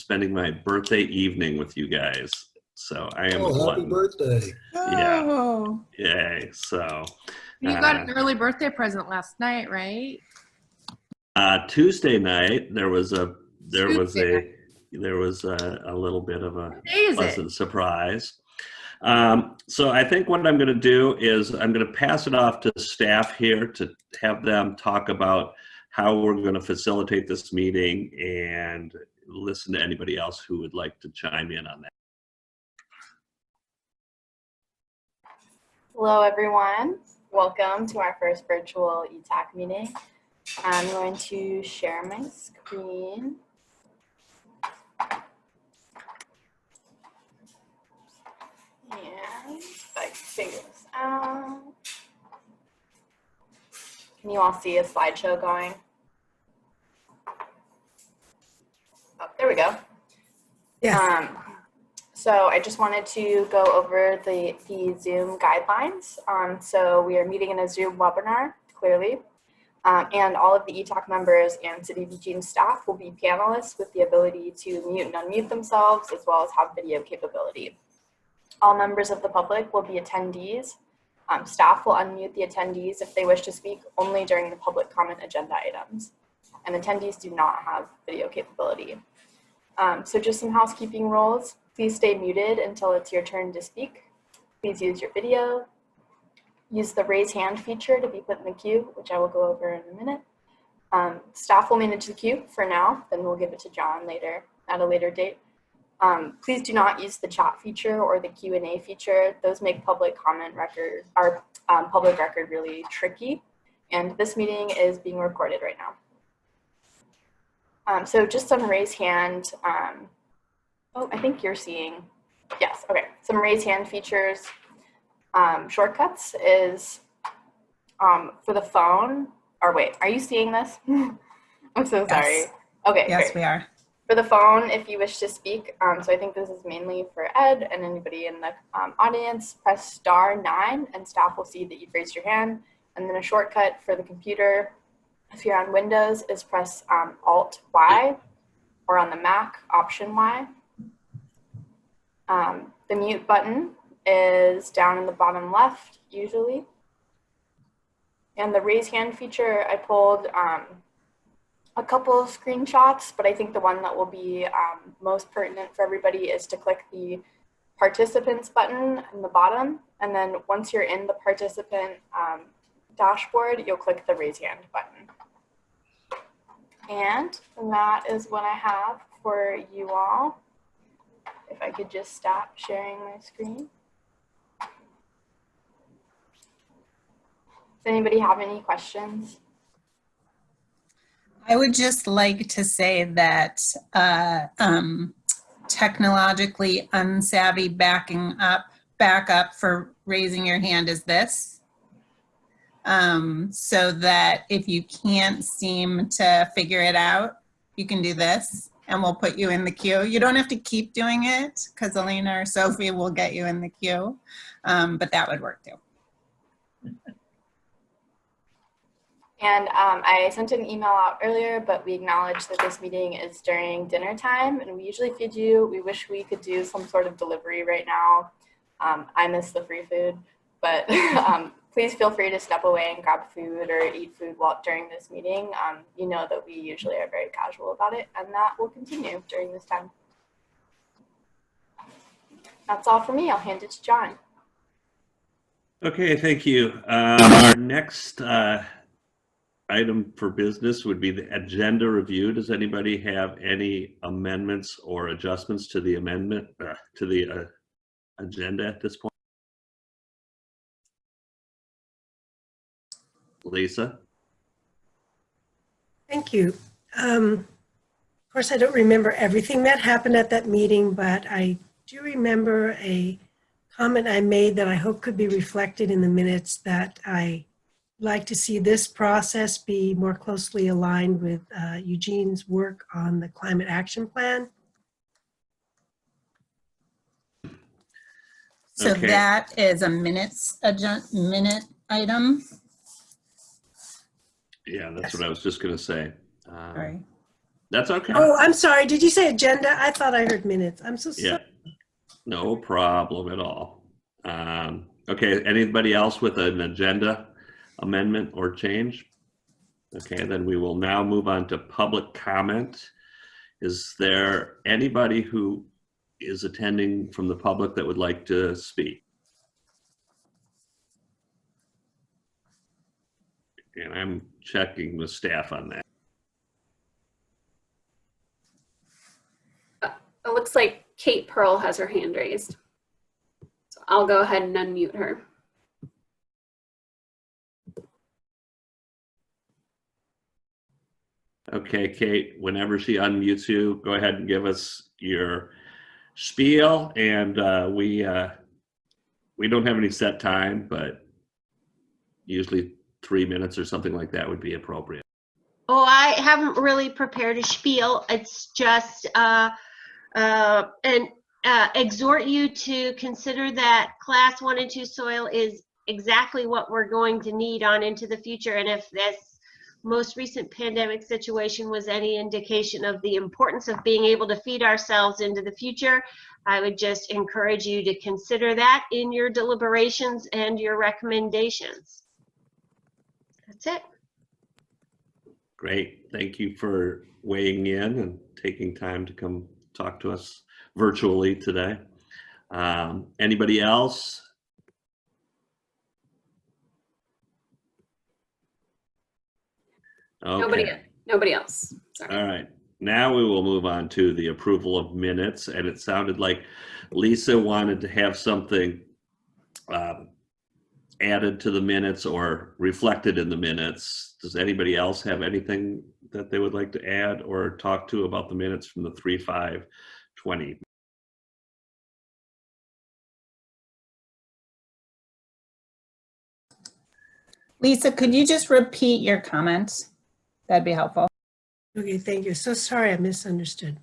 spending my birthday evening with you guys. So I am a happy glutton. birthday. Yeah. Oh, Yay. So You got an early birthday present last night, right? Tuesday night there was a Tuesday little bit of a What day is it? pleasant surprise. So I think what I'm going to do is I'm going to pass it off to staff here to have them talk about how we're going to facilitate this meeting and listen to anybody else who would like to chime in on that. Hello, everyone. Welcome to our first virtual EETAC meeting. I'm going to share my screen. And if I can figure this out. Can you all see a slideshow going? Oh, there we go. yes. So I just wanted to go over the Zoom guidelines. So we are meeting in a Zoom webinar, clearly. And all of the EETAC members and City of Eugene staff will be panelists with the ability to mute and unmute themselves, as well as have video capability. All members of the public will be attendees. Staff will unmute the attendees if they wish to speak only during the public comment agenda items. And attendees do not have video capability. So just some housekeeping rules. Please stay muted until it's your turn to speak. Please use your video. Use the raise hand feature to be put in the queue, which I will go over in a minute. Staff will manage the queue for now, then we'll give it to John later at a later date. Please do not use the chat feature or the Q&A feature. Those make public comment record, our public record really tricky. And this meeting is being recorded right now. So just some raise hand. Oh, I think you're seeing, yes, okay. Some raise hand features. Shortcuts is for the phone, or wait, are you seeing this? I'm so sorry. Yes. Okay, Yes, great. we are. For the phone, if you wish to speak, so I think this is mainly for Ed and anybody in the audience, press *9 and staff will see that you've raised your hand. And then a shortcut for the computer, if you're on Windows, is press Alt-Y, or on the Mac, Option-Y. The mute button is down in the bottom left, usually. And the raise hand feature, I pulled a couple of screenshots, but I think the one that will be most pertinent for everybody is to click the participants button in the bottom. And then once you're in the participant dashboard, you'll click the raise hand button. And that is what I have for you all. If I could just stop sharing my screen. Does anybody have any questions? I would just like to say that technologically unsavvy backup for raising your hand is this. So that if you can't seem to figure it out, you can do this and we'll put you in the queue. You don't have to keep doing it because Elena or Sophie will get you in the queue, but that would work too. And I sent an email out earlier, but we acknowledge that this meeting is during dinner time and we usually feed you. We wish we could do some sort of delivery right now. I miss the free food, but please feel free to step away and grab food or eat food during this meeting. You know that we usually are very casual about it, and that will continue during this time. That's all for me. I'll hand it to John. Okay, thank you. Our next item for business would be the agenda review. Does anybody have any amendments or adjustments to the agenda at this point? Lisa? Thank you. Of course, I don't remember everything that happened at that meeting, but I do remember a comment I made that I hope could be reflected in the minutes, that I like to see this process be more closely aligned with Eugene's work on the climate action plan. So Okay. that is a minute item. Yeah, that's what I was just going to say. Sorry. That's okay. Oh, I'm sorry. Did you say agenda? I thought I heard minutes. I'm so sorry. Yeah, no problem at all. Okay, anybody else with an agenda amendment or change? Okay, then we will now move on to public comment. Is there anybody who is attending from the public that would like to speak? And I'm checking with staff on that. It looks like Kate Pearl has her hand raised. So I'll go ahead and unmute her. Okay, Kate, whenever she unmutes you, go ahead and give us your spiel. And we don't have any set time, but usually 3 minutes or something like that would be appropriate. Oh, I haven't really prepared a spiel. It's just exhort you to consider that class 1 and 2 soil is exactly what we're going to need on into the future. And if this most recent pandemic situation was any indication of the importance of being able to feed ourselves into the future, I would just encourage you to consider that in your deliberations and your recommendations. That's it. Great. Thank you for weighing in and taking time to come talk to us virtually today. Anybody else? Okay. Nobody else. Sorry. All right. Now we will move on to the approval of minutes. And it sounded like Lisa wanted to have something added to the minutes or reflected in the minutes. Does anybody else have anything that they would like to add or talk to about the minutes from the 3/5/20? Lisa, could you just repeat your comment? That'd be helpful. Okay, thank you. So sorry, I misunderstood.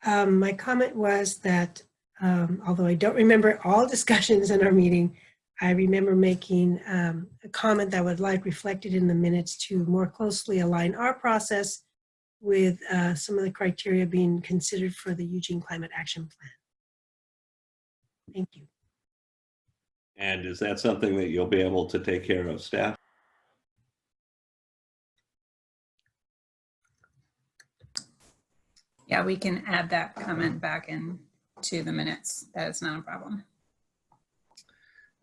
My comment was that although I don't remember all discussions in our meeting, I remember making a comment that I would like reflected in the minutes to more closely align our process with some of the criteria being considered for the Eugene Climate Action Plan. Thank you. And is that something that you'll be able to take care of, staff? Yeah, we can add that comment back into the minutes. That is not a problem.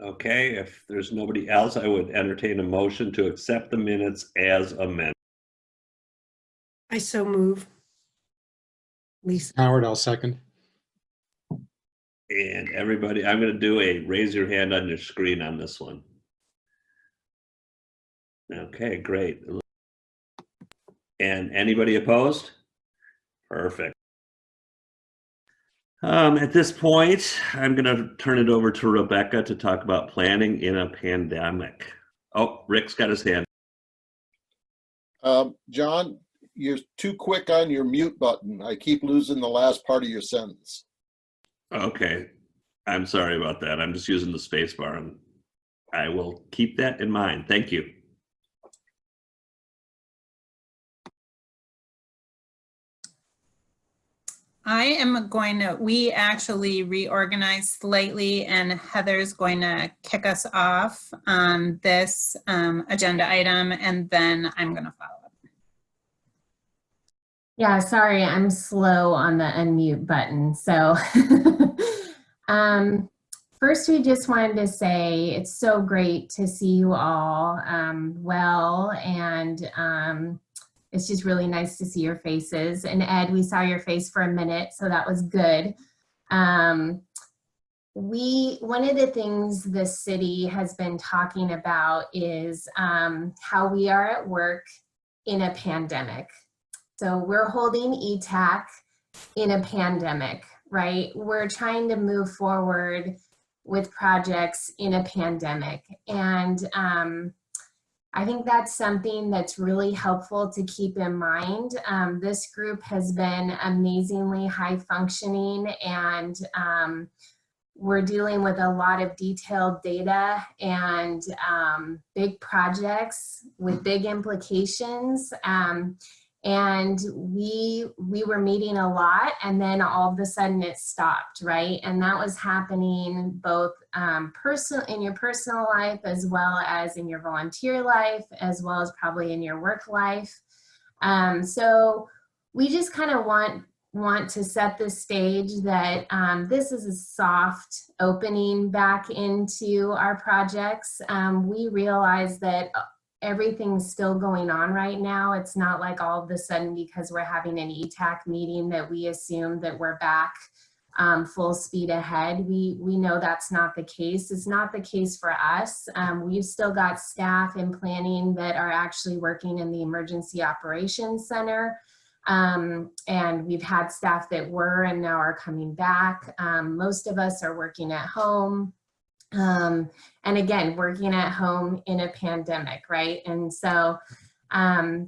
Okay, if there's nobody else, I would entertain a motion to accept the minutes as amended. I so move. Lisa. Howard, I'll second. And everybody, I'm going to do a raise your hand on your screen on this one. Okay, great. And anybody opposed? Perfect. At this point, I'm going to turn it over to Rebecca to talk about planning in a pandemic. Oh, Rick's got his hand. John, you're too quick on your mute button. I keep losing the last part of your sentence. Okay, I'm sorry about that. I'm just using the space bar, and I will keep that in mind. Thank you. We actually reorganized slightly, and Heather's going to kick us off on this agenda item, and then I'm going to follow up. Yeah, sorry, I'm slow on the unmute button. So first, we just wanted to say it's so great to see you all well, and it's just really nice to see your faces. And Ed, we saw your face for a minute, so that was good. One of the things the city has been talking about is how we are at work in a pandemic. So we're holding EETAC in a pandemic, right? We're trying to move forward with projects in a pandemic. And I think that's something that's really helpful to keep in mind. This group has been amazingly high functioning, and we're dealing with a lot of detailed data and big projects with big implications. And we were meeting a lot, and then all of a sudden it stopped, right? And that was happening both in your personal life, as well as in your volunteer life, as well as probably in your work life. So we just kind of want to set the stage that this is a soft opening back into our projects. We realize that everything's still going on right now. It's not like all of a sudden, because we're having an ETAC meeting, that we assume that we're back full speed ahead. We know that's not the case. It's not the case for us. We've still got staff in planning that are actually working in the Emergency Operations Center. And we've had staff that were and now are coming back. Most of us are working at home. And again, working at home in a pandemic, right? And so,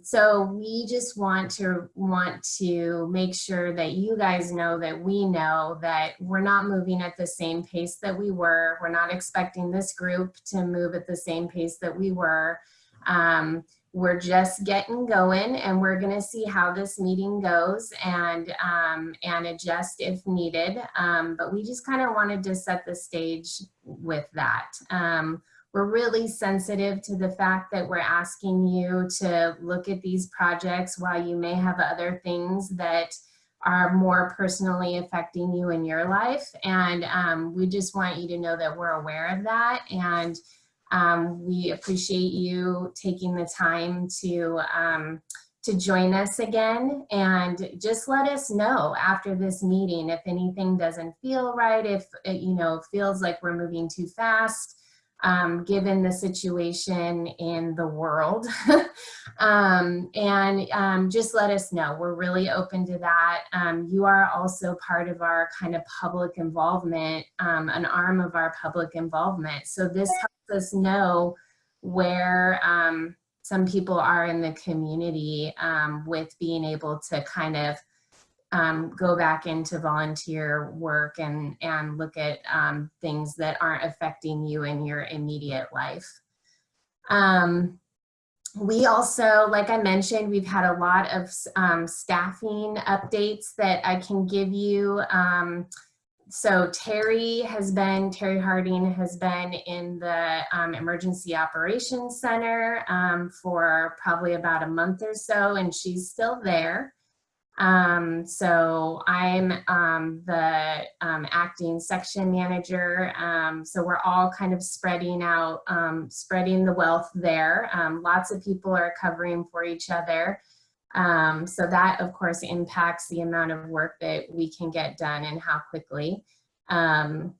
so we just want to make sure that you guys know that we know that we're not moving at the same pace that we were. We're not expecting this group to move at the same pace that we were. We're just getting going, and we're going to see how this meeting goes and adjust if needed. But we just kind of wanted to set the stage with that. We're really sensitive to the fact that we're asking you to look at these projects while you may have other things that are more personally affecting you in your life. And we just want you to know that we're aware of that. And we appreciate you taking the time to join us again, and just let us know after this meeting if anything doesn't feel right, if it feels like we're moving too fast, given the situation in the world. Just let us know. We're really open to that. You are also part of our kind of public involvement, an arm of our public involvement. So this helps us know where some people are in the community with being able to kind of go back into volunteer work and look at things that aren't affecting you in your immediate life. We also, like I mentioned, we've had a lot of staffing updates that I can give you. So Terry Harding has been in the Emergency Operations Center for probably about a month or so, and she's still there. So I'm the acting section manager. So we're all kind of spreading out, spreading the wealth there. Lots of people are covering for each other. So that, of course, impacts the amount of work that we can get done and how quickly. Some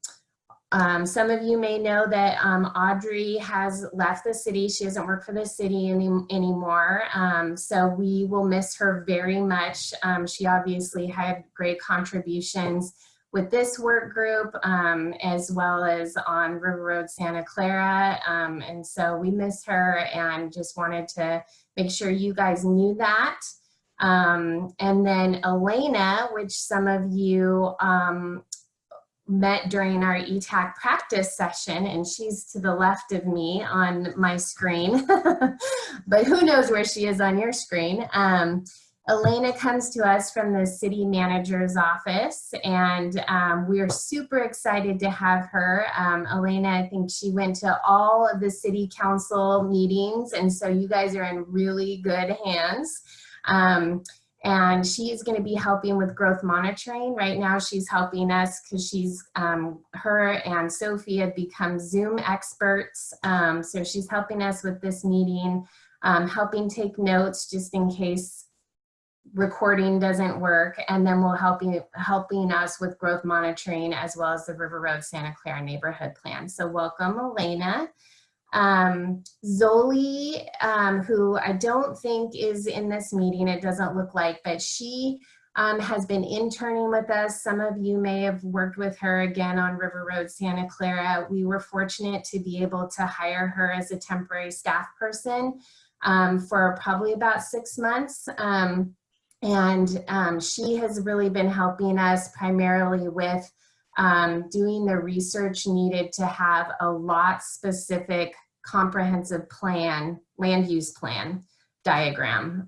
of you may know that Audrey has left the city. She doesn't work for the city anymore. So we will miss her very much. She obviously had great contributions with this work group, as well as on River Road Santa Clara. And so we miss her and just wanted to make sure you guys knew that. And then Elena, which some of you met during our ETAC practice session, and she's to the left of me on my screen, but who knows where she is on your screen. Elena comes to us from the city manager's office, and we're super excited to have her. Elena, I think she went to all of the city council meetings, and so you guys are in really good hands. And she is going to be helping with growth monitoring. Right now she's helping us because her and Sophie have become Zoom experts. So she's helping us with this meeting, helping take notes just in case recording doesn't work, and then we'll helping us with growth monitoring as well as the River Road Santa Clara neighborhood plan. So welcome, Elena. Zoli, who I don't think is in this meeting, it doesn't look like, but she has been interning with us. Some of you may have worked with her again on River Road Santa Clara. We were fortunate to be able to hire her as a temporary staff person for probably about 6 months. She has really been helping us primarily with doing the research needed to have a lot specific comprehensive plan, land use plan diagram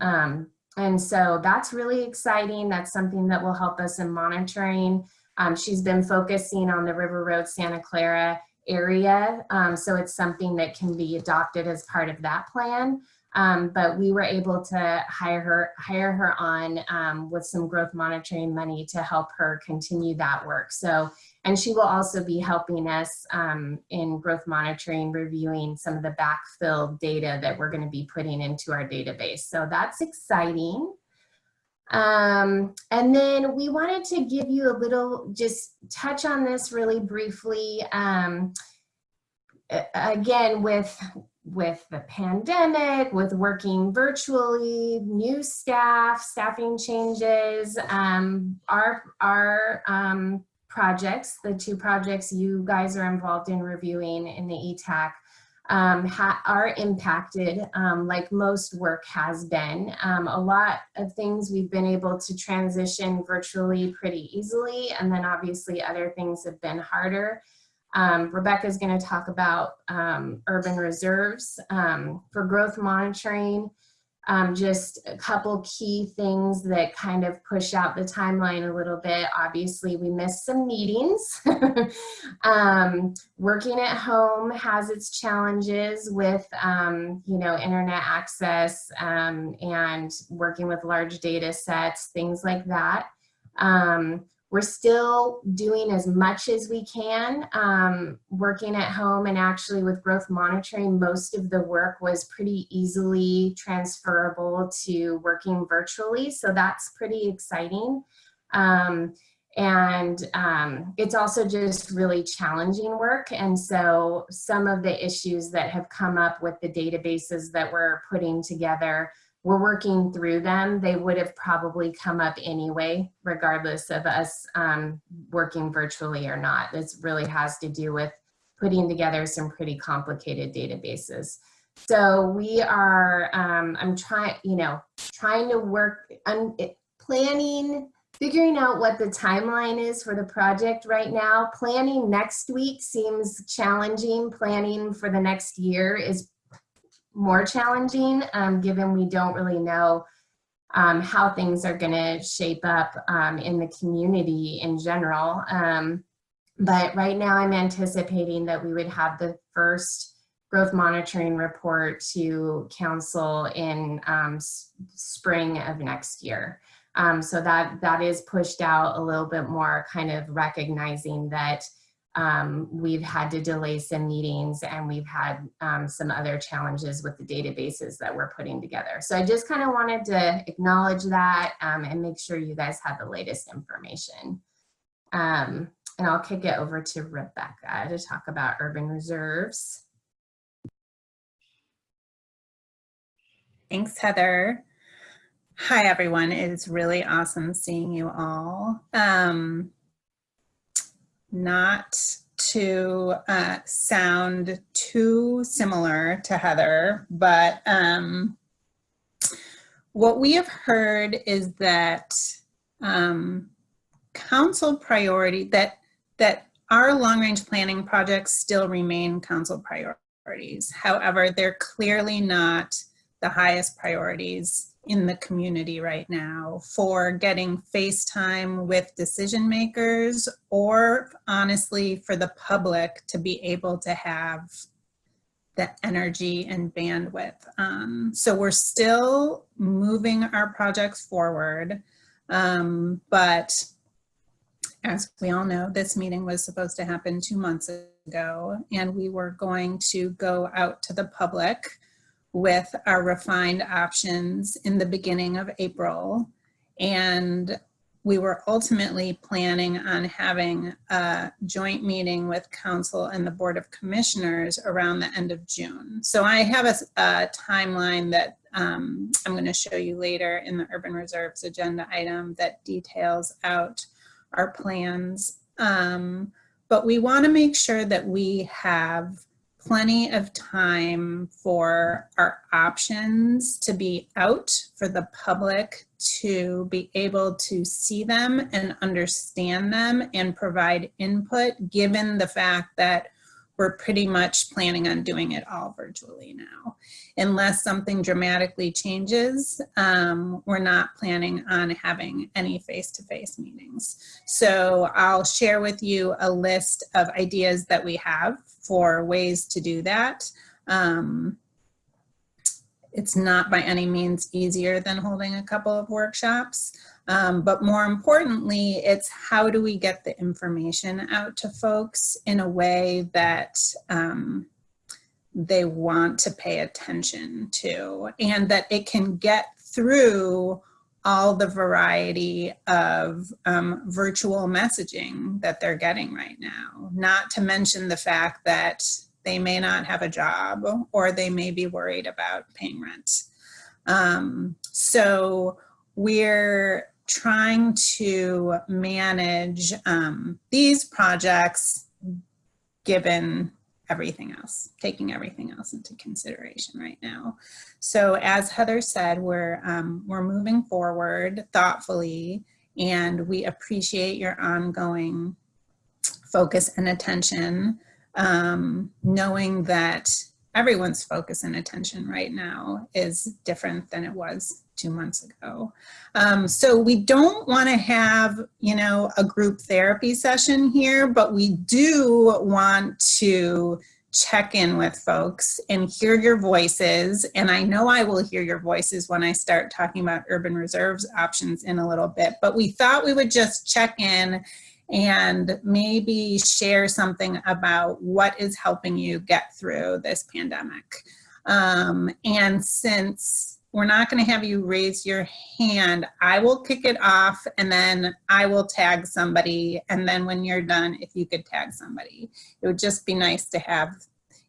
And so that's really exciting. That's something that will help us in monitoring. She's been focusing on the River Road Santa Clara area. So it's something that can be adopted as part of that plan. But we were able to hire her on with some growth monitoring money to help her continue that work. So, and she will also be helping us in growth monitoring, reviewing some of the backfill data that we're going to be putting into our database. So that's exciting. And then we wanted to give you a little, just touch on this really briefly. Again, with the pandemic, with working virtually, new staffing changes, our projects, the 2 projects you guys are involved in reviewing in the ETAC, are impacted like most work has been. A lot of things we've been able to transition virtually pretty easily, and then obviously other things have been harder. Rebecca's going to talk about urban reserves for growth monitoring. Just a couple key things that kind of push out the timeline a little bit. Obviously, we missed some meetings. Working at home has its challenges with, you know, internet access and working with large data sets, things like that. We're still doing as much as we can, working at home, and actually with growth monitoring, most of the work was pretty easily transferable to working virtually. So that's pretty exciting. It's also just really challenging work. And so some of the issues that have come up with the databases that we're putting together, we're working through them. They would have probably come up anyway, regardless of us working virtually or not. This really has to do with putting together some pretty complicated databases. So we are, I'm trying to work on planning, figuring out what the timeline is for the project right now. Planning next week seems challenging. Planning for the next year is more challenging, given we don't really know how things are going to shape up in the community in general. But right now I'm anticipating that we would have the first growth monitoring report to council in spring of next year. So that is pushed out a little bit more, kind of recognizing that we've had to delay some meetings, and we've had some other challenges with the databases that we're putting together. So I just kind of wanted to acknowledge that and make sure you guys have the latest information. And I'll kick it over to Rebecca to talk about urban reserves. Thanks, Heather. Hi, everyone. It's really awesome seeing you all. Not to sound too similar to Heather, but what we have heard is that council priority, that our long-range planning projects still remain council priorities. However, they're clearly not the highest priorities in the community right now for getting face time with decision makers, or honestly for the public to be able to have the energy and bandwidth. So we're still moving our projects forward, but as we all know, this meeting was supposed to happen 2 months ago, and we were going to go out to the public with our refined options in the beginning of April. And we were ultimately planning on having a joint meeting with council and the Board of Commissioners around the end of June. So I have a timeline that I'm going to show you later in the Urban Reserves agenda item that details out our plans. But we want to make sure that we have plenty of time for our options to be out for the public to be able to see them and understand them and provide input, given the fact that we're pretty much planning on doing it all virtually now. Unless something dramatically changes, we're not planning on having any face-to-face meetings. So I'll share with you a list of ideas that we have for ways to do that. It's not by any means easier than holding a couple of workshops, but more importantly, it's how do we get the information out to folks in a way that they want to pay attention to, and that it can get through all the variety of virtual messaging that they're getting right now, not to mention the fact that they may not have a job or they may be worried about paying rent. So we're trying to manage these projects given everything else, taking everything else into consideration right now. So as Heather said, we're moving forward thoughtfully, and we appreciate your ongoing focus and attention, knowing that everyone's focus and attention right now is different than it was 2 months ago. So we don't want to have, a group therapy session here, but we do want to check in with folks and hear your voices. And I know I will hear your voices when I start talking about urban reserves options in a little bit, but we thought we would just check in and maybe share something about what is helping you get through this pandemic. And since we're not going to have you raise your hand, I will kick it off and then I will tag somebody. And then when you're done, if you could tag somebody, it would just be nice to have,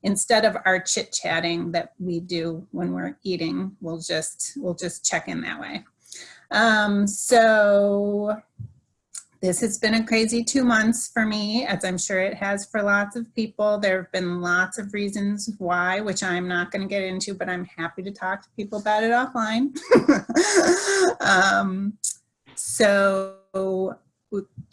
instead of our chit-chatting that we do when we're eating, we'll just check in that way. So this has been a crazy 2 months for me, as I'm sure it has for lots of people. There have been lots of reasons why, which I'm not going to get into, but I'm happy to talk to people about it offline. So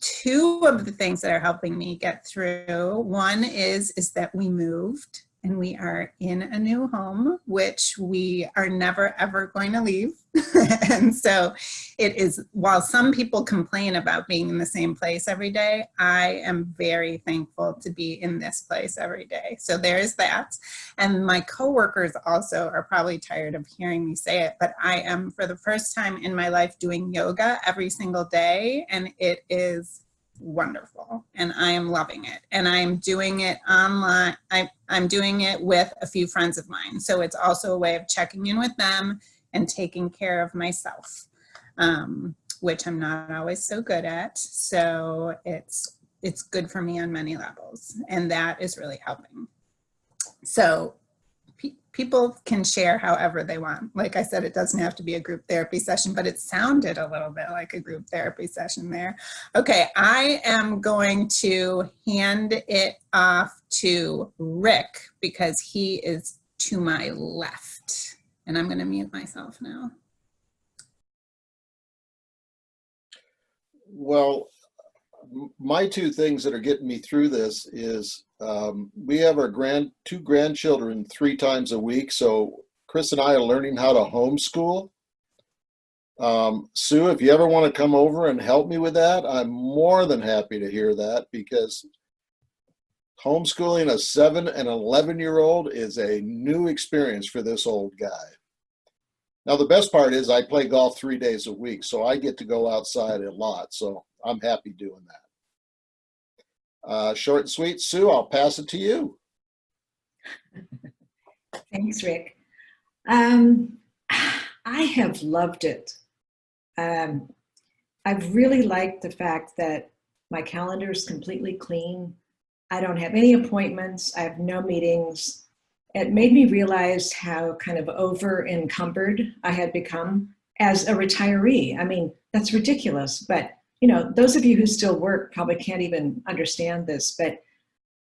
two of the things that are helping me get through, one is that we moved and we are in a new home, which we are never ever going to leave. And so it is, while some people complain about being in the same place every day, I am very thankful to be in this place every day. So there's that. And my coworkers also are probably tired of hearing me say it, but I am, for the first time in my life, doing yoga every single day, and it is wonderful, and I am loving it. And I am doing it online. I'm doing it with a few friends of mine. So it's also a way of checking in with them and taking care of myself, which I'm not always so good at. So it's good for me on many levels, and that is really helping. So people can share however they want. Like I said, it doesn't have to be a group therapy session, but it sounded a little bit like a group therapy session there. Okay, I am going to hand it off to Rick because he is to my left. And I'm going to mute myself now. Well, my two things that are getting me through this is we have our two grandchildren 3 times a week. So Chris and I are learning how to homeschool. Sue, if you ever want to come over and help me with that, I'm more than happy to hear that, because homeschooling a 7 and 11-year-old is a new experience for this old guy. Now, the best part is I play golf 3 days a week, so I get to go outside a lot. So I'm happy doing that. Short and sweet. Sue, I'll pass it to you. Thanks, Rick. I have loved it. I've really liked the fact that my calendar is completely clean. I don't have any appointments. I have no meetings. It made me realize how kind of over encumbered I had become as a retiree. I mean, that's ridiculous, but those of you who still work probably can't even understand this, but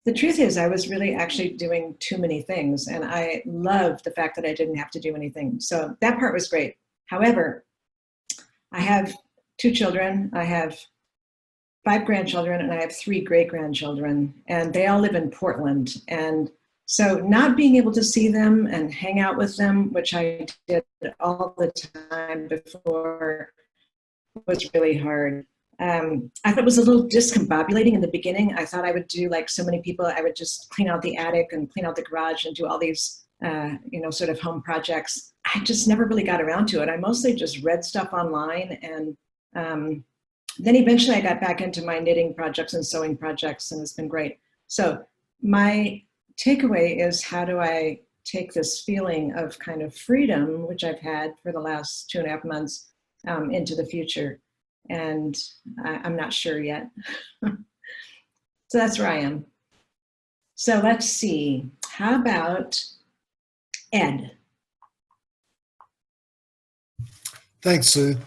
the truth is I was really actually doing too many things, and I loved the fact that I didn't have to do anything. So that part was great. However, I have 2 children. I have 5 grandchildren and I have 3 great-grandchildren, and they all live in Portland. And so not being able to see them and hang out with them, which I did all the time before, was really hard. I thought it was a little discombobulating in the beginning. I thought I would do like so many people, I would just clean out the attic and clean out the garage and do all these, sort of home projects. I just never really got around to it. I mostly just read stuff online, and then eventually I got back into my knitting projects and sewing projects, and it's been great. So my takeaway is, how do I take this feeling of kind of freedom, which I've had for the last 2.5 months, into the future? And I'm not sure yet. So that's where I am. So let's see. How about Ed? Thanks, Sue.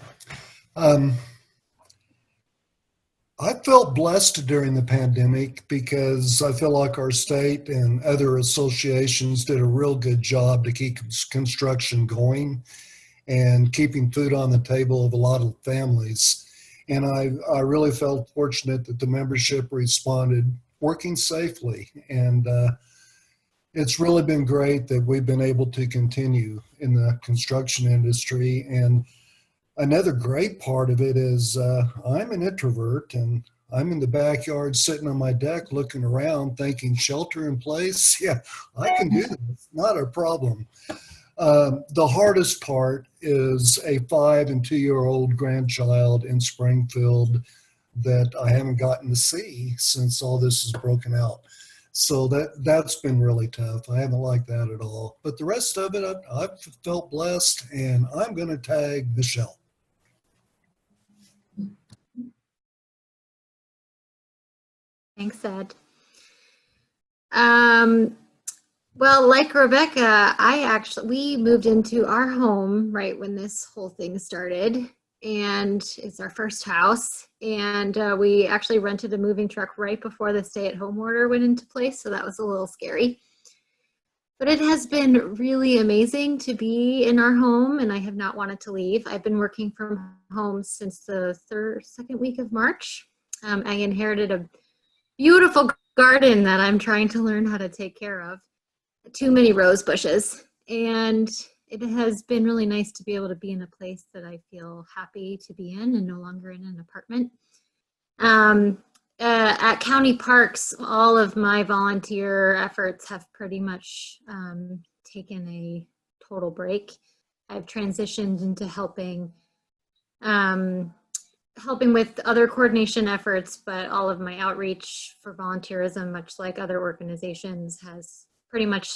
I felt blessed during the pandemic because I feel like our state and other associations did a real good job to keep construction going and keeping food on the table of a lot of families. And I really felt fortunate that the membership responded working safely. And it's really been great that we've been able to continue in the construction industry. And another great part of it is I'm an introvert, and I'm in the backyard sitting on my deck looking around thinking, shelter in place? Yeah, I can do this, not a problem. The hardest part is a 5 and 2-year-old grandchild in Springfield that I haven't gotten to see since all this has broken out. So that's been really tough. I haven't liked that at all. But the rest of it, I've felt blessed, and I'm going to tag Michelle. Thanks, Ed. Well, like Rebecca, we moved into our home right when this whole thing started, and it's our first house. And we actually rented a moving truck right before the stay-at-home order went into place, so that was a little scary. But it has been really amazing to be in our home, and I have not wanted to leave. I've been working from home since the second week of March. I inherited a beautiful garden that I'm trying to learn how to take care of. Too many rose bushes. And it has been really nice to be able to be in a place that I feel happy to be in and no longer in an apartment. At county parks, all of my volunteer efforts have pretty much taken a total break. I've transitioned into helping with other coordination efforts, but all of my outreach for volunteerism, much like other organizations, has pretty much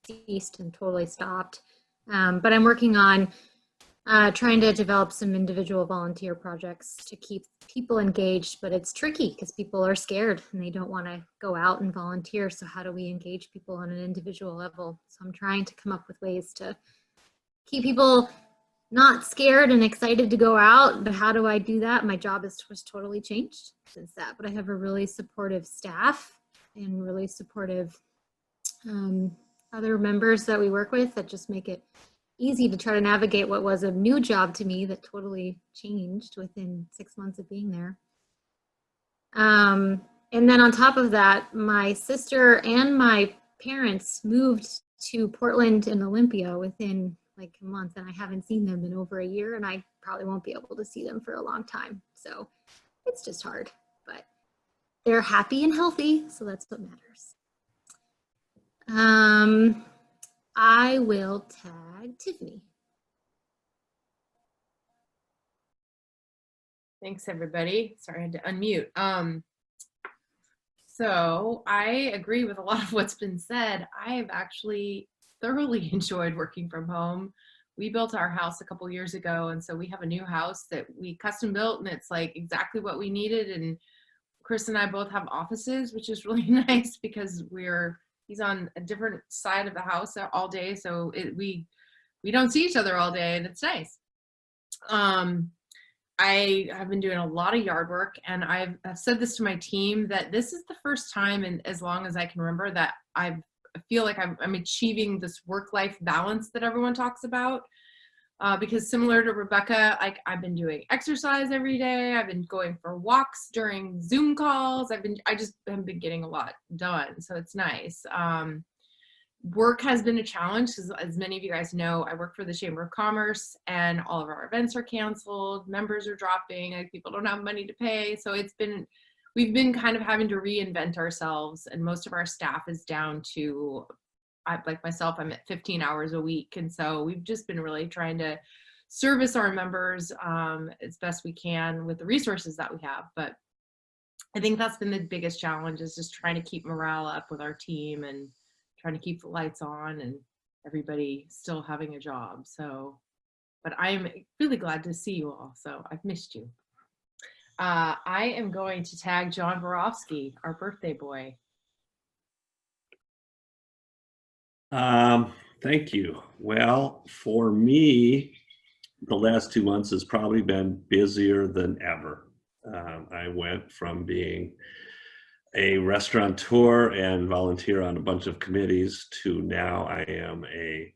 ceased and totally stopped. But I'm working on trying to develop some individual volunteer projects to keep people engaged, but it's tricky because people are scared and they don't want to go out and volunteer. So how do we engage people on an individual level? So I'm trying to come up with ways to keep people not scared and excited to go out, but how do I do that? My job has totally changed since that, but I have a really supportive staff and really supportive other members that we work with that just make it easy to try to navigate what was a new job to me that totally changed within 6 months of being there. And then on top of that, my sister and my parents moved to Portland and Olympia within like a month, and I haven't seen them in over a year, and I probably won't be able to see them for a long time. So it's just hard, but they're happy and healthy, so that's what matters. I will tag Tiffany. Thanks, everybody. Sorry, I had to unmute. So I agree with a lot of what's been said. I have actually thoroughly enjoyed working from home. We built our house a couple years ago, and so we have a new house that we custom built, and it's like exactly what we needed. And Chris and I both have offices, which is really nice because he's on a different side of the house all day, so we don't see each other all day, and it's nice. I have been doing a lot of yard work, and I've said this to my team that this is the first time in as long as I can remember that I feel like I'm achieving this work-life balance that everyone talks about. because similar to Rebecca, like I've been doing exercise every day. I've been going for walks during Zoom calls. I just have been getting a lot done. So it's nice. Work has been a challenge because, as many of you guys know, I work for the Chamber of Commerce and all of our events are canceled. Members are dropping, like people don't have money to pay. So we've been kind of having to reinvent ourselves, and most of our staff is down to, like myself, I'm at 15 hours a week. And so we've just been really trying to service our members as best we can with the resources that we have. But I think that's been the biggest challenge, is just trying to keep morale up with our team and trying to keep the lights on and everybody still having a job. So, but I am really glad to see you all. So I've missed you. I am going to tag John Borofsky, our birthday boy. Thank you. Well, for me, the last 2 months has probably been busier than ever. I went from being a restaurateur and volunteer on a bunch of committees to now I am a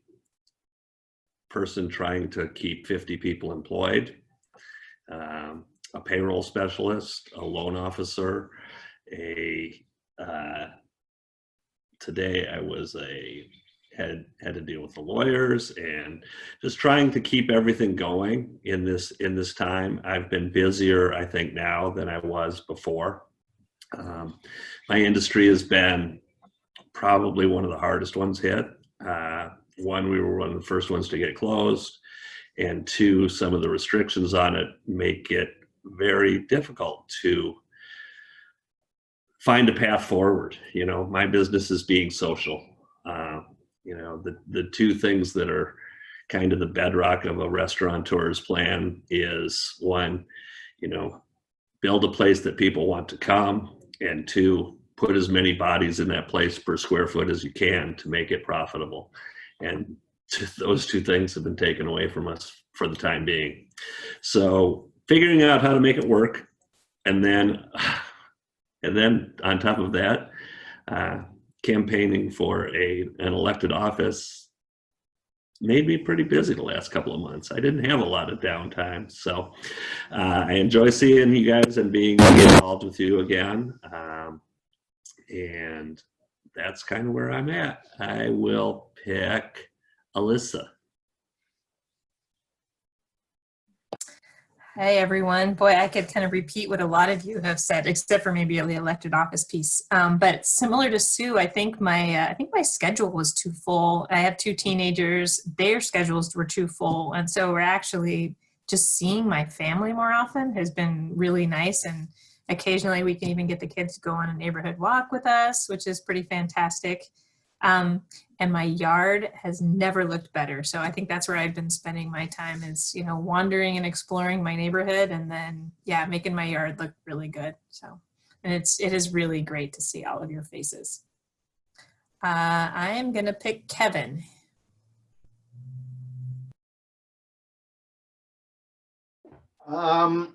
person trying to keep 50 people employed, a payroll specialist, a loan officer, today I was had to deal with the lawyers and just trying to keep everything going in this time. I've been busier, I think, now than I was before. My industry has been probably one of the hardest ones hit. One, we were one of the first ones to get closed, and two, some of the restrictions on it make it very difficult to find a path forward. You know, my business is being social. You know, the two things that are kind of the bedrock of a restaurateur's plan is, one, you know, build a place that people want to come, and two, put as many bodies in that place per square foot as you can to make it profitable. And those two things have been taken away from us for the time being. So figuring out how to make it work, and then on top of that, campaigning for an elected office made me pretty busy the last couple of months. I didn't have a lot of downtime. So I enjoy seeing you guys and being involved with you again. And that's kind of where I'm at. I will pick Alyssa. Hey everyone. Boy, I could kind of repeat what a lot of you have said, except for maybe the elected office piece. But similar to Sue, I think my schedule was too full. I have two teenagers; their schedules were too full, and so we're actually just seeing my family more often has been really nice. And occasionally, we can even get the kids to go on a neighborhood walk with us, which is pretty fantastic. And my yard has never looked better. So I think that's where I've been spending my time, is, you know, wandering and exploring my neighborhood, and then, yeah, making my yard look really good. So, and it is really great to see all of your faces. I am going to pick Kevin. Probably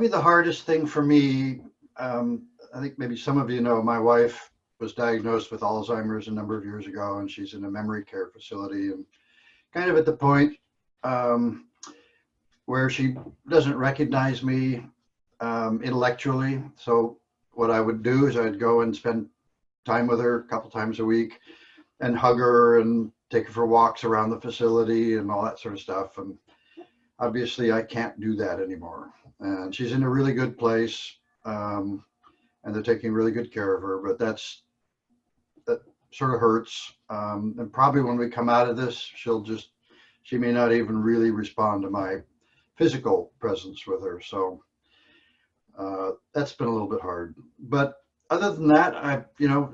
the hardest thing for me, I think maybe some of you know, my wife was diagnosed with Alzheimer's a number of years ago, and she's in a memory care facility, and kind of at the point where she doesn't recognize me intellectually. So what I would do is I'd go and spend time with her a couple times a week and hug her and take her for walks around the facility and all that sort of stuff. And obviously I can't do that anymore. And she's in a really good place, and they're taking really good care of her, but that sort of hurts. And probably when we come out of this, she may not even really respond to my physical presence with her. So that's been a little bit hard. But other than that,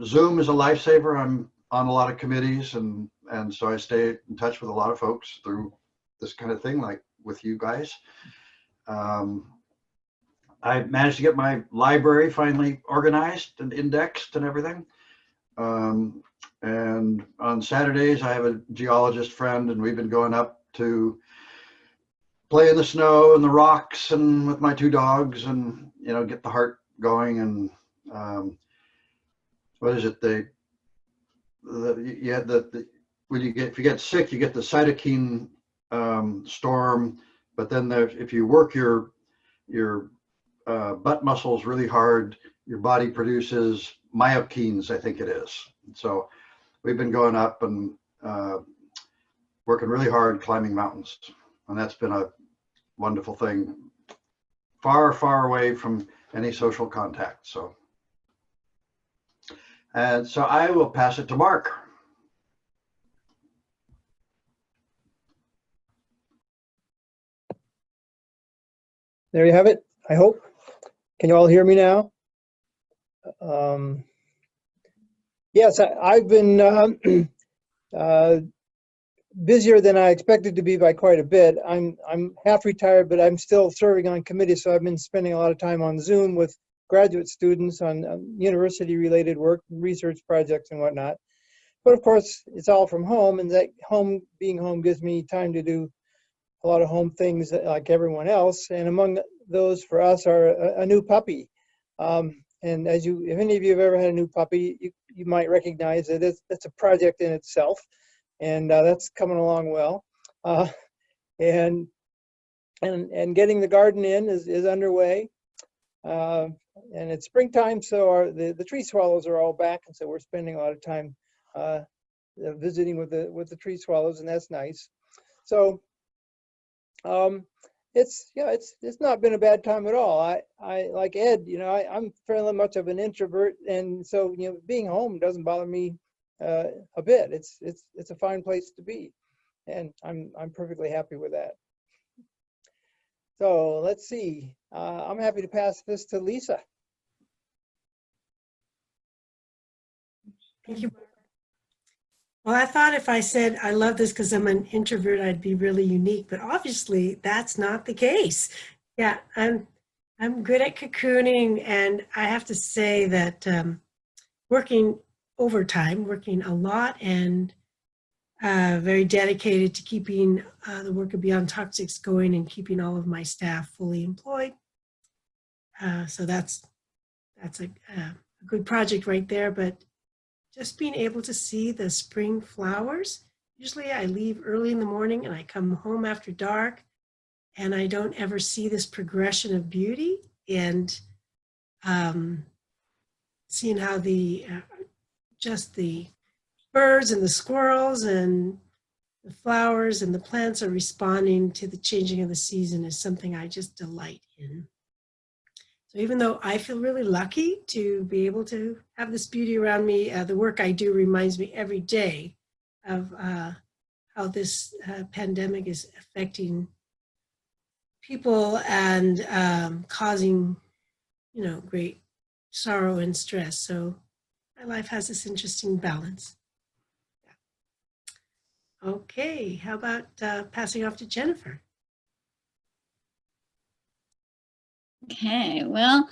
Zoom is a lifesaver. I'm on a lot of committees, and so I stay in touch with a lot of folks through this kind of thing, like with you guys. I managed to get my library finally organized and indexed and everything. And on Saturdays, I have a geologist friend, and we've been going up to play in the snow and the rocks, and with my two dogs, and get the heart going. And what is it? If you get sick, you get the cytokine storm, but then if you work your butt muscles really hard, your body produces myokines, I think it is. So we've been going up and working really hard climbing mountains, and that's been a wonderful thing. Far, far away from any social contact. So, and so I will pass it to Mark. There you have it, I hope. Can you all hear me now? Yes, I've been busier than I expected to be by quite a bit. I'm half retired, but I'm still serving on committees, so I've been spending a lot of time on Zoom with graduate students on university-related work, research projects and whatnot. But of course, it's all from home, and that being home gives me time to do a lot of home things like everyone else. And among those for us are a new puppy. And if any of you have ever had a new puppy, you might recognize that it's a project in itself. And that's coming along well. And getting the garden in is underway. And it's springtime, so the tree swallows are all back, and so we're spending a lot of time visiting with the tree swallows, and that's nice. So it's not been a bad time at all. I like Ed, I'm fairly much of an introvert, and so being home doesn't bother me a bit. It's a fine place to be, and I'm perfectly happy with that. So let's see. I'm happy to pass this to Lisa. Thank you. Well, I thought if I said I love this because I'm an introvert, I'd be really unique, but obviously that's not the case. Yeah, I'm good at cocooning, and I have to say that working overtime, working a lot, and very dedicated to keeping the work of Beyond Toxics going and keeping all of my staff fully employed. So that's a good project right there, but just being able to see the spring flowers. Usually I leave early in the morning and I come home after dark, and I don't ever see this progression of beauty. And seeing how just the birds and the squirrels and the flowers and the plants are responding to the changing of the season is something I just delight in. So even though I feel really lucky to be able to have this beauty around me, the work I do reminds me every day of how this pandemic is affecting people and causing, great sorrow and stress. So my life has this interesting balance. Okay, how about passing off to Jennifer? Okay, well,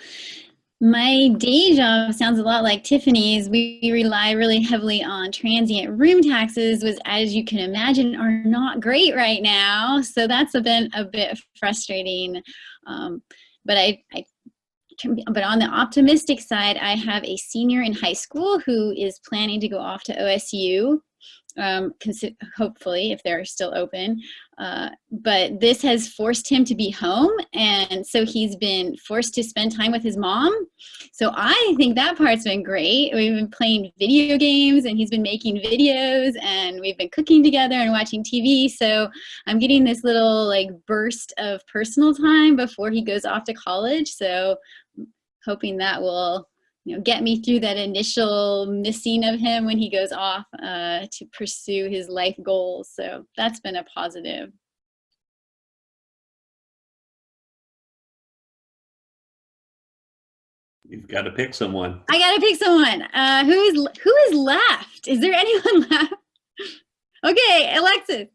my day job sounds a lot like Tiffany's. We rely really heavily on transient room taxes, which, as you can imagine, are not great right now. So that's been a bit frustrating. But on the optimistic side, I have a senior in high school who is planning to go off to OSU. Hopefully, if they're still open. But this has forced him to be home, and so he's been forced to spend time with his mom. So I think that part's been great. We've been playing video games, and he's been making videos, and we've been cooking together and watching TV. So I'm getting this little burst of personal time before he goes off to college. So hoping that will get me through that initial missing of him when he goes off to pursue his life goals. So that's been a positive. You've got to pick someone. I got to pick someone. Who is left? Is there anyone left? Okay, Alexis.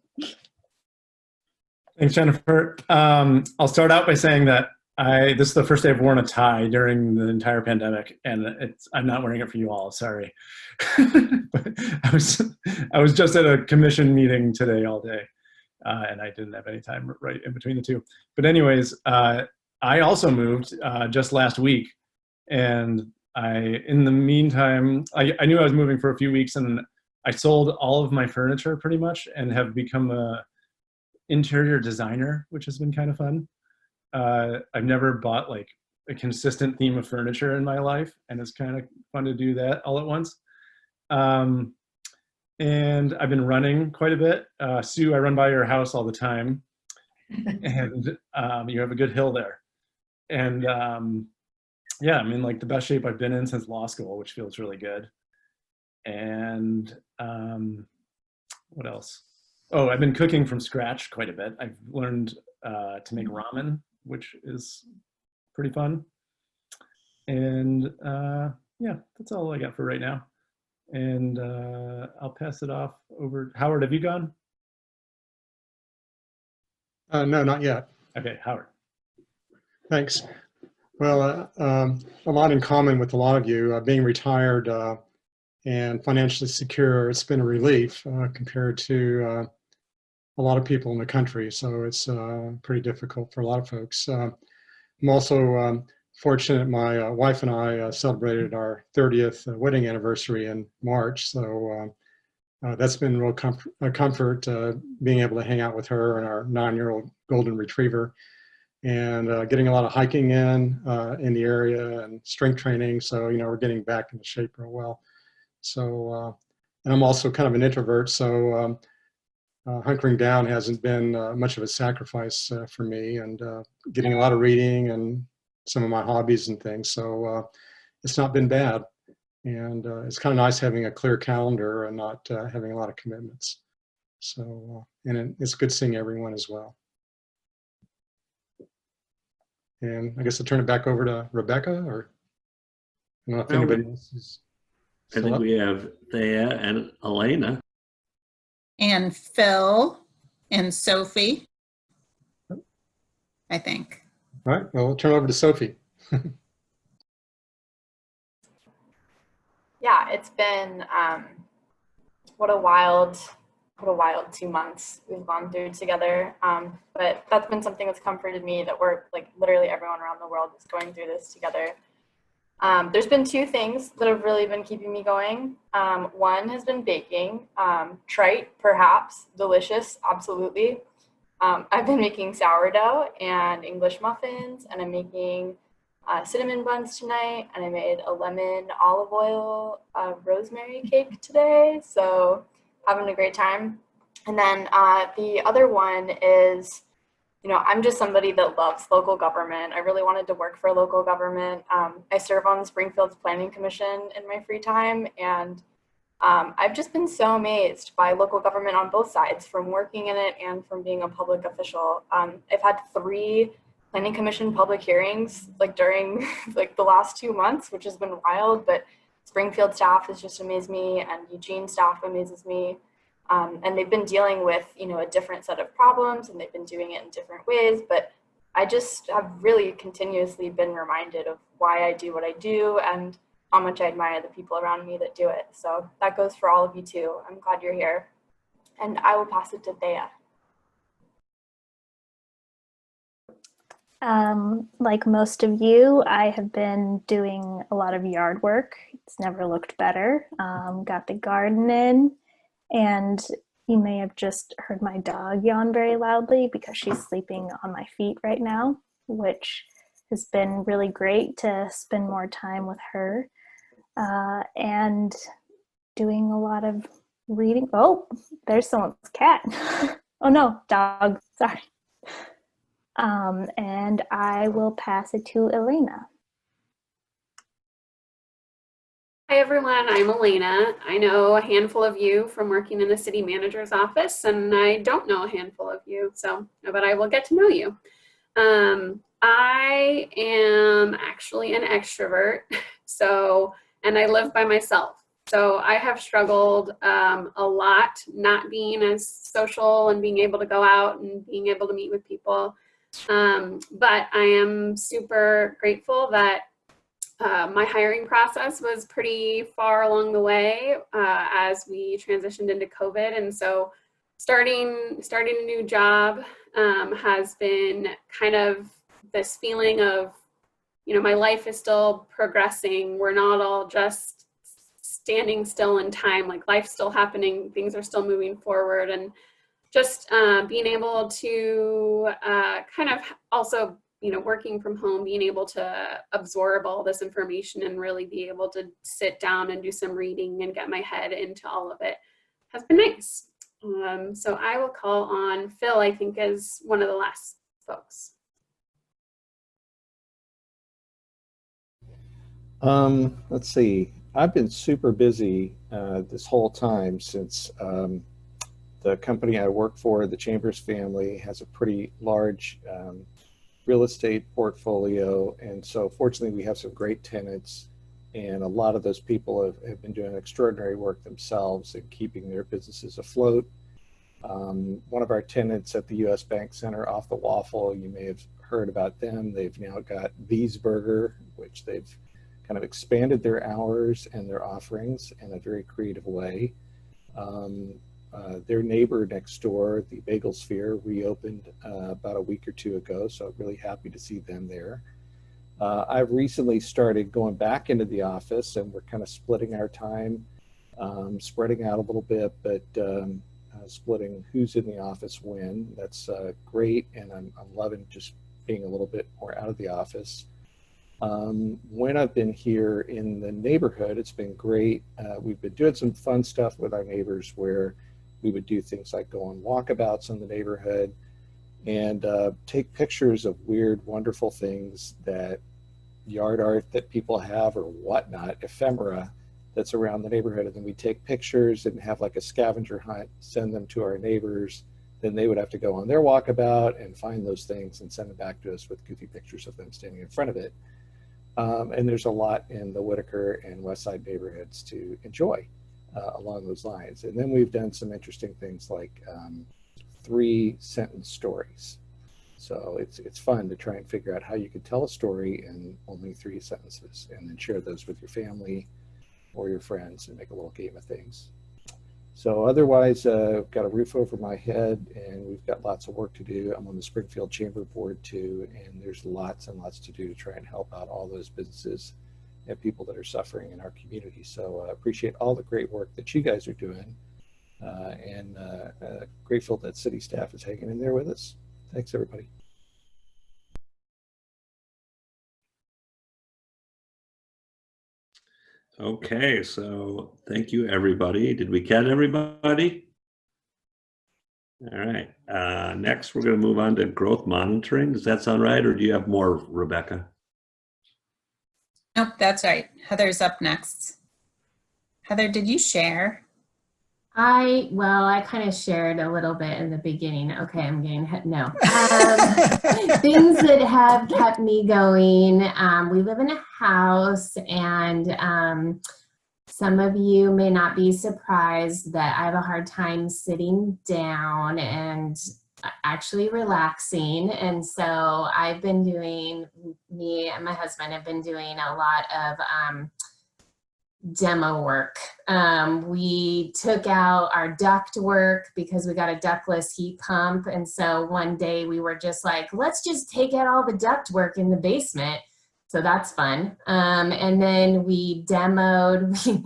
Thanks, Jennifer. I'll start out by saying that this is the first day I've worn a tie during the entire pandemic, and I'm not wearing it for you all. Sorry. But I was just at a commission meeting today all day, and I didn't have any time right in between the two. But anyways, I also moved just last week, and in the meantime, I knew I was moving for a few weeks, and I sold all of my furniture pretty much, and have become interior designer, which has been kind of fun. I've never bought like a consistent theme of furniture in my life, and it's kind of fun to do that all at once. And I've been running quite a bit. Sue, I run by your house all the time, and you have a good hill there. And yeah, I'm in like the best shape I've been in since law school, which feels really good. And what else? Oh, I've been cooking from scratch quite a bit. I've learned to make ramen, which is pretty fun. And yeah, that's all I got for right now. And I'll pass it off over. Howard, have you gone? No, not yet. Okay, Howard. Thanks. Well, a lot in common with a lot of you. Being retired and financially secure, it's been a relief compared to a lot of people in the country. So it's pretty difficult for a lot of folks. I'm also fortunate. My wife and I celebrated our 30th wedding anniversary in March. So that's been real comfort being able to hang out with her and our 9-year-old golden retriever, and getting a lot of hiking in the area and strength training. So, you know, we're getting back into shape real well. So, and I'm also kind of an introvert. So hunkering down hasn't been much of a sacrifice for me, and getting a lot of reading and some of my hobbies and things. So it's not been bad. And it's kind of nice having a clear calendar and not having a lot of commitments. So, and it's good seeing everyone as well. And I guess I'll turn it back over to Rebecca, or I don't know if anybody else is. I think we have Thea and Elena. And Phil and Sophie, I think. All right, well, we'll turn it over to Sophie. Yeah, it's been what a wild 2 months we've gone through together. But that's been something that's comforted me, that we're like literally everyone around the world is going through this together. There's been 2 things that have really been keeping me going. One has been baking, trite, perhaps, delicious, absolutely. I've been making sourdough and English muffins, and I'm making cinnamon buns tonight, and I made a lemon olive oil rosemary cake today. So having a great time. And then the other one is, you know, I'm just somebody that loves local government. I really wanted to work for local government. I serve on Springfield's Planning Commission in my free time, and I've just been so amazed by local government on both sides, from working in it and from being a public official. I've had 3 Planning Commission public hearings like during like the last 2 months, which has been wild, but Springfield staff has just amazed me, and Eugene staff amazes me. And they've been dealing with, you know, a different set of problems, and they've been doing it in different ways, but I just have really continuously been reminded of why I do what I do and how much I admire the people around me that do it. So that goes for all of you too. I'm glad you're here. And I will pass it to Thea. Like most of you, I have been doing a lot of yard work. It's never looked better. Got the garden in, and you may have just heard my dog yawn very loudly because she's sleeping on my feet right now, which has been really great to spend more time with her, and doing a lot of reading. Oh, there's someone's cat. Oh no, dog, sorry. And I will pass it to Elena. Hi everyone, I'm Elena. I know a handful of you from working in the city manager's office, and I don't know a handful of you, but I will get to know you. I am actually an extrovert, and I live by myself. So I have struggled a lot not being as social and being able to go out and being able to meet with people. But I am super grateful that my hiring process was pretty far along the way as we transitioned into COVID. And so starting a new job has been kind of this feeling of, you know, my life is still progressing. We're not all just standing still in time, like life's still happening, things are still moving forward. And just being able to kind of also, you know, working from home, being able to absorb all this information and really be able to sit down and do some reading and get my head into all of it has been nice. So I will call on Phil, I think, as one of the last folks. Let's see. I've been super busy this whole time since the company I work for, the Chambers family, has a pretty large real estate portfolio. And so fortunately we have some great tenants, and a lot of those people have been doing extraordinary work themselves in keeping their businesses afloat. One of our tenants at the US Bank Center off the Waffle, you may have heard about them. They've now got V's Burger, which they've kind of expanded their hours and their offerings in a very creative way. Their neighbor next door, the Bagel Sphere, reopened about a week or two ago, so I'm really happy to see them there. I've recently started going back into the office, and we're kind of splitting our time, spreading out a little bit, but splitting who's in the office when. That's great, and I'm loving just being a little bit more out of the office. When I've been here in the neighborhood, it's been great. We've been doing some fun stuff with our neighbors where we would do things like go on walkabouts in the neighborhood and take pictures of weird, wonderful things, that yard art that people have or whatnot, ephemera that's around the neighborhood. And then we take pictures and have like a scavenger hunt, send them to our neighbors. Then they would have to go on their walkabout and find those things and send them back to us with goofy pictures of them standing in front of it. And there's a lot in the Whitaker and West Side neighborhoods to enjoy along those lines. And then we've done some interesting things like 3-sentence stories. So it's fun to try and figure out how you could tell a story in only 3 sentences and then share those with your family or your friends and make a little game of things. So otherwise, I've got a roof over my head and we've got lots of work to do. I'm on the Springfield Chamber Board too, and there's lots and lots to do to try and help out all those businesses and people that are suffering in our community. So I appreciate all the great work that you guys are doing, and grateful that city staff is hanging in there with us. Thanks, everybody. Okay, so thank you, everybody. Did we get everybody? All right. Next, we're going to move on to growth monitoring. Does that sound right, or do you have more, Rebecca? Nope, that's right. Heather's up next. Heather, did you share? Well, I kind of shared a little bit in the beginning. Okay, I'm getting, no. Things that have kept me going. We live in a house, and some of you may not be surprised that I have a hard time sitting down and actually relaxing. And so I've been doing, me and my husband have been doing a lot of demo work. We took out our duct work because we got a ductless heat pump. And so one day we were just like, let's just take out all the duct work in the basement. So that's fun. And then we demoed, we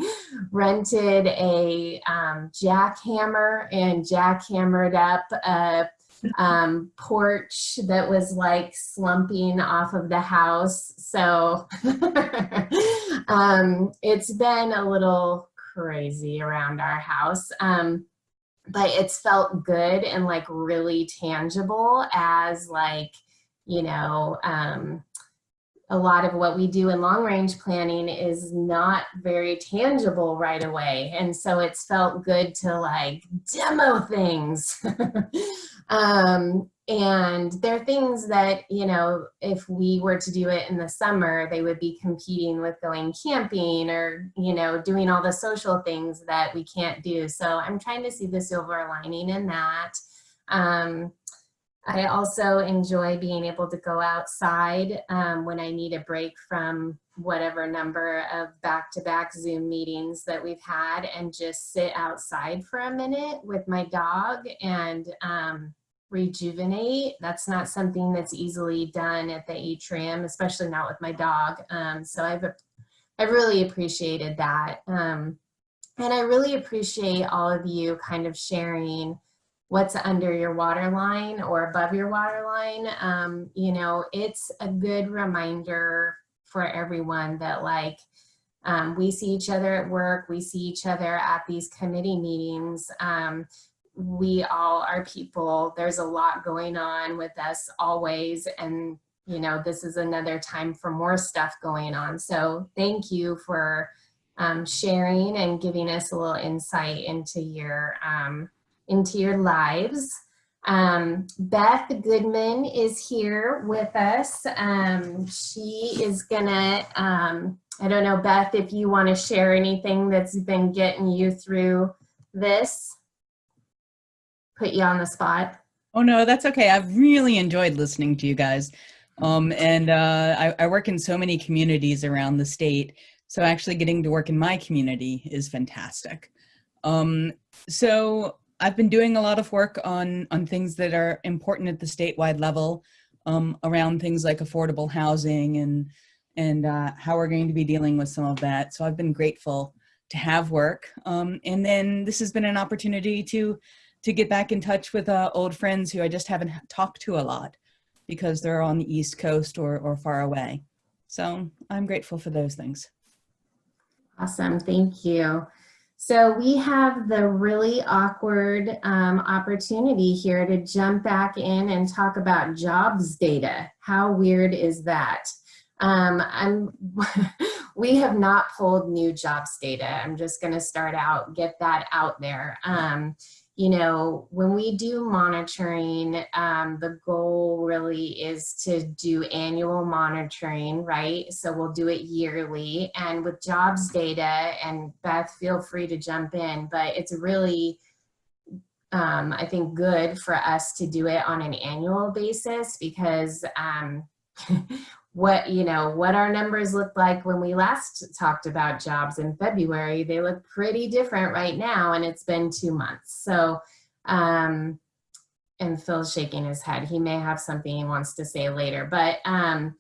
rented a jackhammer and jackhammered up a porch that was like slumping off of the house. So it's been a little crazy around our house, but it's felt good and like really tangible, as like, you know, a lot of what we do in long range planning is not very tangible right away. And so it's felt good to like demo things. And they're things that, you know, if we were to do it in the summer, they would be competing with going camping or, you know, doing all the social things that we can't do. So I'm trying to see the silver lining in that. I also enjoy being able to go outside when I need a break from whatever number of back-to-back Zoom meetings that we've had, and just sit outside for a minute with my dog and rejuvenate. That's not something that's easily done at the atrium, especially not with my dog. So I've really appreciated that. And I really appreciate all of you kind of sharing what's under your water line or above your water line. You know, it's a good reminder for everyone that like, we see each other at work, we see each other at these committee meetings. We all are people. There's a lot going on with us always. And, you know, this is another time for more stuff going on. So thank you for sharing and giving us a little insight into your lives. Beth Goodman is here with us. She is gonna, I don't know, Beth, if you want to share anything that's been getting you through this. Put you on the spot. Oh no, that's okay. I've really enjoyed listening to you guys. I work in so many communities around the state. So actually getting to work in my community is fantastic. So I've been doing a lot of work on things that are important at the statewide level, around things like affordable housing and how we're going to be dealing with some of that. So I've been grateful to have work. And then this has been an opportunity to get back in touch with old friends who I just haven't talked to a lot because they're on the East Coast or far away. So I'm grateful for those things. Awesome, thank you. So we have the really awkward opportunity here to jump back in and talk about jobs data. How weird is that? We have not pulled new jobs data. I'm just gonna start out, get that out there. You know, when we do monitoring, the goal really is to do annual monitoring, right? So we'll do it yearly. And with jobs data, and Beth, feel free to jump in, but it's really, I think, good for us to do it on an annual basis because what our numbers looked like when we last talked about jobs in February, they look pretty different right now, and it's been 2 months. So, and Phil's shaking his head. He may have something he wants to say later, but I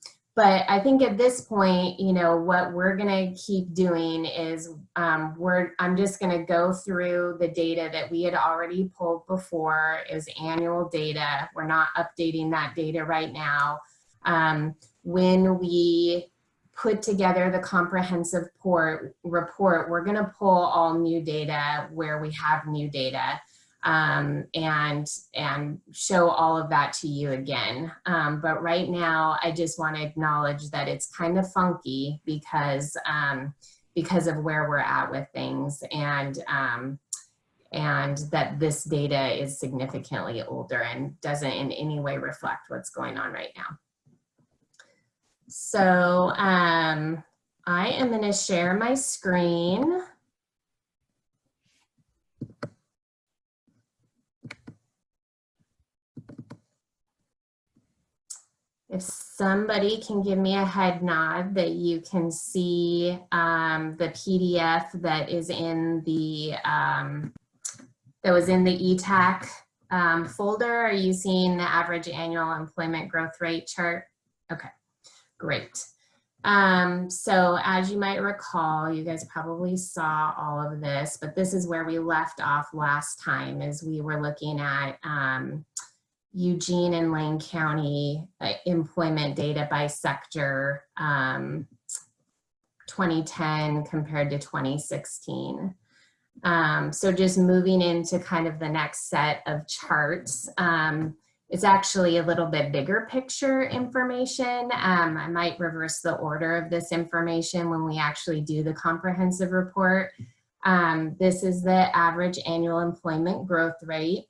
think at this point, you know, what we're gonna keep doing is I'm just gonna go through the data that we had already pulled before. It was annual data. We're not updating that data right now. When we put together the comprehensive report, we're going to pull all new data where we have new data and show all of that to you again. But right now, I just want to acknowledge that it's kind of funky because of where we're at with things and that this data is significantly older and doesn't in any way reflect what's going on right now. So I am going to share my screen. If somebody can give me a head nod that you can see the PDF that is in the that was in the EETAC folder. Are you seeing the average annual employment growth rate chart? Okay. Great. So as you might recall, you guys probably saw all of this, but this is where we left off last time as we were looking at Eugene and Lane County employment data by sector 2010 compared to 2016. So just moving into kind of the next set of charts. It's actually a little bit bigger picture information. I might reverse the order of this information when we actually do the comprehensive report. This is the average annual employment growth rate.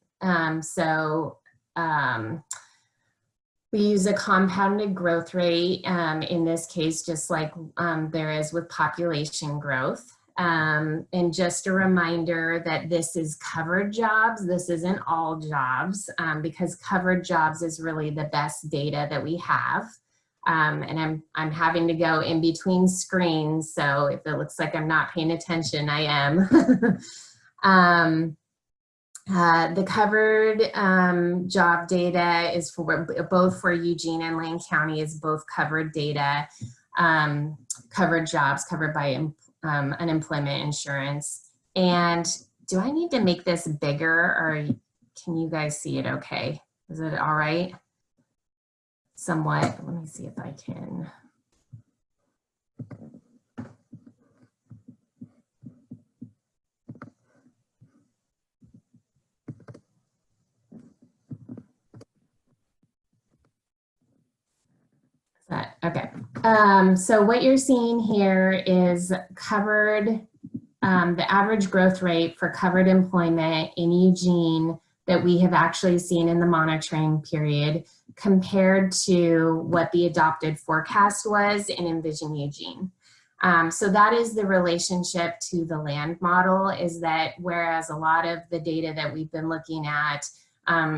We use a compounded growth rate, in this case, just like there is with population growth. And just a reminder that this is covered jobs. This isn't all jobs because covered jobs is really the best data that we have. And I'm having to go in between screens. So if it looks like I'm not paying attention, I am. The covered job data is for both for Eugene and Lane County is both covered data, covered jobs covered by unemployment insurance. And do I need to make this bigger or can you guys see it okay? Is it all right? Somewhat. Let me see if I can. Okay. So what you're seeing here is covered, the average growth rate for covered employment in Eugene that we have actually seen in the monitoring period compared to what the adopted forecast was in Envision Eugene. So that is the relationship to the land model, is that whereas a lot of the data that we've been looking at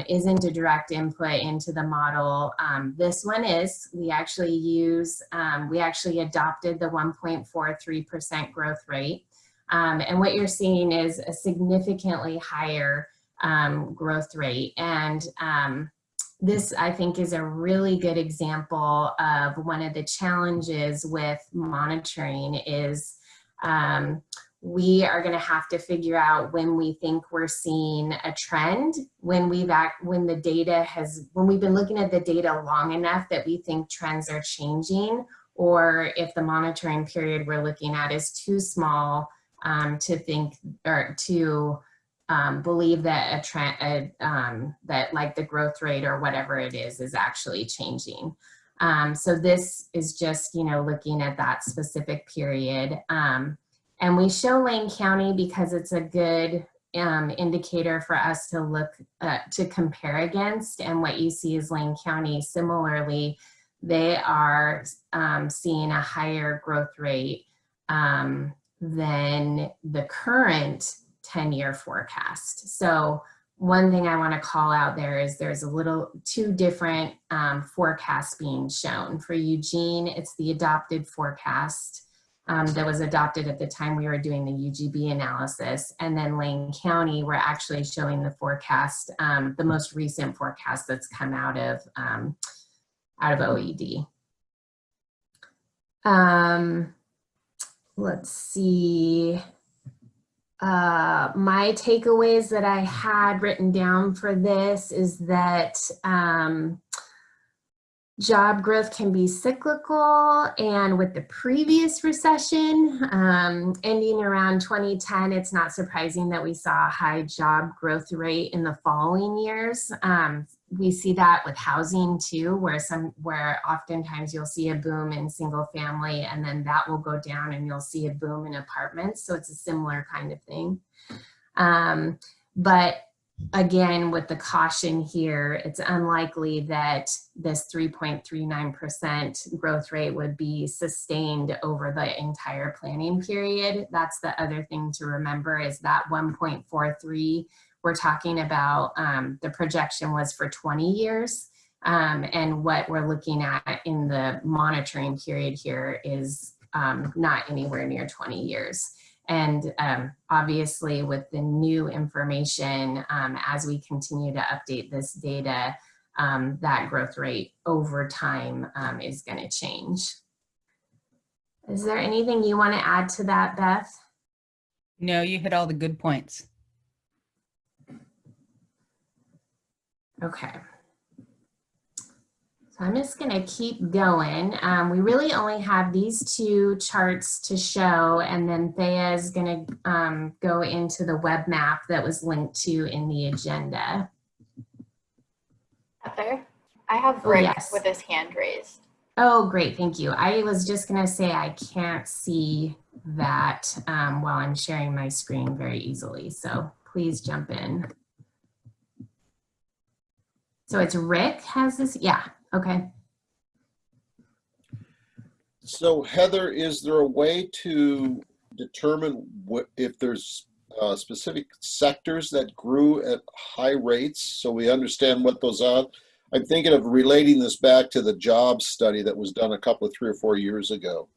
isn't a direct input into the model, this one is. We actually adopted the 1.43% growth rate. And what you're seeing is a significantly higher growth rate. And this, I think, is a really good example of one of the challenges with monitoring is we are going to have to figure out when we think we're seeing a trend, when we've been looking at the data long enough that we think trends are changing, or if the monitoring period we're looking at is too small to think or to believe that a trend, that like the growth rate or whatever it is actually changing. So this is just, looking at that specific period. And we show Lane County because it's a good indicator for us to look to compare against. And what you see is Lane County, similarly, they are seeing a higher growth rate than the current 10-year forecast. So one thing I want to call out there is there's two different forecasts being shown. For Eugene, it's the adopted forecast that was adopted at the time we were doing the UGB analysis. And then Lane County, we're actually showing the forecast, the most recent forecast that's come out of OED. Let's see. My takeaways that I had written down for this is that job growth can be cyclical, and with the previous recession ending around 2010, it's not surprising that we saw a high job growth rate in the following years. We see that with housing too, where oftentimes you'll see a boom in single family and then that will go down and you'll see a boom in apartments. So it's a similar kind of thing. But again, with the caution here, it's unlikely that this 3.39% growth rate would be sustained over the entire planning period. That's the other thing to remember, is that 1.43 we're talking about, the projection was for 20 years. And what we're looking at in the monitoring period here is not anywhere near 20 years. And obviously with the new information, as we continue to update this data, that growth rate over time is going to change. Is there anything you want to add to that, Beth? No, you hit all the good points. Okay. So I'm just going to keep going. We really only have these two charts to show, and then Thea is going to go into the web map that was linked to in the agenda. Heather, I have Rick with his hand raised. Oh, great. Thank you. I was just going to say I can't see that while I'm sharing my screen very easily. So please jump in. So it's Rick has this? Yeah. Okay. So Heather, is there a way to determine if there's specific sectors that grew at high rates so we understand what those are? I'm thinking of relating this back to the jobs study that was done a couple of 3 or 4 years ago.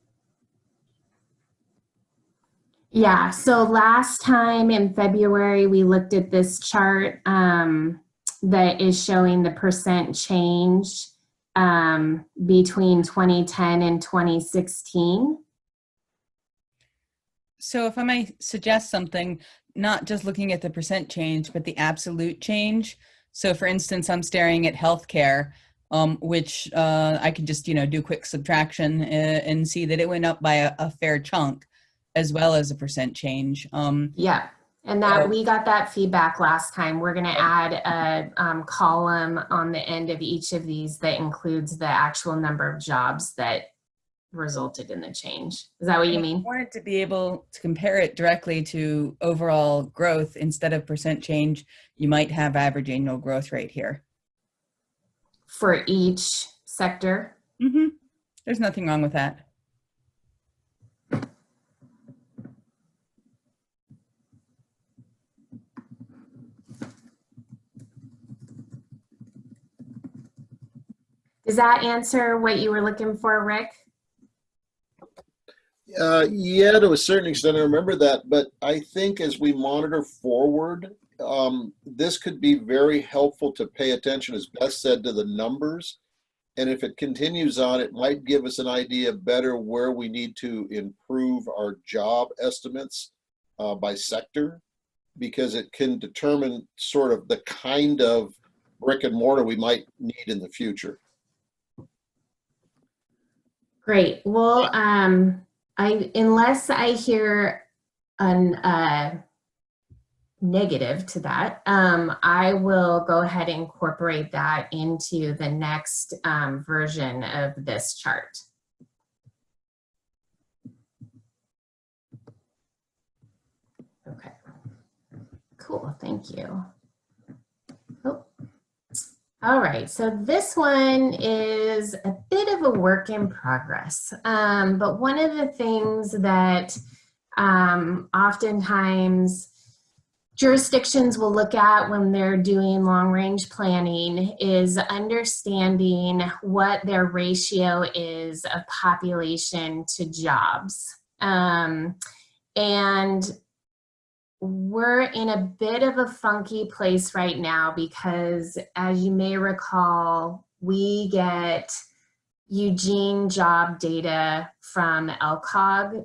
Yeah, so last time in February, we looked at this chart that is showing the percent change between 2010 and 2016. So if I may suggest something, not just looking at the percent change, but the absolute change. So for instance, I'm staring at healthcare, which I can just, do quick subtraction and see that it went up by a fair chunk, as well as a percent change. Yeah. And that we got that feedback last time. We're going to add a column on the end of each of these that includes the actual number of jobs that resulted in the change. Is that what you mean? I wanted to be able to compare it directly to overall growth. Instead of percent change, you might have average annual growth rate here. For each sector? Mm-hmm. There's nothing wrong with that. Does that answer what you were looking for, Rick? Yeah, to a certain extent, I remember that. But I think as we monitor forward, this could be very helpful to pay attention, as Beth said, to the numbers. And if it continues on, it might give us an idea better where we need to improve our job estimates by sector, because it can determine sort of the kind of brick and mortar we might need in the future. Great. Well, unless I hear a negative to that, I will go ahead and incorporate that into the next version of this chart. Okay. Cool. Thank you. Oh. All right, so this one is a bit of a work in progress, but one of the things that oftentimes jurisdictions will look at when they're doing long-range planning is understanding what their ratio is of population to jobs. And we're in a bit of a funky place right now because, as you may recall, we get Eugene job data from LCOG.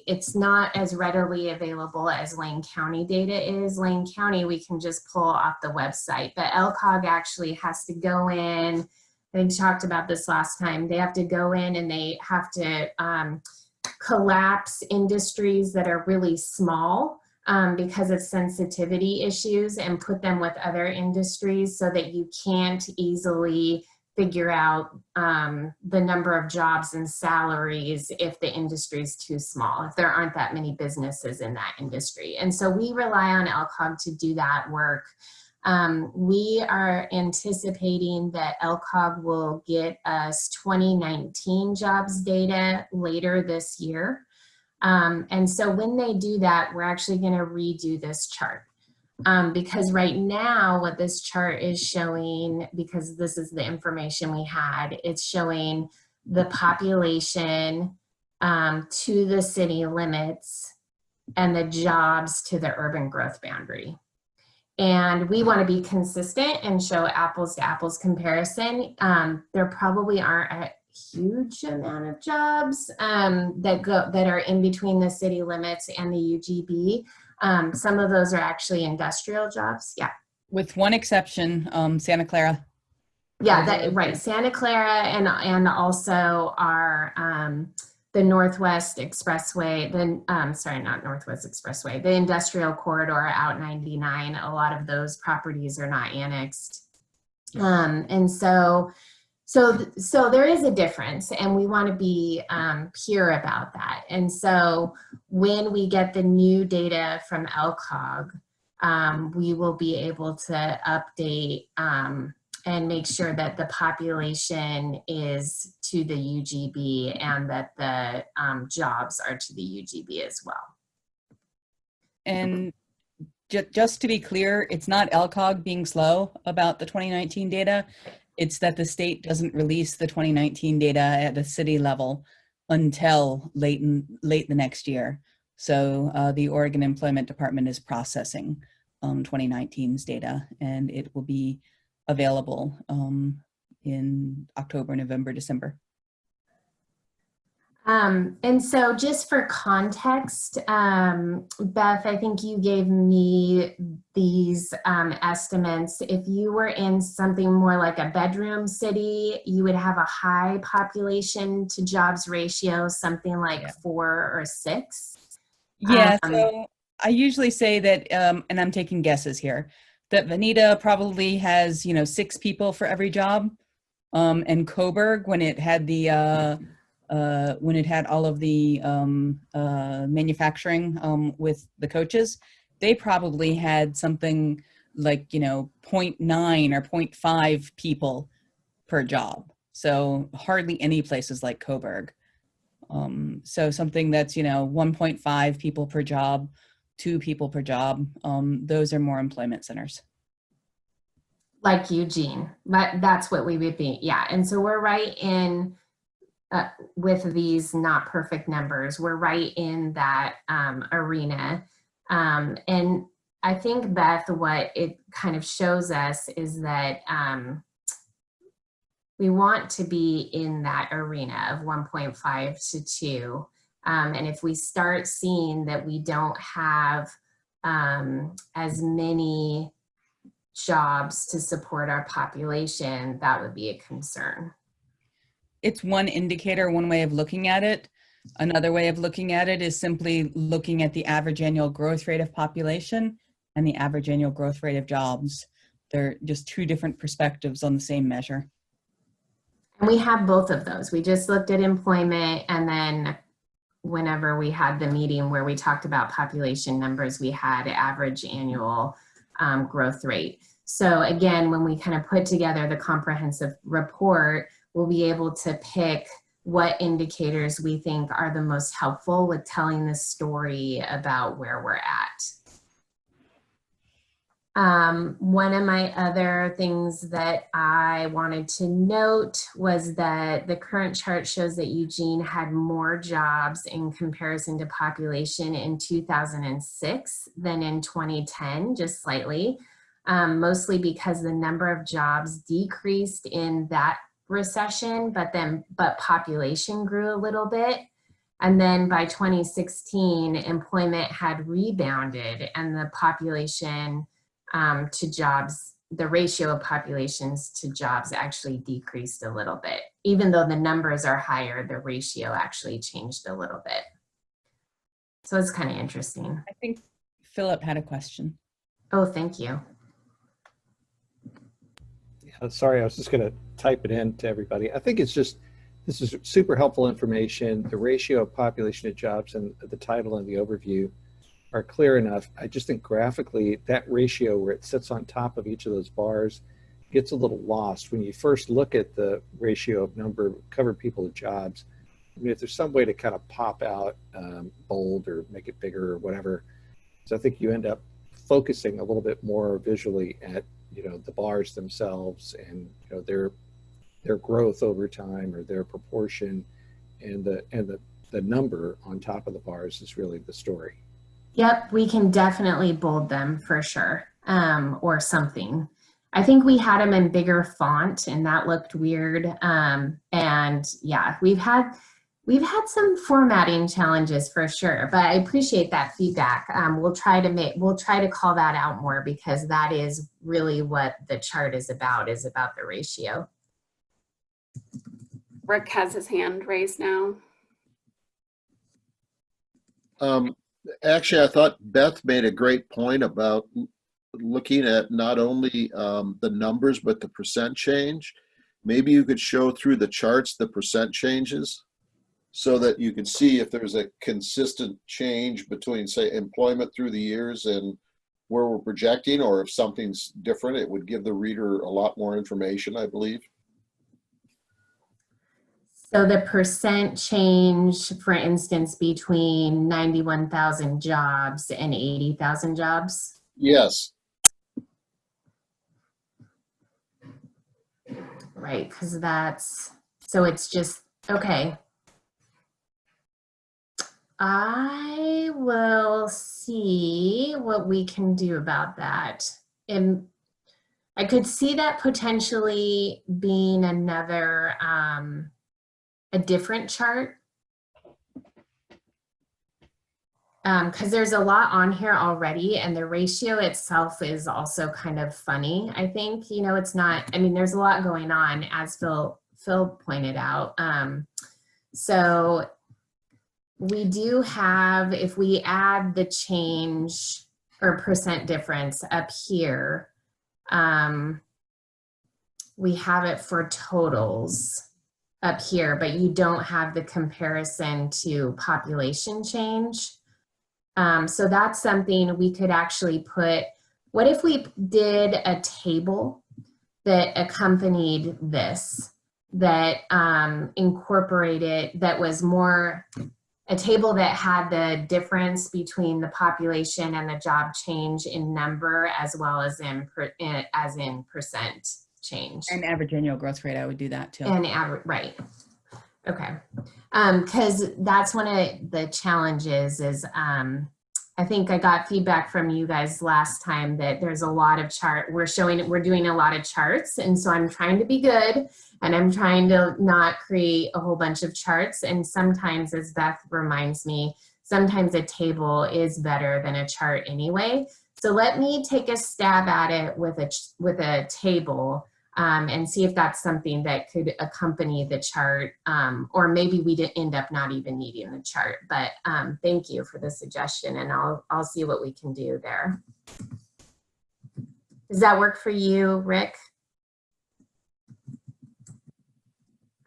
It's not as readily available as Lane County data is. Lane County, we can just pull off the website, but LCOG actually has to go in. I think we talked about this last time. They have to go in and they have to collapse industries that are really small because of sensitivity issues and put them with other industries so that you can't easily figure out the number of jobs and salaries if the industry is too small, if there aren't that many businesses in that industry. And so we rely on LCOG to do that work. We are anticipating that LCOG will get us 2019 jobs data later this year. And so when they do that, we're actually going to redo this chart. Because right now what this chart is showing, because this is the information we had, it's showing the population to the city limits and the jobs to the urban growth boundary. And we want to be consistent and show apples to apples comparison. There probably aren't a huge amount of jobs that are in between the city limits and the UGB. Some of those are actually industrial jobs. Yeah. With one exception, Santa Clara. Yeah, right. Santa Clara and also our the Northwest Expressway, sorry, not Northwest Expressway, the industrial corridor out 99. A lot of those properties are not annexed. And so there is a difference, and we want to be pure about that. And so when we get the new data from LCOG, we will be able to update and make sure that the population is to the UGB and that the jobs are to the UGB as well. And just to be clear, it's not LCOG being slow about the 2019 data. It's that the state doesn't release the 2019 data at a city level until late the next year. So the Oregon Employment Department is processing 2019's data, and it will be available in October, November, December. And so just for context, Beth, I think you gave me these estimates. If you were in something more like a bedroom city, you would have a high population to jobs ratio, something like 4 or 6. Yeah, so I usually say that, and I'm taking guesses here, that Veneta probably has, 6 people for every job. And Coburg, when it had all of the manufacturing with the coaches, they probably had something like 0.9 or 0.5 people per job. So hardly any places like Coburg. So something that's 1.5 people per job, 2 people per job, those are more employment centers. Like Eugene, but that's what we would be. Yeah, and so we're right in with these not perfect numbers, we're right in that arena. And I think, Beth, what it kind of shows us is that we want to be in that arena of 1.5 to 2. And if we start seeing that we don't have as many jobs to support our population, that would be a concern. It's one indicator, one way of looking at it. Another way of looking at it is simply looking at the average annual growth rate of population and the average annual growth rate of jobs. They're just 2 different perspectives on the same measure. And we have both of those. We just looked at employment, and then whenever we had the meeting where we talked about population numbers, we had average annual growth rate. So again, when we kind of put together the comprehensive report, we'll be able to pick what indicators we think are the most helpful with telling the story about where we're at. One of my other things that I wanted to note was that the current chart shows that Eugene had more jobs in comparison to population in 2006 than in 2010, just slightly, mostly because the number of jobs decreased in that recession, but population grew a little bit. And then by 2016, employment had rebounded and the population to jobs, the ratio of populations to jobs actually decreased a little bit. Even though the numbers are higher, the ratio actually changed a little bit. So it's kind of interesting. I think Philip had a question. Oh, thank you. Yeah, sorry, I was just going to type it in to everybody. I think it's just, this is super helpful information. The ratio of population to jobs and the title and the overview are clear enough. I just think graphically that ratio where it sits on top of each of those bars gets a little lost. When you first look at the ratio of number of covered people to jobs, I mean, if there's some way to kind of pop out bold or make it bigger or whatever, so I think you end up focusing a little bit more visually at the bars themselves and their growth over time or their proportion, and the number on top of the bars is really the story. Yep, we can definitely bold them for sure, or something. I think we had them in bigger font and that looked weird. And yeah, we've had some formatting challenges for sure, but I appreciate that feedback. We'll try to call that out more, because that is really what the chart is about the ratio. Rick has his hand raised now. Actually, I thought Beth made a great point about looking at not only the numbers, but the percent change. Maybe you could show through the charts the percent changes so that you can see if there's a consistent change between, say, employment through the years and where we're projecting, or if something's different. It would give the reader a lot more information, I believe. So the percent change, for instance, between 91,000 jobs and 80,000 jobs? Yes. Right, because so it's just, okay. I will see what we can do about that. And I could see that potentially being another, a different chart because there's a lot on here already, and the ratio itself is also kind of funny. I think, you know, it's not, I mean, there's a lot going on, as Phil pointed out. So we do have, if we add the change or percent difference up here, we have it for totals up here, but you don't have the comparison to population change. So that's something we could actually put. What if we did a table that accompanied this, that incorporated, that was more, a table that had the difference between the population and the job change in number as well as in percent change. And average annual growth rate, I would do that too. And average, right. Okay. Because that's one of the challenges is, I think I got feedback from you guys last time that there's a lot of we're doing a lot of charts. And so I'm trying to be good, and I'm trying to not create a whole bunch of charts. And sometimes, as Beth reminds me, sometimes a table is better than a chart anyway. So let me take a stab at it with a table. And see if that's something that could accompany the chart, or maybe we did end up not even needing the chart. But thank you for the suggestion, and I'll see what we can do there. Does that work for you, Rick?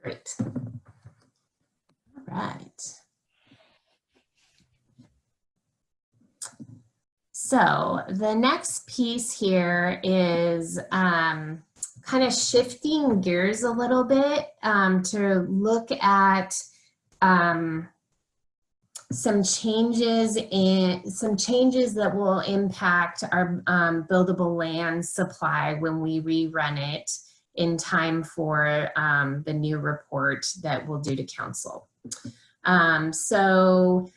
Great. All right. So the next piece here is kind of shifting gears a little bit to look at some changes that will impact our buildable land supply when we rerun it in time for the new report that we'll do to council. So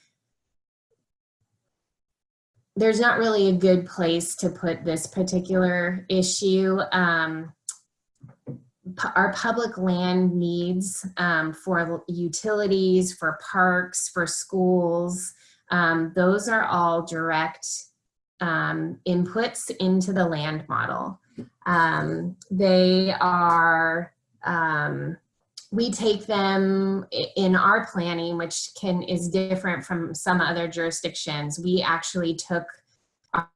there's not really a good place to put this particular issue. Our public land needs for utilities, for parks, for schools, those are all direct inputs into the land model. They are, we take them in our planning, which is different from some other jurisdictions. We actually took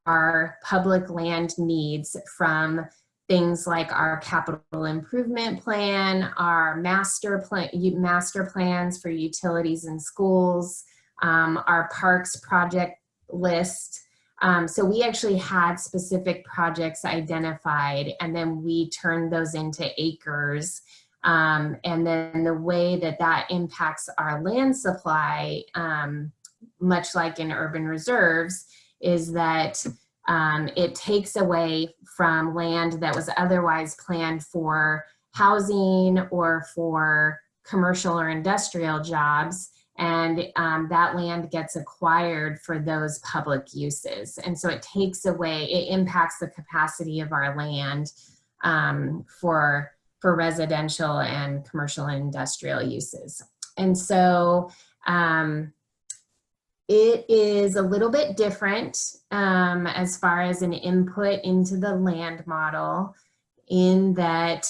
our public land needs from things like our capital improvement plan, our master plans for utilities and schools, our parks project list. So we actually had specific projects identified, and then we turned those into acres. And then the way that impacts our land supply, much like in urban reserves, is that it takes away from land that was otherwise planned for housing or for commercial or industrial jobs, and that land gets acquired for those public uses. And so it takes away, it impacts the capacity of our land for residential and commercial and industrial uses. And so it is a little bit different as far as an input into the land model, in that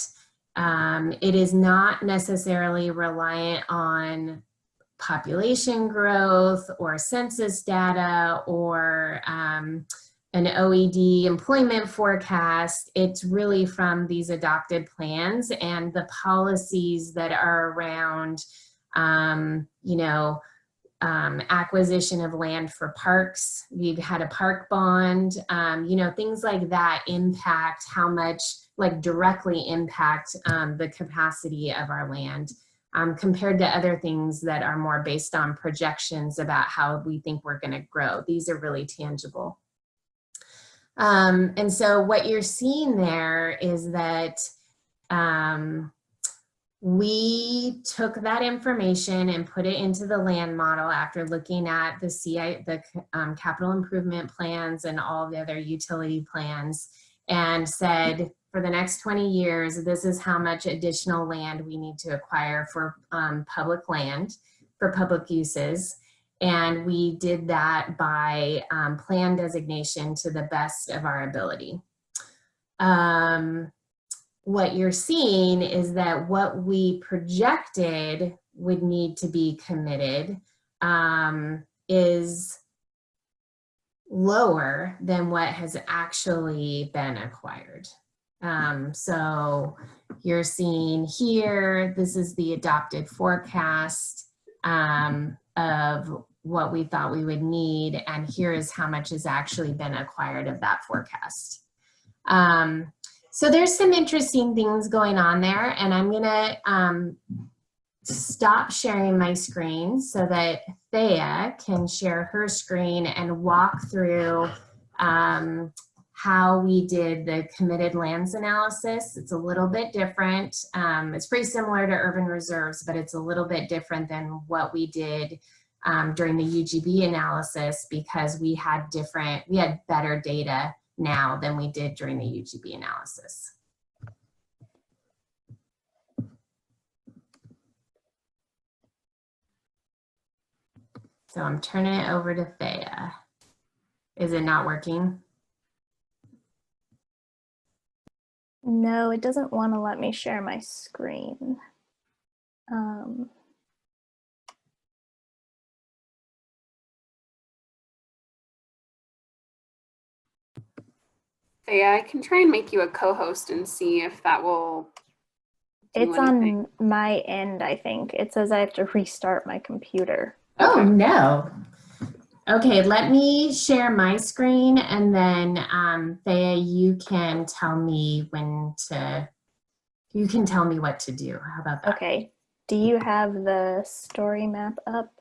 it is not necessarily reliant on population growth or census data or an OED employment forecast. It's really from these adopted plans and the policies that are around, acquisition of land for parks. We've had a park bond, things like that impact how much, directly impact the capacity of our land compared to other things that are more based on projections about how we think we're going to grow. These are really tangible. And so what you're seeing there is that we took that information and put it into the land model after looking at the capital improvement plans and all the other utility plans, and said, for the next 20 years, this is how much additional land we need to acquire for public land, for public uses. And we did that by plan designation to the best of our ability. What you're seeing is that what we projected would need to be committed is lower than what has actually been acquired. So you're seeing here, this is the adopted forecast of what we thought we would need, and here is how much has actually been acquired of that forecast. So there's some interesting things going on there, and I'm gonna stop sharing my screen so that Thea can share her screen and walk through how we did the committed lands analysis. It's a little bit different. It's pretty similar to urban reserves, but it's a little bit different than what we did during the UGB analysis, because we had better data now than we did during the UGB analysis. So I'm turning it over to Thea. Is it not working? No, it doesn't want to let me share my screen. Yeah, I can try and make you a co-host and see if that will do It's anything. on my end, I think. It says I have to restart my computer. Oh, no. Okay, let me share my screen, and then Thea, you can tell me what to do. How about that? Okay. Do you have the story map up?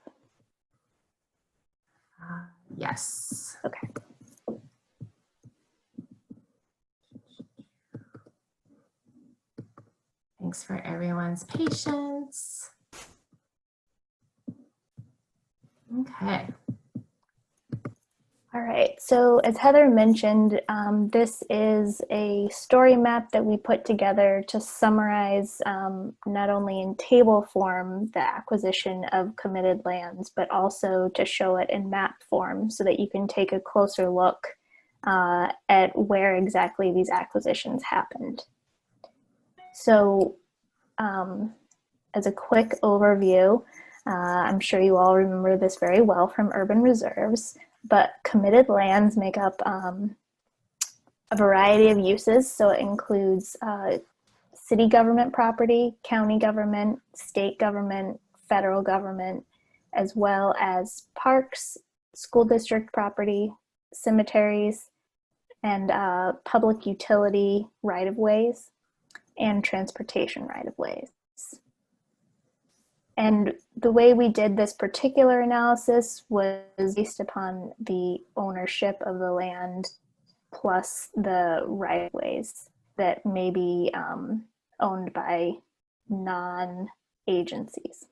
Yes. Okay. Thanks for everyone's patience. Okay. All right, so as Heather mentioned, this is a story map that we put together to summarize not only in table form the acquisition of committed lands, but also to show it in map form so that you can take a closer look at where exactly these acquisitions happened. So as a quick overview, I'm sure you all remember this very well from urban reserves, but committed lands make up a variety of uses. So it includes city government property, county government, state government, federal government, as well as parks, school district property, cemeteries, and public utility right-of-ways, and transportation right-of-ways. And the way we did this particular analysis was based upon the ownership of the land plus the right-of-ways that may be owned by non-agencies.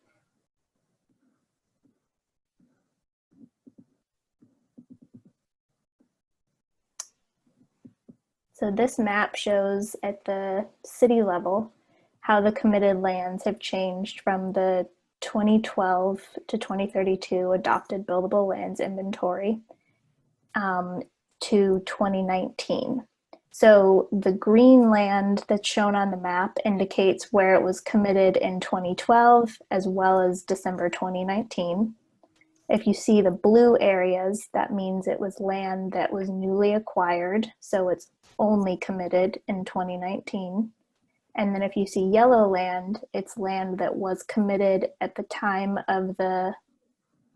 So this map shows at the city level how the committed lands have changed from the 2012 to 2032 adopted buildable lands inventory to 2019. So the green land that's shown on the map indicates where it was committed in 2012 as well as December 2019. If you see the blue areas, that means it was land that was newly acquired, so it's only committed in 2019. And then if you see yellow land, it's land that was committed at the time of the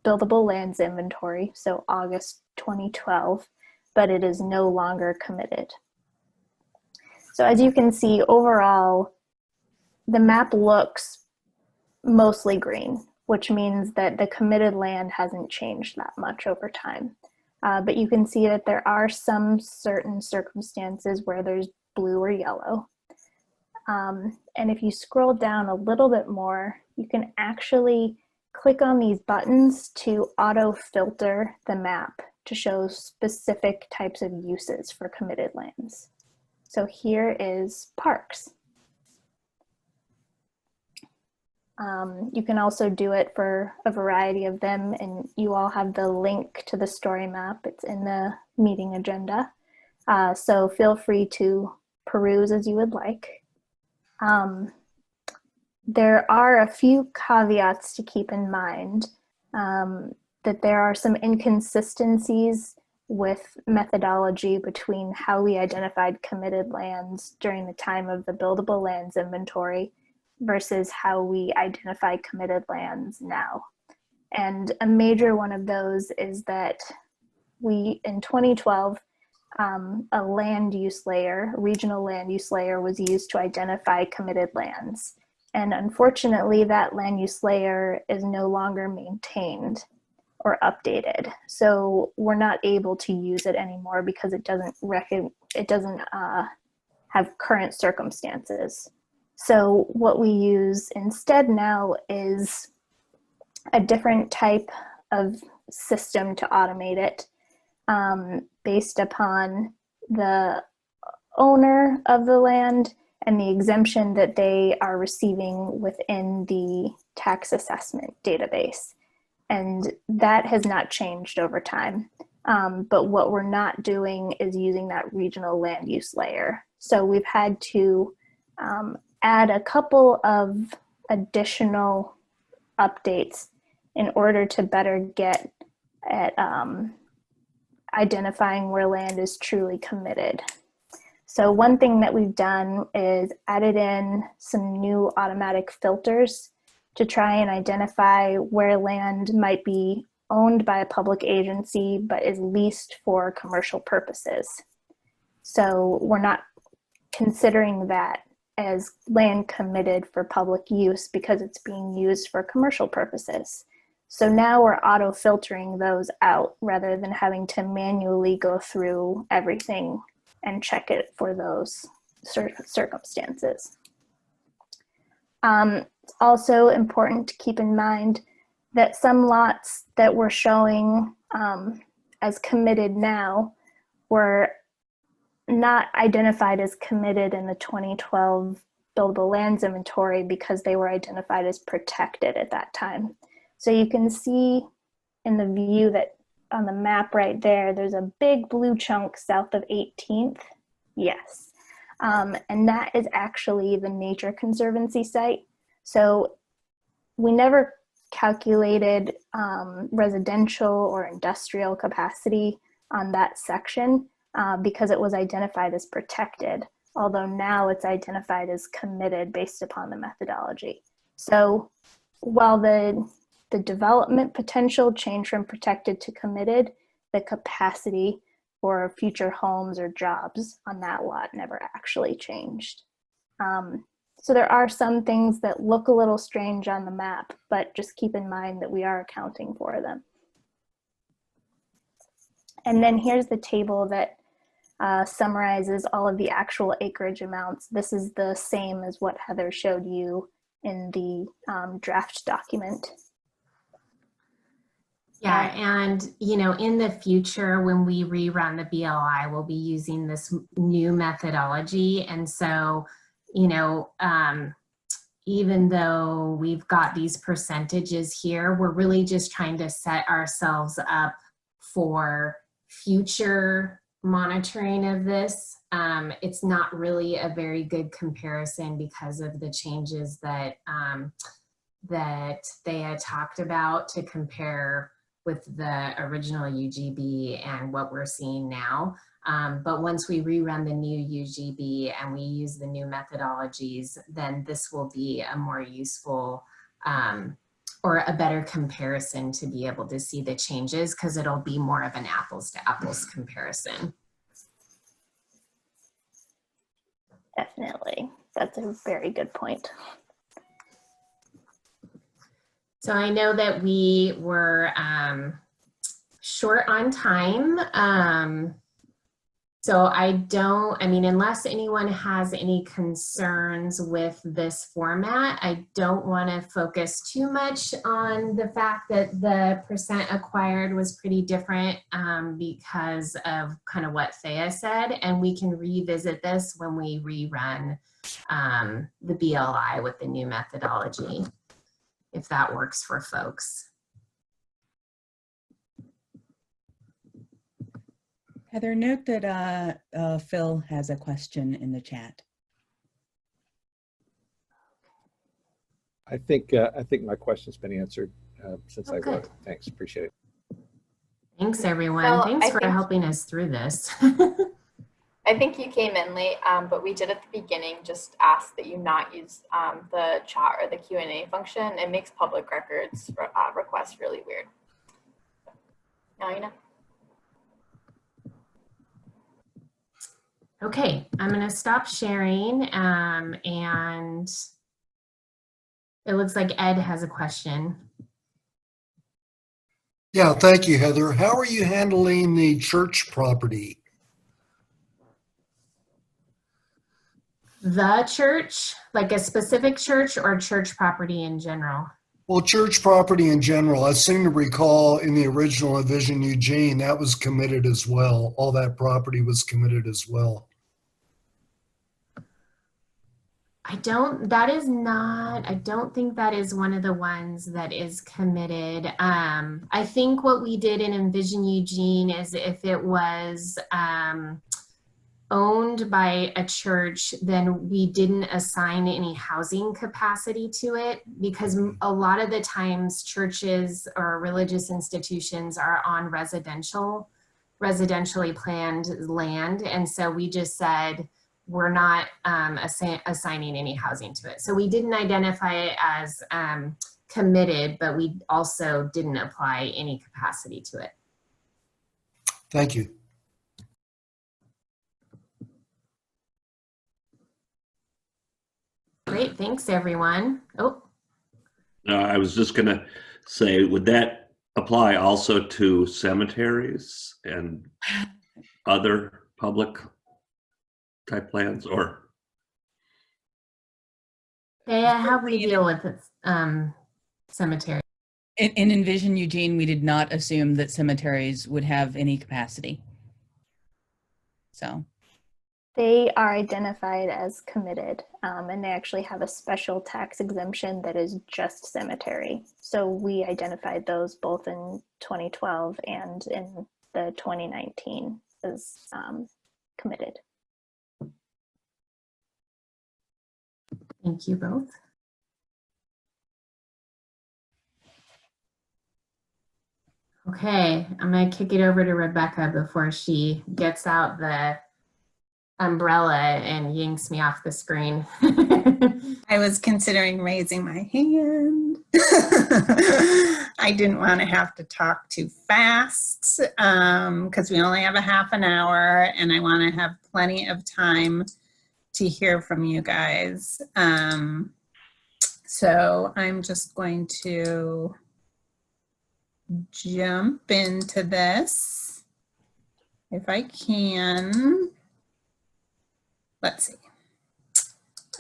buildable lands inventory, so August 2012, but it is no longer committed. So as you can see, overall, the map looks mostly green, which means that the committed land hasn't changed that much over time. But you can see that there are some certain circumstances where there's blue or yellow. And if you scroll down a little bit more, you can actually click on these buttons to auto filter the map to show specific types of uses for committed lands. So here is parks. You can also do it for a variety of them, and you all have the link to the story map. It's in the meeting agenda. So feel free to peruse as you would like. There are a few caveats to keep in mind, that there are some inconsistencies with methodology between how we identified committed lands during the time of the buildable lands inventory versus how we identify committed lands now. And a major one of those is that in 2012, a land use layer, a regional land use layer, was used to identify committed lands. And unfortunately, that land use layer is no longer maintained or updated. So we're not able to use it anymore because it doesn't have current circumstances. So what we use instead now is a different type of system to automate it, based upon the owner of the land and the exemption that they are receiving within the tax assessment database. And that has not changed over time. But what we're not doing is using that regional land use layer. So we've had to add a couple of additional updates in order to better get at identifying where land is truly committed. So one thing that we've done is added in some new automatic filters to try and identify where land might be owned by a public agency but is leased for commercial purposes. So we're not considering that as land committed for public use because it's being used for commercial purposes. So now we're auto filtering those out rather than having to manually go through everything and check it for those circumstances. It's also important to keep in mind that some lots that we're showing as committed now were not identified as committed in the 2012 buildable lands inventory because they were identified as protected at that time. So you can see in the view that on the map right there, there's a big blue chunk south of 18th. Yes. And that is actually the Nature Conservancy site. So we never calculated residential or industrial capacity on that section because it was identified as protected, although now it's identified as committed based upon the methodology. So while the development potential changed from protected to committed, the capacity for future homes or jobs on that lot never actually changed. So there are some things that look a little strange on the map, but just keep in mind that we are accounting for them. And then here's the table that summarizes all of the actual acreage amounts. This is the same as what Heather showed you in the draft document. Yeah, and in the future when we rerun the BLI, we'll be using this new methodology. And so, even though we've got these percentages here, we're really just trying to set ourselves up for future monitoring of this. It's not really a very good comparison because of the changes that they had talked about to compare with the original UGB and what we're seeing now. But once we rerun the new UGB and we use the new methodologies, then this will be a more useful or a better comparison to be able to see the changes because it'll be more of an apples to apples comparison. Definitely, that's a very good point. So I know that we were short on time. So unless anyone has any concerns with this format, I don't want to focus too much on the fact that the percent acquired was pretty different because of kind of what Thea said, and we can revisit this when we rerun the BLI with the new methodology. if that works for folks. Heather, note that Phil has a question in the chat. I think my question's been answered since I wrote it. Thanks, appreciate it. Thanks, everyone. Well, Thanks I for think- helping us through this. I think you came in late, but we did at the beginning just ask that you not use the chat or the Q&A function. It makes public records requests really weird. Now you know. Okay, I'm going to stop sharing, and it looks like Ed has a question. Yeah, thank you, Heather. How are you handling the church property? The church, like a specific church, or church property in general? Well, church property in general. I seem to recall in the original Envision Eugene, that was committed as well. All that property was committed as well. I don't think that is one of the ones that is committed. I think what we did in Envision Eugene is if it was owned by a church, then we didn't assign any housing capacity to it, because a lot of the times churches or religious institutions are on residentially planned land. And so we just said, we're not assigning any housing to it. So we didn't identify it as committed, but we also didn't apply any capacity to it. Thank you. Great, thanks everyone. Oh. I was just gonna say, would that apply also to cemeteries and other public type plans, or? How we deal with it, cemetery. In Envision Eugene, we did not assume that cemeteries would have any capacity. So. They are identified as committed, and they actually have a special tax exemption that is just cemetery. So we identified those both in 2012 and in the 2019 as committed. Thank you both. Okay, I'm gonna kick it over to Rebecca before she gets out the umbrella and yanks me off the screen. I was considering raising my hand. I didn't want to have to talk too fast because we only have a half an hour and I want to have plenty of time to hear from you guys. So I'm just going to jump into this if I can. Let's see.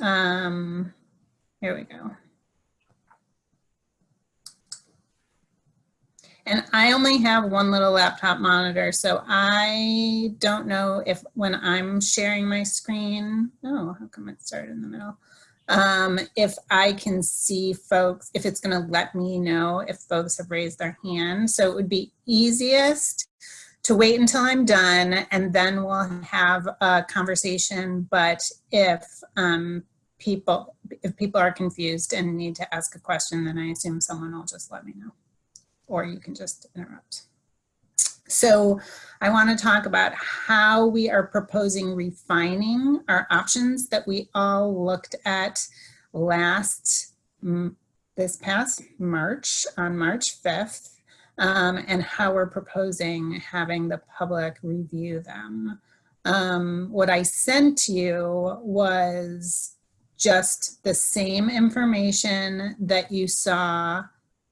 Here we go. And I only have one little laptop monitor, so I don't know if when I'm sharing my screen, oh, how come it started in the middle? If I can see folks, if it's gonna let me know if folks have raised their hand. So it would be easiest to wait until I'm done and then we'll have a conversation. But if people are confused and need to ask a question, then I assume someone will just let me know, or you can just interrupt. So I want to talk about how we are proposing refining our options that we all looked at this past March, on March 5th. And how we're proposing having the public review them. What I sent you was just the same information that you saw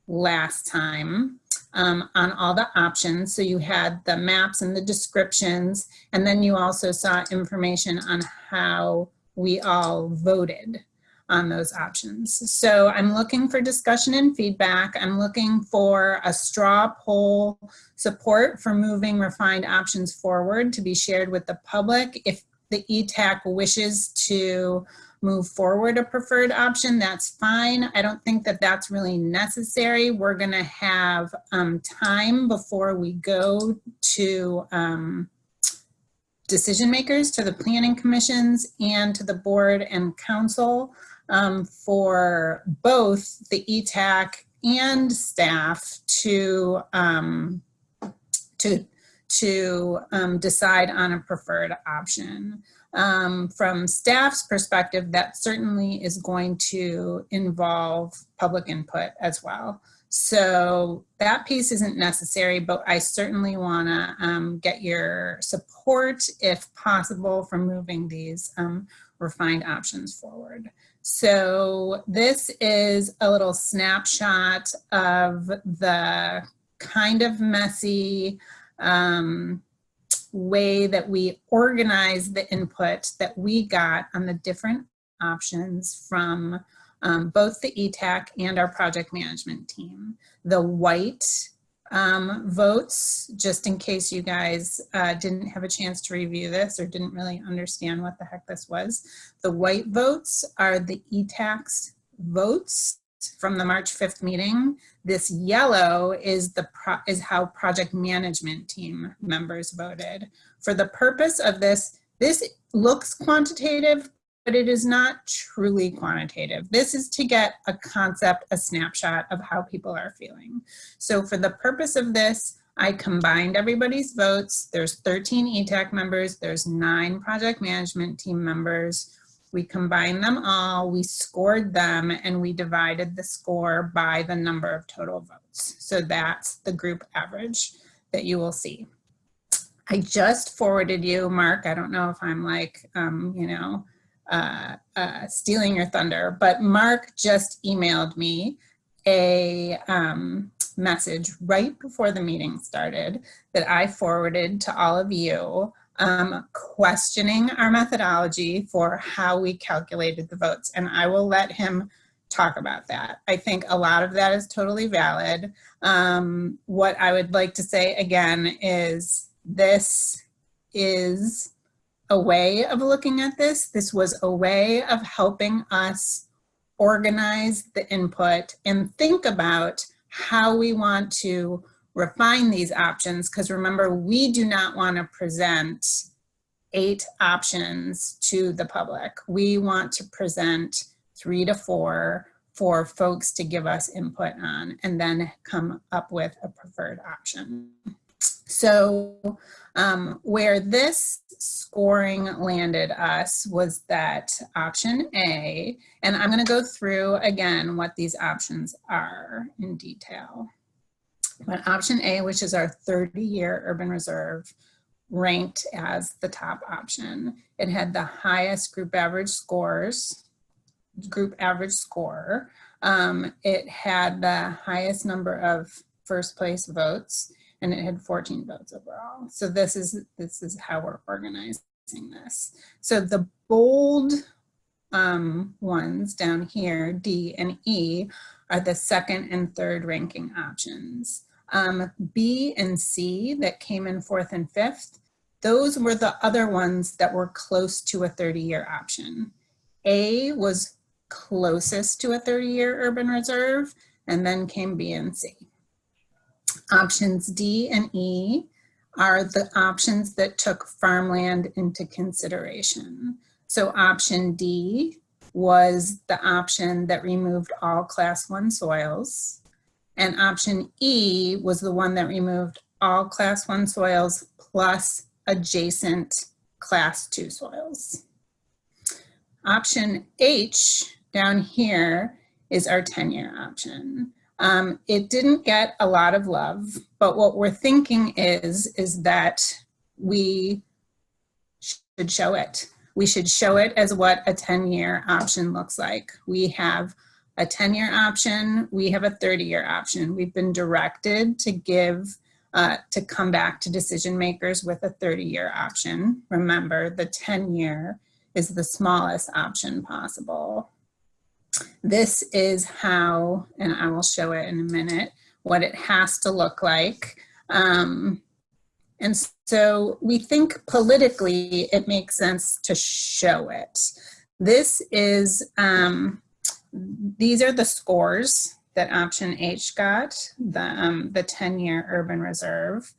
last time on all the options. So you had the maps and the descriptions, and then you also saw information on how we all voted on those options. So I'm looking for discussion and feedback. I'm looking for a straw poll support for moving refined options forward to be shared with the public. If the ETAC wishes to move forward a preferred option, that's fine. I don't think that that's really necessary. We're gonna have time before we go to decision makers, to the planning commissions and to the board and council for both the ETAC and staff to decide on a preferred option. From staff's perspective, that certainly is going to involve public input as well. So that piece isn't necessary, but I certainly want to get your support, if possible, for moving these refined options forward. So this is a little snapshot of the kind of messy way that we organize the input that we got on the different options from both the ETAC and our project management team. The white votes, just in case you guys didn't have a chance to review this or didn't really understand what the heck this was, the white votes are the ETAC's votes from the March 5th meeting. This yellow is how project management team members voted. For the purpose of this, this looks quantitative, but it is not truly quantitative. This is to get a concept, a snapshot of how people are feeling. So for the purpose of this, I combined everybody's votes. There's 13 ETAC members, there's 9 project management team members. We combined them all, we scored them, and we divided the score by the number of total votes. So that's the group average that you will see. I just forwarded you, Mark, I don't know if I'm like, stealing your thunder, but Mark just emailed me a message right before the meeting started that I forwarded to all of you, questioning our methodology for how we calculated the votes. And I will let him talk about that. I think a lot of that is totally valid. What I would like to say again is this is a way of looking at this. This was a way of helping us organize the input and think about how we want to refine these options. Because remember, we do not want to present 8 options to the public. We want to present 3 to 4 for folks to give us input on and then come up with a preferred option. So where this scoring landed us was that option A, and I'm going to go through again what these options are in detail. But option A, which is our 30-year urban reserve, ranked as the top option. It had the highest group average score. It had the highest number of first place votes, and it had 14 votes overall. So this is how we're organizing this. So the bold ones down here, D and E, are the second and third ranking options. B and C that came in 4th and 5th, those were the other ones that were close to a 30-year option. A was closest to a 30-year urban reserve, and then came B and C. Options D and E are the options that took farmland into consideration. So option D was the option that removed all class 1 soils. And option E was the one that removed all class 1 soils plus adjacent class 2 soils. Option H down here is our 10-year option. It didn't get a lot of love, but what we're thinking is that we should show it. We should show it as what a 10-year option looks like. We have a 10-year option, we have a 30-year option. We've been directed to to come back to decision makers with a 30-year option. Remember, the 10-year is the smallest option possible. This is how, and I will show it in a minute, what it has to look like And so we think politically it makes sense to show it. This is, these are the scores that option H got, the 10-year urban reserve.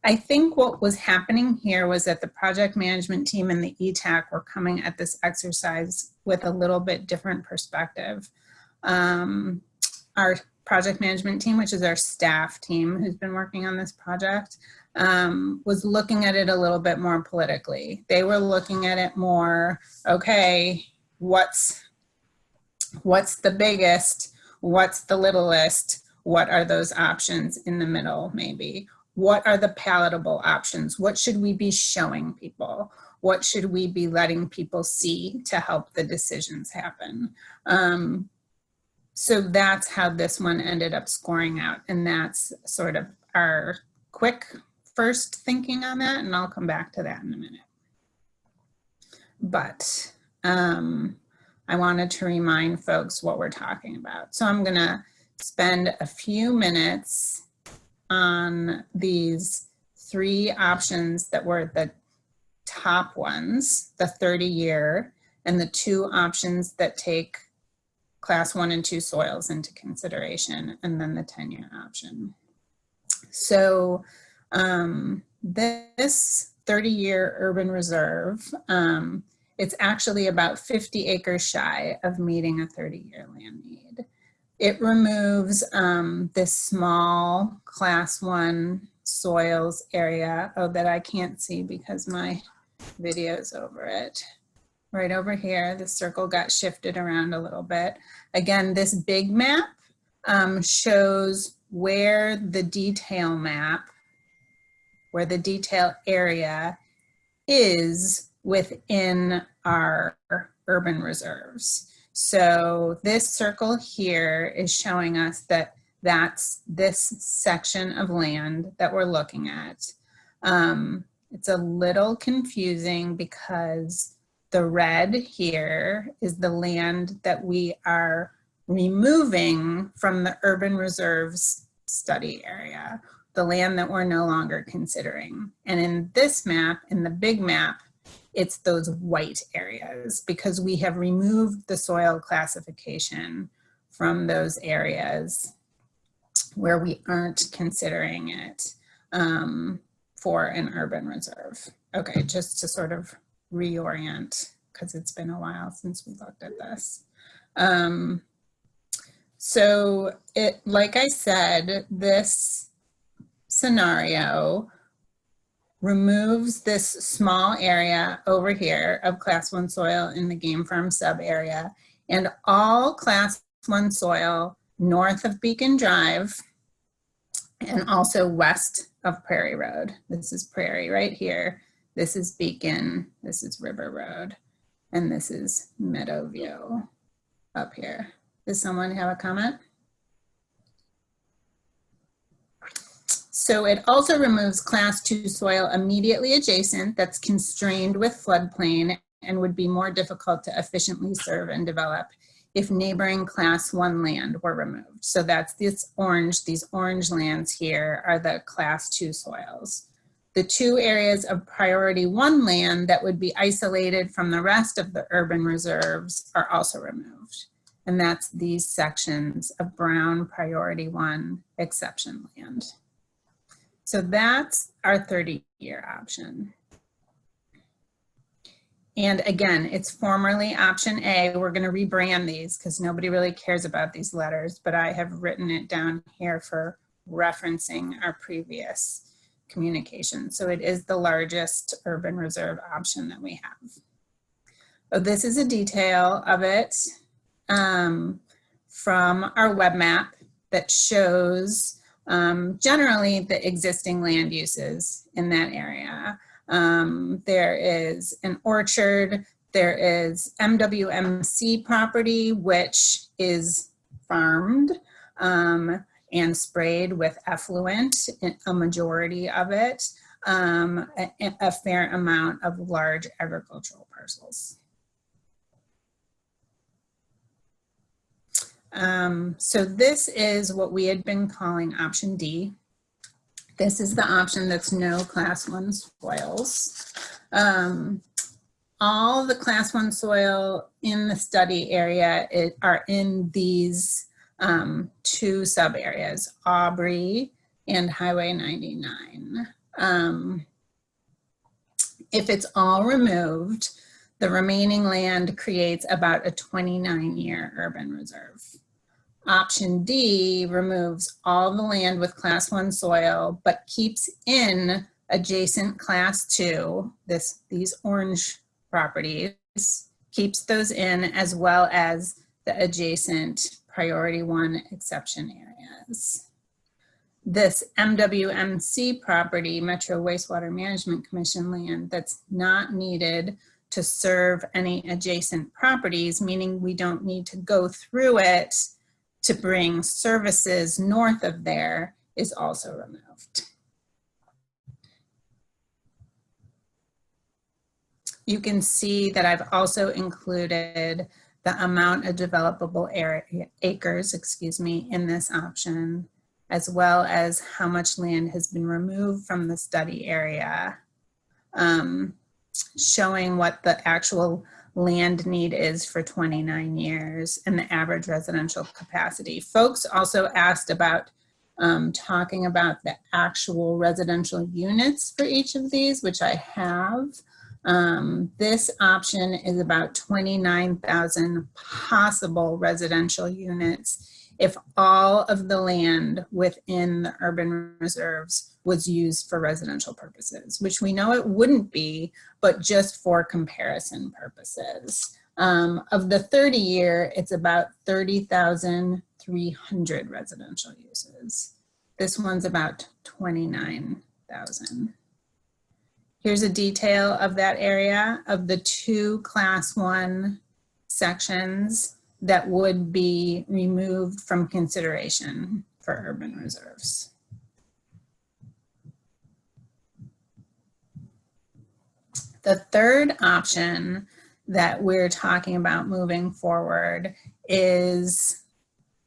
I think what was happening here was that the project management team and the EETAC were coming at this exercise with a little bit different perspective. Our project management team, which is our staff team who's been working on this project, was looking at it a little bit more politically. They were looking at it more, okay, what's the biggest, what's the littlest, what are those options in the middle maybe? What are the palatable options? What should we be showing people? What should we be letting people see to help the decisions happen? So that's how this one ended up scoring out. And that's sort of our quick first thinking on that. And I'll come back to that in a minute. But I wanted to remind folks what we're talking about. So I'm gonna spend a few minutes on these 3 options that were the top ones, the 30-year, and the 2 options that take class 1 and 2 soils into consideration, and then the 10-year option. So this 30-year urban reserve, it's actually about 50 acres shy of meeting a 30-year land need. It removes this small class 1 soils area, that I can't see because my video's over it. Right over here, the circle got shifted around a little bit. Again, this big map shows where the detail map, where the detail area is within our urban reserves. So this circle here is showing us that that's this section of land that we're looking at. It's a little confusing because the red here is the land that we are removing from the urban reserves study area, the land that we're no longer considering. And in this map, in the big map, it's those white areas because we have removed the soil classification from those areas where we aren't considering it for an urban reserve. Okay, just to sort of reorient because it's been a while since we looked at this. So like I said, this scenario removes this small area over here of class 1 soil in the game farm sub area and all class 1 soil north of Beacon Drive and also west of Prairie Road. This is Prairie right here. This is Beacon, this is River Road, and this is Meadowview up here. Does someone have a comment? So it also removes class 2 soil immediately adjacent that's constrained with floodplain and would be more difficult to efficiently serve and develop if neighboring class 1 land were removed. So that's this orange, these orange lands here are the class 2 soils. The 2 areas of priority 1 land that would be isolated from the rest of the urban reserves are also removed. And that's these sections of brown priority 1 exception land. So that's our 30-year option. And again, it's formerly option A. We're going to rebrand these because nobody really cares about these letters, but I have written it down here for referencing our previous communication. So it is the largest urban reserve option that we have. So this is a detail of it from our web map that shows generally the existing land uses in that area. There is an orchard, there is MWMC property, which is farmed and sprayed with effluent, a majority of it, a fair amount of large agricultural parcels. So this is what we had been calling option D. This is the option that's no class 1 soils. All the class 1 soil in the study area are in these 2 sub areas, Aubrey and Highway 99. If it's all removed, the remaining land creates about a 29-year urban reserve. Option D removes all the land with class 1 soil, but keeps in adjacent class 2, these orange properties, keeps those in, as well as the adjacent priority 1 exception areas. This MWMC property, Metro Wastewater Management Commission land, that's not needed to serve any adjacent properties, meaning we don't need to go through it to bring services north of there, is also removed. You can see that I've also included the amount of developable acres, in this option, as well as how much land has been removed from the study area, showing what the actual land need is for 29 years and the average residential capacity. Folks also asked about talking about the actual residential units for each of these, which I have. This option is about 29,000 possible residential units if all of the land within the urban reserves was used for residential purposes, which we know it wouldn't be, but just for comparison purposes. Of the 30-year, it's about 30,300 residential uses. This one's about 29,000. Here's a detail of that area of the 2 class 1 sections that would be removed from consideration for urban reserves. The third option that we're talking about moving forward is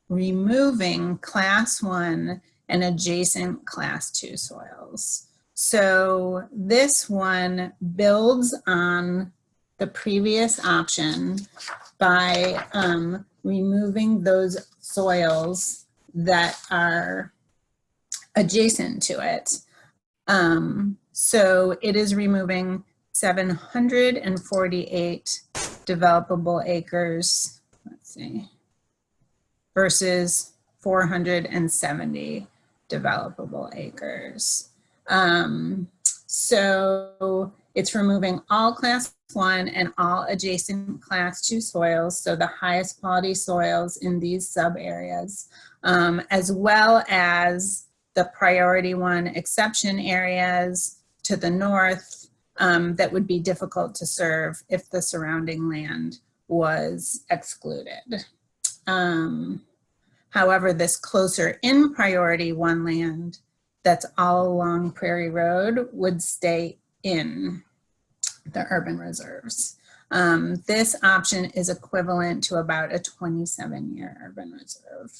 removing class 1 and adjacent class 2 soils. So this one builds on the previous option by removing those soils that are adjacent to it. So it is removing 748 developable acres, let's see, versus 470 developable acres. So it's removing all class 1 and all adjacent class 2 soils, so the highest quality soils in these sub areas, as well as the priority 1 exception areas to the north that would be difficult to serve if the surrounding land was excluded. However, this closer in priority 1 land that's all along Prairie Road would stay in the urban reserves. This option is equivalent to about a 27-year urban reserve.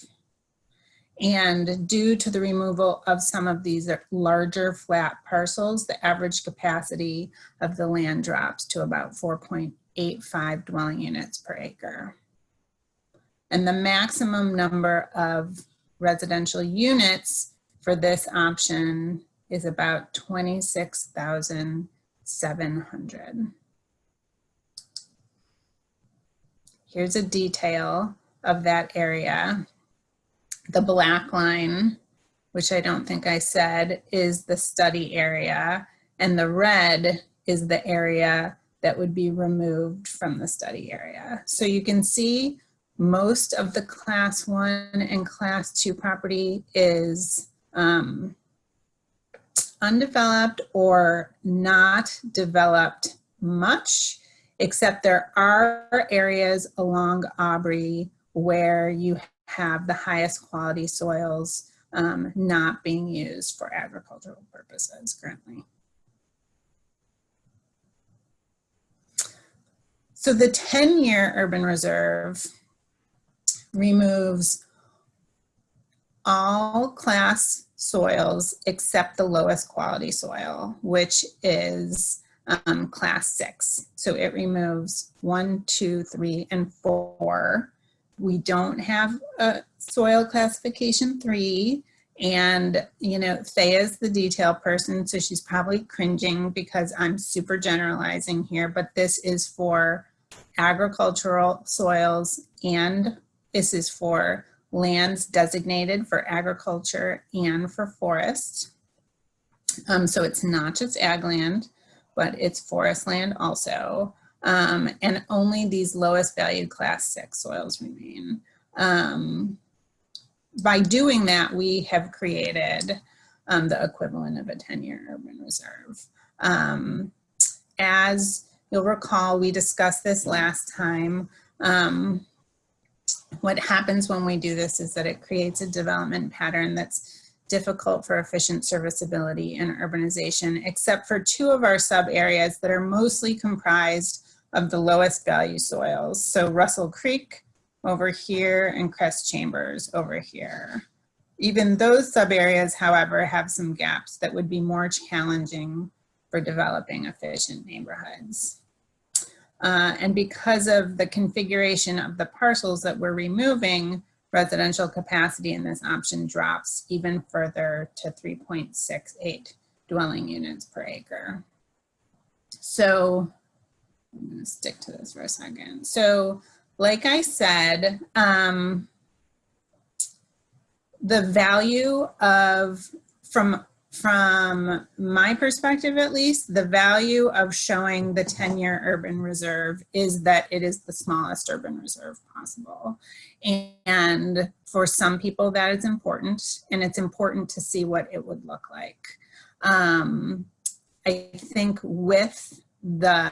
And due to the removal of some of these larger flat parcels, the average capacity of the land drops to about 4.85 dwelling units per acre. And the maximum number of residential units for this option is about 26,700. Here's a detail of that area. The black line, which I don't think I said, is the study area, and the red is the area that would be removed from the study area. So you can see most of the class 1 and class 2 property is undeveloped or not developed much, except there are areas along Aubrey where you have the highest quality soils not being used for agricultural purposes currently. So the 10-year urban reserve removes all class soils except the lowest quality soil, which is class 6. So it removes 1, 2, 3, and 4. We don't have a soil classification 3. And, you know, Thea's the detail person, so she's probably cringing because I'm super generalizing here, but this is for agricultural soils, and this is for lands designated for agriculture and for forest. So it's not just ag land, but it's forest land also. And only these lowest valued class 6 soils remain. By doing that, we have created the equivalent of a 10-year urban reserve. As you'll recall, we discussed this last time. What happens when we do this is that it creates a development pattern that's difficult for efficient serviceability and urbanization, except for 2 of our sub areas that are mostly comprised of the lowest value soils. So Russell Creek over here and Crest Chambers over here. Even those sub areas, however, have some gaps that would be more challenging for developing efficient neighborhoods. And because of the configuration of the parcels that we're removing, residential capacity in this option drops even further to 3.68 dwelling units per acre. So I'm going to stick to this for a second. So like I said, the value of, from my perspective at least, the value of showing the 10-year urban reserve is that it is the smallest urban reserve possible. And for some people that is important, and it's important to see what it would look like. I think with the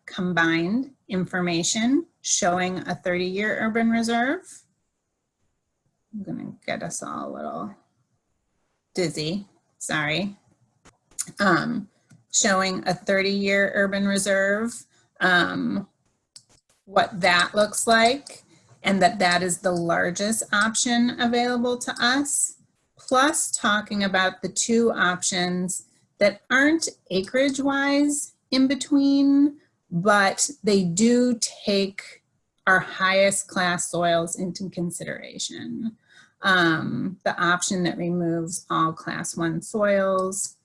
combined information showing a 30-year urban reserve, I'm gonna get us all a little dizzy. Sorry, showing a 30-year urban reserve, what that looks like, and that is the largest option available to us, plus talking about the 2 options that aren't acreage-wise in between, but they do take our highest class soils into consideration. The option that removes all class 1 soils,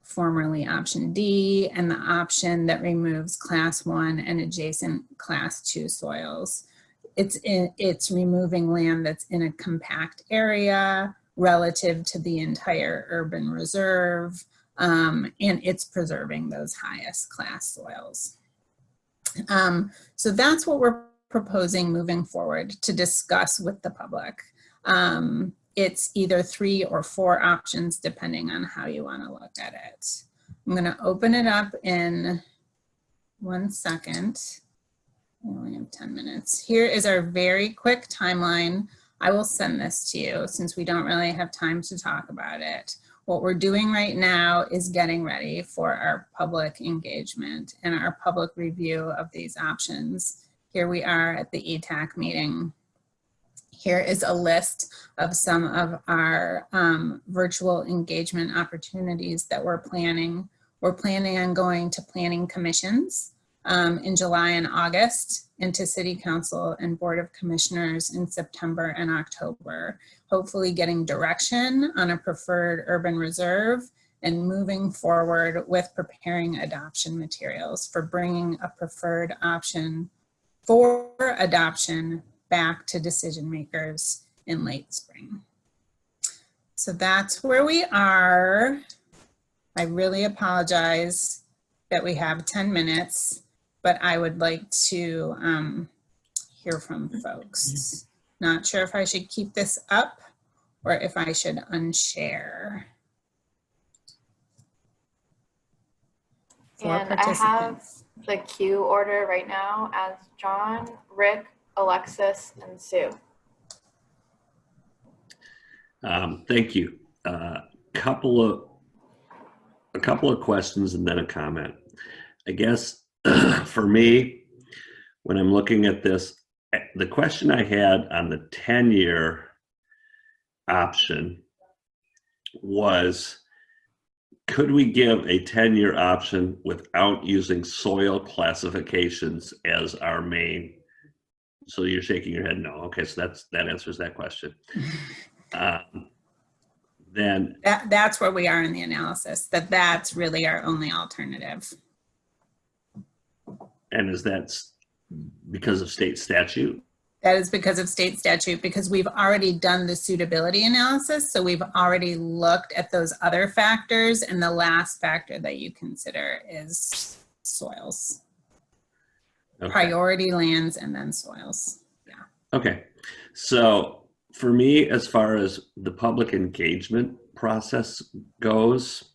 formerly option D, and the option that removes class 1 and adjacent class 2 soils. It's removing land that's in a compact area relative to the entire urban reserve, and it's preserving those highest class soils. So that's what we're proposing moving forward to discuss with the public. It's either 3 or 4 options depending on how you want to look at it. I'm going to open it up in 1 second. We only have 10 minutes. Here is our very quick timeline. I will send this to you since we don't really have time to talk about it. What we're doing right now is getting ready for our public engagement and our public review of these options. Here we are at the EETAC meeting. Here is a list of some of our virtual engagement opportunities that we're planning. We're planning on going to planning commissions in July and August, and to City Council and Board of Commissioners in September and October. Hopefully getting direction on a preferred urban reserve and moving forward with preparing adoption materials for bringing a preferred option for adoption back to decision makers in late spring. So that's where we are. I really apologize that we have 10 minutes, but I would like to hear from folks. Not sure if I should keep this up or if I should unshare. And I have the queue order right now as John, Rick, Alexis, and Sue. Thank you. A couple of questions and then a comment. I guess for me, when I'm looking at this, the question I had on the 10-year option was, could we give a 10-year option without using soil classifications as our main? So you're shaking your head no. Okay, so that answers that question. Then that's where we are in the analysis, that's really our only alternative. And is that because of state statute? That is because of state statute, because we've already done the suitability analysis. So we've already looked at those other factors, and the last factor that you consider is soils. Okay. Priority lands and then soils. Yeah. Okay. So for me, as far as the public engagement process goes,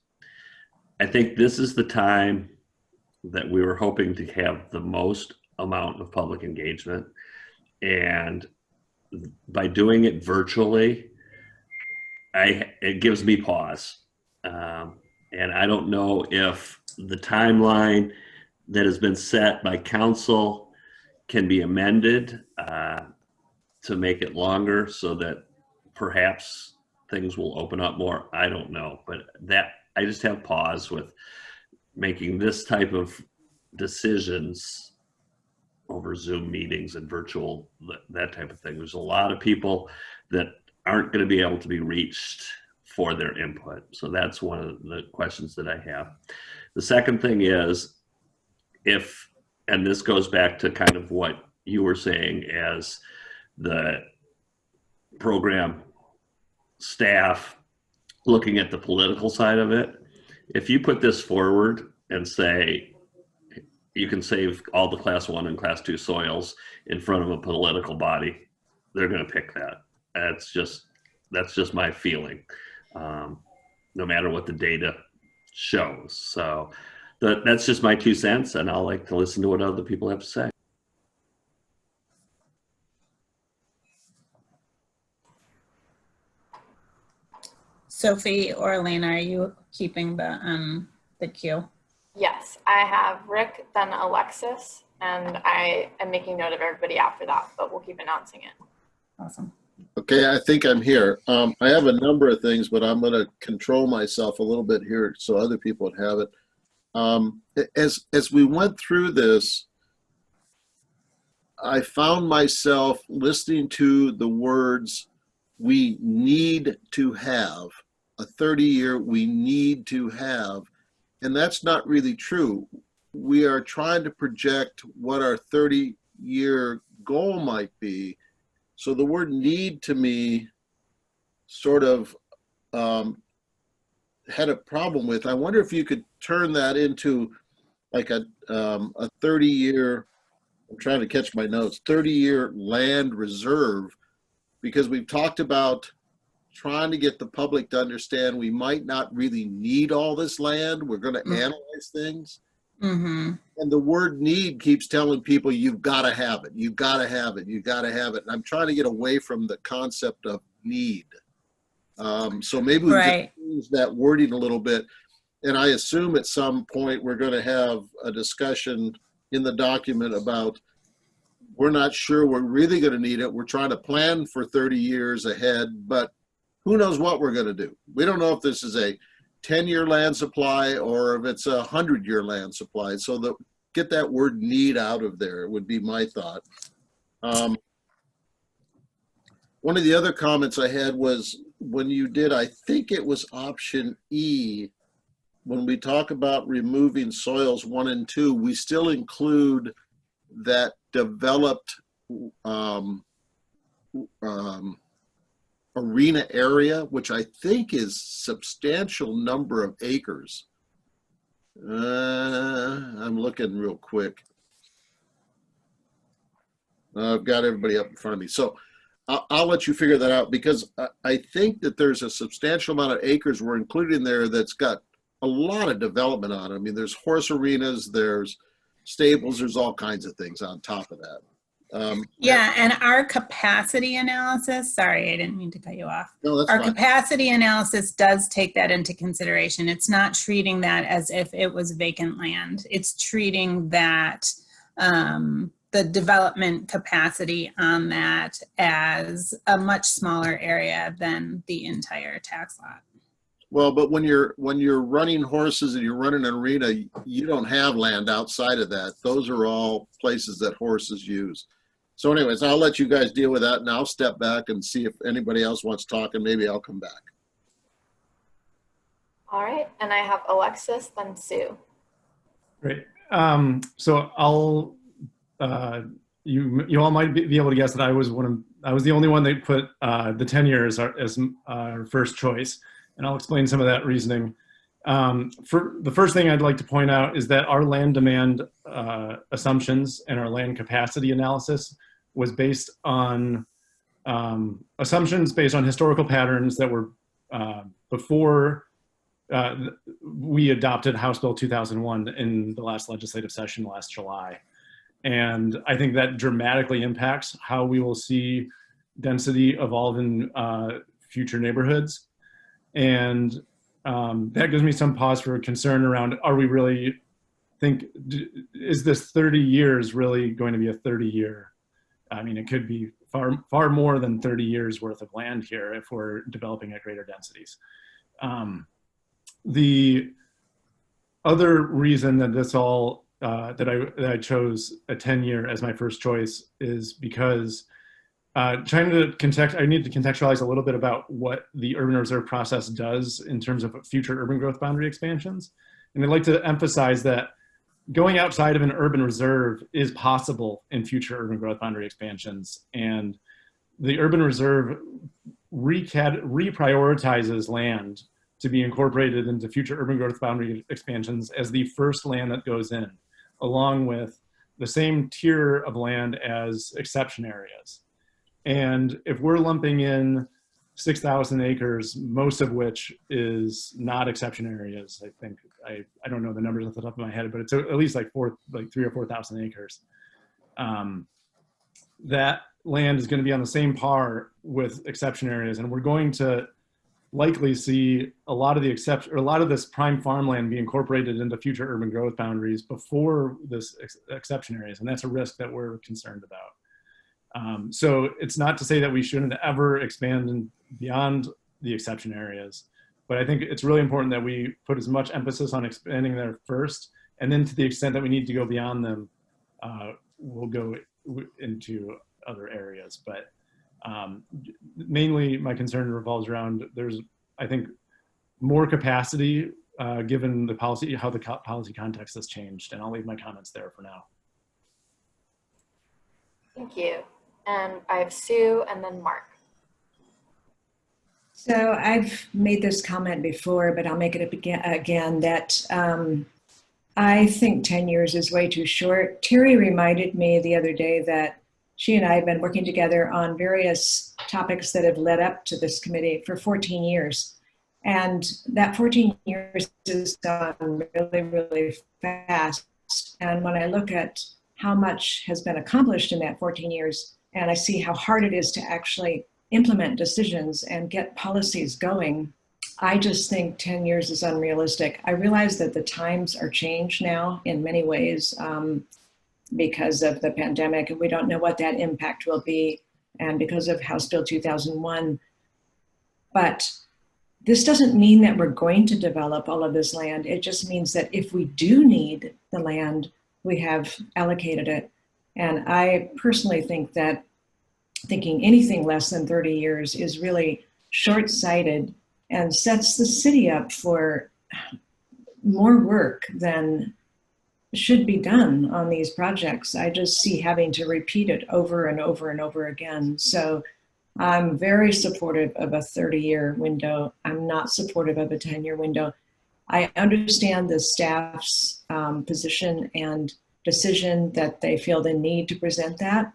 I think this is the time that we were hoping to have the most amount of public engagement. And by doing it virtually, it gives me pause. And I don't know if the timeline that has been set by council can be amended to make it longer so that perhaps things will open up more. I don't know, but I just have pause with making this type of decisions over Zoom meetings and virtual, that type of thing. There's a lot of people that aren't going to be able to be reached for their input. So that's one of the questions that I have. The second thing is, and this goes back to kind of what you were saying as the program staff looking at the political side of it. If you put this forward and say, you can save all the class 1 and class 2 soils in front of a political body, they're going to pick that. That's just my feeling, no matter what the data shows. So that's just my 2 cents, and I'll like to listen to what other people have to say. Sophie or Elena, are you keeping the queue? Yes, I have Rick, then Alexis, and I am making note of everybody after that, but we'll keep announcing it. Awesome. Okay, I think I'm here. I have a number of things, but I'm going to control myself a little bit here so other people would have it. As we went through this, I found myself listening to the words, we need to have, a 30-year we need to have. And that's not really true. We are trying to project what our 30-year goal might be. So the word need to me sort of had a problem with. I wonder if you could turn that into like a 30-year, I'm trying to catch my notes, 30-year land reserve, because we've talked about trying to get the public to understand we might not really need all this land. We're going to analyze things. Mm-hmm. And the word need keeps telling people you've got to have it. You've got to have it. You've got to have it. And I'm trying to get away from the concept of need. So maybe we just use that wording a little bit. And I assume at some point we're going to have a discussion in the document about we're not sure we're really going to need it. We're trying to plan for 30 years ahead, but who knows what we're going to do? We don't know if this is a 10-year land supply or if it's a 100-year land supply. So get that word need out of there would be my thought. One of the other comments I had was when you did, I think it was option E, when we talk about removing soils 1 and 2, we still include that developed arena area, which I think is substantial number of acres. I'm looking real quick. I've got everybody up in front of me. So I'll let you figure that out, because I think that there's a substantial amount of acres we're included in there that's got a lot of development on it. I mean, there's horse arenas, there's stables, there's all kinds of things on top of that. Yeah, and our capacity analysis, sorry, I didn't mean to cut you off. No, that's our fine. Capacity analysis does take that into consideration. It's not treating that as if it was vacant land. It's treating that, the development capacity on that as a much smaller area than the entire tax lot. Well, but when you're running horses and you're running an arena, you don't have land outside of that. Those are all places that horses use. So anyways, I'll let you guys deal with that, and I'll step back and see if anybody else wants to talk, and maybe I'll come back. All right, and I have Alexis, then Sue. Great. So I'll, you all might be able to guess that I was the only one that put the 10 years as our first choice, and I'll explain some of that reasoning. For the first thing I'd like to point out is that our land demand assumptions and our land capacity analysis was based on assumptions based on historical patterns that were before we adopted House Bill 2001 in the last legislative session last July. And I think that dramatically impacts how we will see density evolve in future neighborhoods. And that gives me some pause for concern around, are we really is this 30 years really going to be a 30-year? I mean, it could be far more than 30 years worth of land here if we're developing at greater densities. The other reason that this all that I chose a 10-year as my first choice is because I need to contextualize a little bit about what the urban reserve process does in terms of future urban growth boundary expansions. And I'd like to emphasize that going outside of an urban reserve is possible in future urban growth boundary expansions. And the urban reserve reprioritizes land to be incorporated into future urban growth boundary expansions as the first land that goes in, along with the same tier of land as exception areas. And if we're lumping in 6,000 acres, most of which is not exception areas, I think, I don't know the numbers off the top of my head, but it's at least like 3,000 or 4,000 acres. That land is going to be on the same par with exception areas, and we're going to likely see a lot of this prime farmland be incorporated into future urban growth boundaries before this exception areas, and that's a risk that we're concerned about. So it's not to say that we shouldn't ever expand beyond the exception areas, but I think it's really important that we put as much emphasis on expanding there first, and then to the extent that we need to go beyond them, we'll go into other areas. But mainly my concern revolves around there's, I think, more capacity given the policy, how the policy context has changed, and I'll leave my comments there for now. Thank you. And I have Sue and then Mark. So I've made this comment before, but I'll make it up again that I think 10 years is way too short. Terry reminded me the other day that she and I have been working together on various topics that have led up to this committee for 14 years. And that 14 years has gone really, really fast. And when I look at how much has been accomplished in that 14 years, and I see how hard it is to actually implement decisions and get policies going, I just think 10 years is unrealistic. I realize that the times are changed now in many ways because of the pandemic, and we don't know what that impact will be, and because of House Bill 2001. But this doesn't mean that we're going to develop all of this land. It just means that if we do need the land, we have allocated it. And I personally think that thinking anything less than 30 years is really short-sighted and sets the city up for more work than should be done on these projects. I just see having to repeat it over and over and over again. So I'm very supportive of a 30-year window. I'm not supportive of a 10-year window. I understand the staff's position and decision that they feel the need to present that,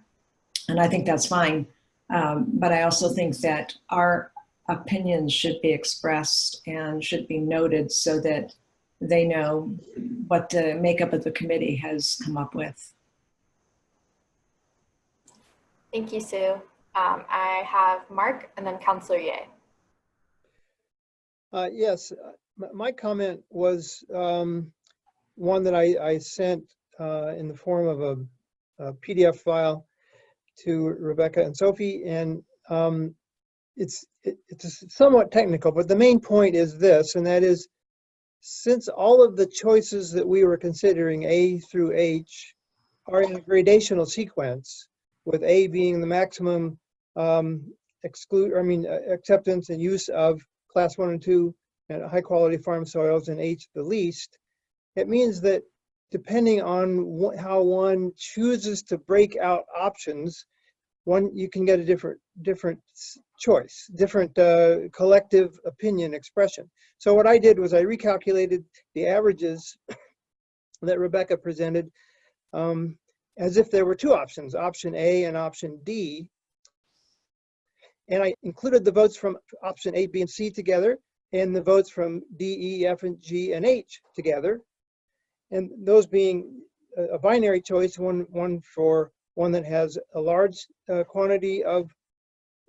and I think that's fine. But I also think that our opinions should be expressed and should be noted so that they know what the makeup of the committee has come up with. Thank you, Sue. I have Mark and then Councillor Ye. Yes, my comment was one that I sent in the form of a PDF file to Rebecca and Sophie, and it's somewhat technical, but the main point is this, and that is, since all of the choices that we were considering, A through H, are in a gradational sequence, with A being the maximum acceptance and use of class 1 and 2 and high quality farm soils, and H the least, it means that depending on how one chooses to break out options, you can get a different choice, different collective opinion expression. So what I did was I recalculated the averages that Rebecca presented as if there were two options, option A and option D. And I included the votes from option A, B, and C together, and the votes from D, E, F, and G, and H together. And those being a binary choice, one for one that has a large quantity of,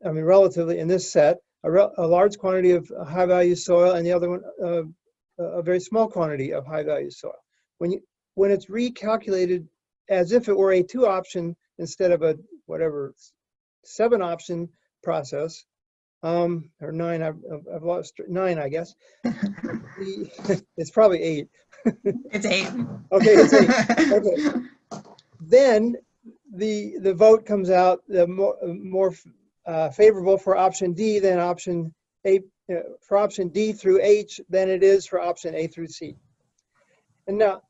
relatively in this set, a large quantity of high value soil, and the other one a very small quantity of high value soil. When it's recalculated as if it were a 2-option instead of a 7-option process, or 9, I've lost 9, I guess. It's probably 8. It's 8. Okay, it's 8. Okay. Then the vote comes out more favorable for option D than option A, for option D through H than it is for option A through C. And now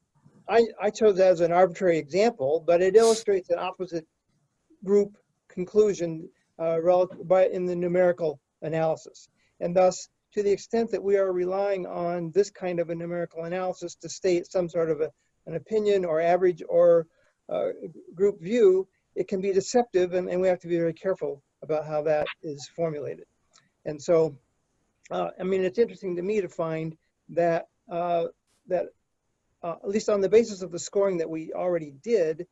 I chose that as an arbitrary example, but it illustrates an opposite group conclusion in the numerical analysis. And thus, to the extent that we are relying on this kind of a numerical analysis to state some sort of an opinion or average or group view, it can be deceptive, and we have to be very careful about how that is formulated. And so, it's interesting to me to find that at least on the basis of the scoring that we already did,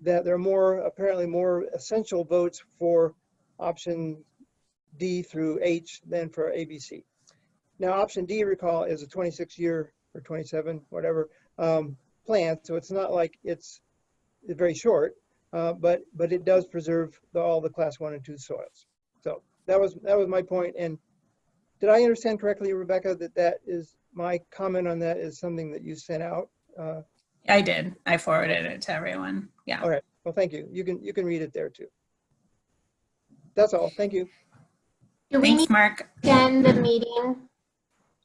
that there are apparently more essential votes for option D through H than for ABC. Now, option D, recall, is a 26-year or 27, whatever, plan. So it's not like it's very short, but it does preserve all the class 1 and 2 soils. So that was my point. And did I understand correctly, Rebecca, that is my comment on that is something that you sent out? I did. I forwarded it to everyone. Yeah. All right. Well, thank you. You can read it there too. That's all. Thank you. Do we Thanks, Mark. extend the meeting?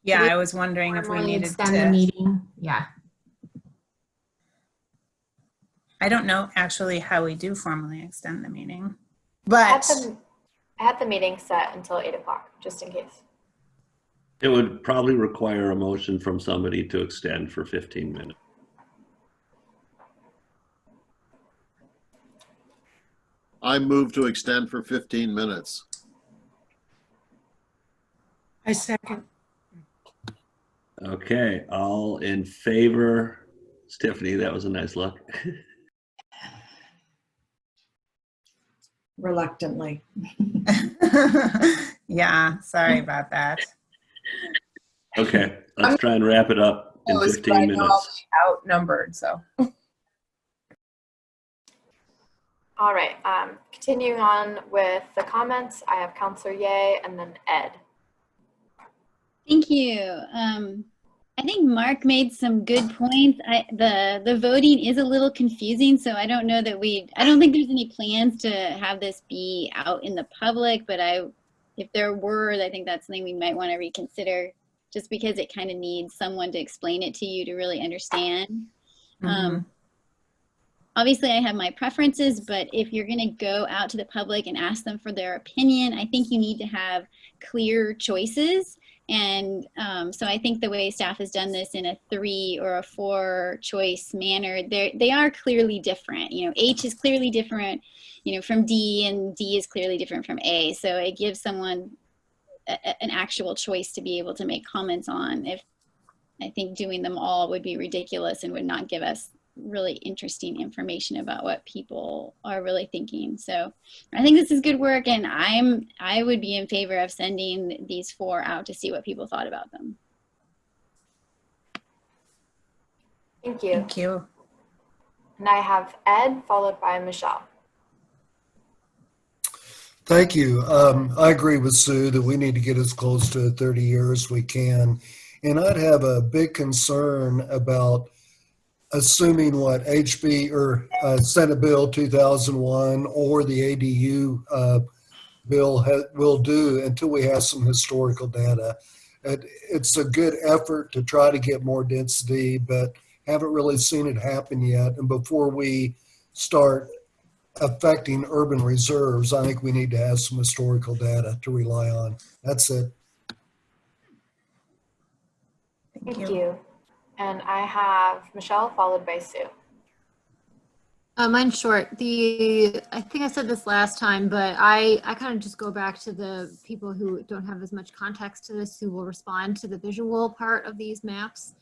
Yeah, I was wondering if we needed extend the meeting. Yeah. I don't know actually how we do formally extend the meeting, but I had the meeting set until 8 o'clock, just in case. It would probably require a motion from somebody to extend for 15 minutes. I move to extend for 15 minutes. I second. Okay, all in favor? Tiffany, that was a nice look. Reluctantly. Yeah, sorry about that. Okay, let's try and wrap it up in 15 minutes. Outnumbered, so. All right, continuing on with the comments, I have Counselor Ye and then Ed. Thank you. I think Mark made some good points. The voting is a little confusing, so I don't know that I don't think there's any plans to have this be out in the public, but if there were, I think that's something we might want to reconsider, just because it kind of needs someone to explain it to you to really understand. Obviously, I have my preferences, but if you're going to go out to the public and ask them for their opinion, I think you need to have clear choices. And so I think the way staff has done this in a 3 or a 4 choice manner, they are clearly different. H is clearly different, from D, and D is clearly different from A. So it gives someone an actual choice to be able to make comments on. I think doing them all would be ridiculous and would not give us really interesting information about what people are really thinking. So I think this is good work, and I would be in favor of sending these 4 out to see what people thought about them. Thank you. Thank you. And I have Ed followed by Michelle. Thank you. I agree with Sue that we need to get as close to a 30-year as we can. And I'd have a big concern about assuming what HB or Senate Bill 2001 or the ADU bill will do until we have some historical data. It's a good effort to try to get more density, but haven't really seen it happen yet. And before we start affecting urban reserves, I think we need to have some historical data to rely on. That's it. Thank you. And I have Michelle followed by Sue. Mine's short. I think I said this last time, but I kind of just go back to the people who don't have as much context to this, who will respond to the visual part of these maps.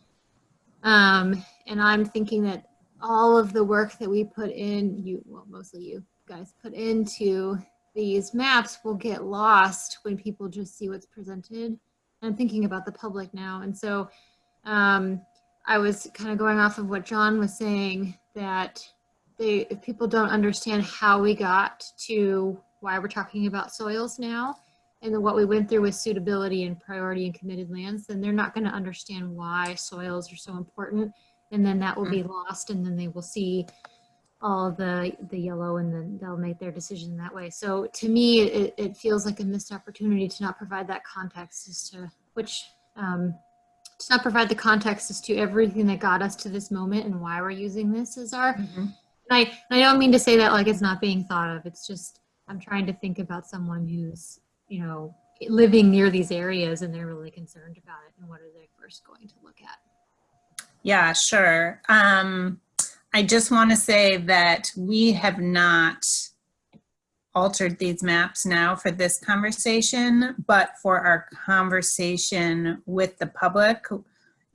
And I'm thinking that all of the work that we put in, well, mostly you guys put into these maps will get lost when people just see what's presented. I'm thinking about the public now. And so I was kind of going off of what John was saying, that if people don't understand how we got to why we're talking about soils now and what we went through with suitability and priority and committed lands, then they're not going to understand why soils are so important. And then that will be lost, and then they will see all the yellow, and then they'll make their decision that way. So to me, it feels like a missed opportunity to not provide that context as to to not provide the context as to everything that got us to this moment and why we're using this as our. I don't mean to say that like it's not being thought of. It's just I'm trying to think about someone who's, you know, living near these areas and they're really concerned about it, and what are they first going to look at? Yeah, sure. I just want to say that we have not altered these maps now for this conversation, but for our conversation with the public,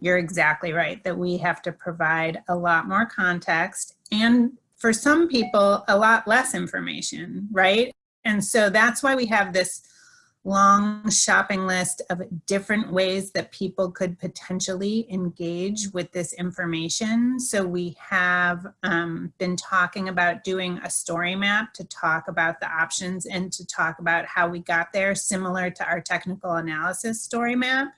you're exactly right that we have to provide a lot more context, and for some people, a lot less information, right? And so that's why we have this long shopping list of different ways that people could potentially engage with this information. So we have been talking about doing a story map to talk about the options and to talk about how we got there, similar to our technical analysis story map.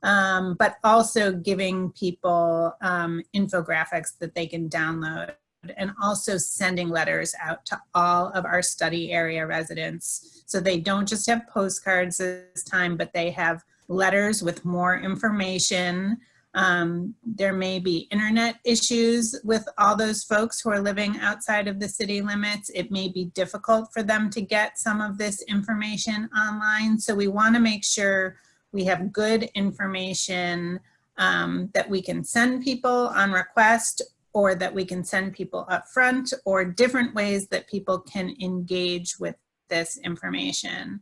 But also giving people infographics that they can download, and also sending letters out to all of our study area residents. So they don't just have postcards this time, but they have letters with more information. There may be internet issues with all those folks who are living outside of the city limits. It may be difficult for them to get some of this information online. So we want to make sure we have good information that we can send people on request, or that we can send people up front, or different ways that people can engage with this information.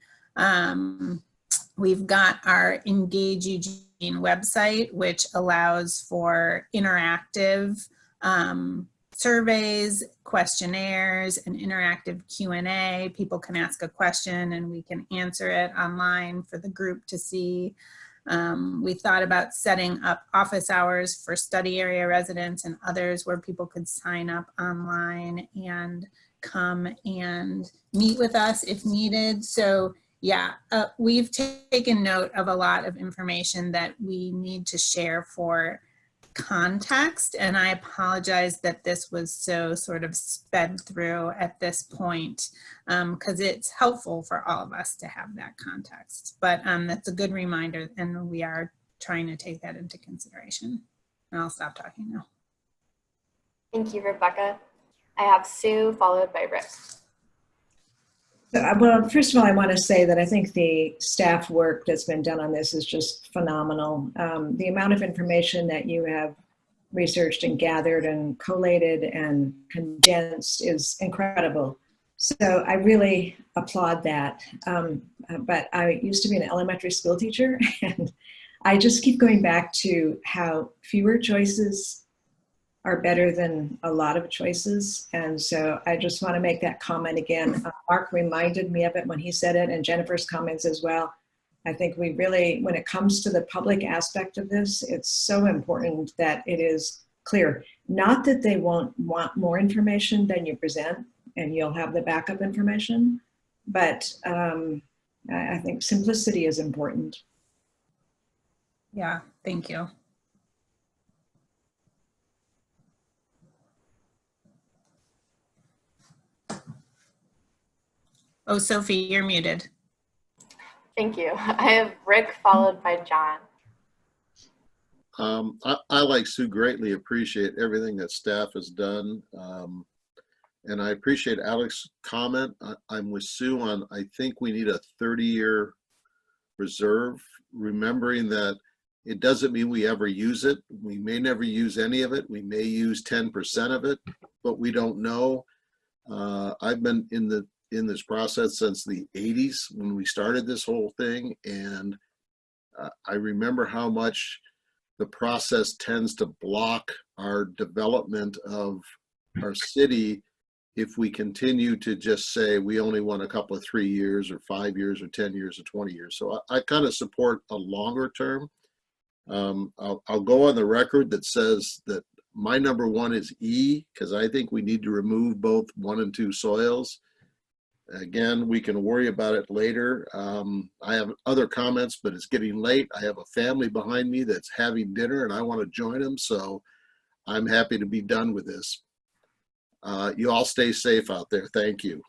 We've got our Engage Eugene website, which allows for interactive surveys, questionnaires, and interactive Q&A. People can ask a question and we can answer it online for the group to see. We thought about setting up office hours for study area residents and others where people could sign up online and come and meet with us if needed. So yeah, we've taken note of a lot of information that we need to share for context, and I apologize that this was so sort of sped through at this point, because it's helpful for all of us to have that context. But that's a good reminder, and we are trying to take that into consideration. And I'll stop talking now. Thank you, Rebecca. I have Sue followed by Rick. Well, first of all, I want to say that I think the staff work that's been done on this is just phenomenal. The amount of information that you have researched and gathered and collated and condensed is incredible. So I really applaud that. But I used to be an elementary school teacher, and I just keep going back to how fewer choices are better than a lot of choices. And so I just want to make that comment again. Mark reminded me of it when he said it, and Jennifer's comments as well. I think we really, when it comes to the public aspect of this, it's so important that it is clear. Not that they won't want more information than you present and you'll have the backup information, but I think simplicity is important. Yeah, thank you. Oh, Sophie, you're muted. Thank you. I have Rick followed by John. I, like Sue, greatly appreciate everything that staff has done. And I appreciate Alex's comment. I'm with Sue on, I think we need a 30-year reserve, remembering that it doesn't mean we ever use it. We may never use any of it. We may use 10% of it, but we don't know. I've been in this process since the 80s when we started this whole thing, and I remember how much the process tends to block our development of our city if we continue to just say we only want a couple of 3 years or 5 years or 10 years or 20 years. So I kind of support a longer term. I'll go on the record that says that my number one is E, because I think we need to remove both 1 and 2 soils. Again, we can worry about it later. I have other comments, but it's getting late. I have a family behind me that's having dinner and I want to join them. So I'm happy to be done with this. You all stay safe out there. Thank you.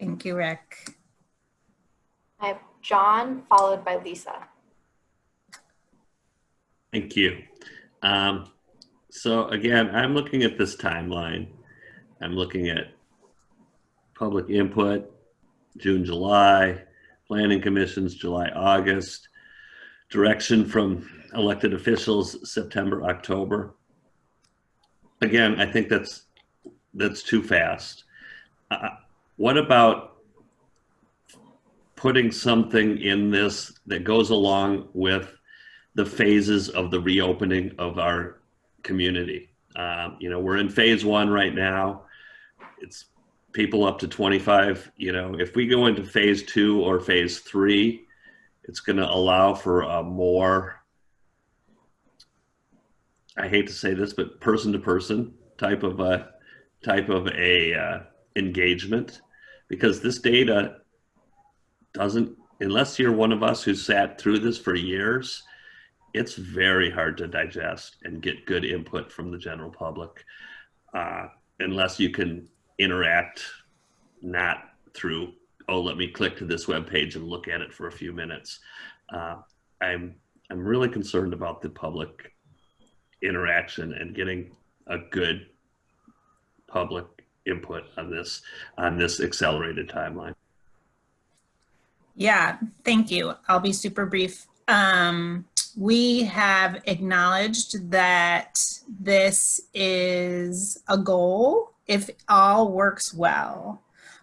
Thank you, Rick. I have John followed by Lisa. Thank you. So again, I'm looking at this timeline. I'm looking at public input, June, July, planning commissions, July, August, direction from elected officials, September, October. Again, I think that's too fast. What about putting something in this that goes along with the phases of the reopening of our community? You know, we're in phase 1 right now. It's people up to 25. You know, if we go into phase 2 or phase 3, it's going to allow for a more, I hate to say this, but person-to-person type of engagement, because this data doesn't, unless you're one of us who sat through this for years, it's very hard to digest and get good input from the general public, unless you can interact, not through, oh, let me click to this web page and look at it for a few minutes. I'm really concerned about the public interaction and getting a good public input on this accelerated timeline. Yeah, thank you. I'll be super brief. We have acknowledged that this is a goal if all works well.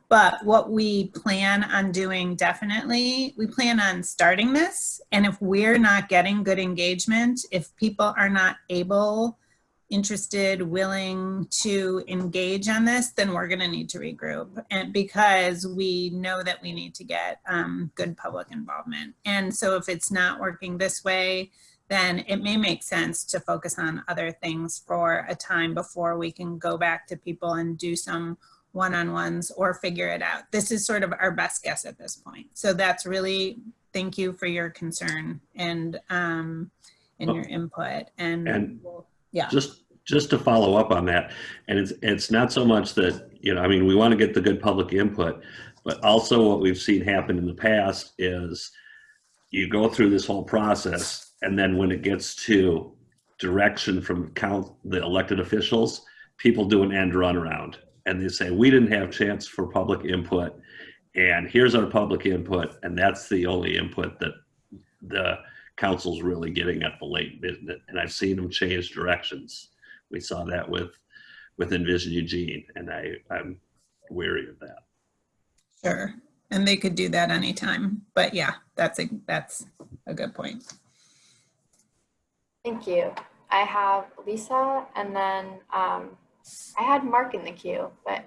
But what we plan on doing, definitely, we plan on starting this. And if we're not getting good engagement, if people are not able, interested, willing to engage on this, then we're going to need to regroup. And because we know that we need to get good public involvement. And so if it's not working this way, then it may make sense to focus on other things for a time before we can go back to people and do some one-on-ones or figure it out. This is sort of our best guess at this point. So that's really, thank you for your concern and your input. And yeah. Just to follow up on that, and it's not so much that, you know, I mean, we want to get the good public input, but also what we've seen happen in the past is you go through this whole process, and then when it gets to direction from the elected officials, people do an end run around. And they say, we didn't have chance for public input, and here's our public input, and that's the only input that the council's really getting at the late business. And I've seen them change directions. We saw that with Envision Eugene, and I'm wary of that. Sure, and they could do that anytime. But yeah, that's a good point. Thank you. I have Lisa, and then I had Mark in the queue, but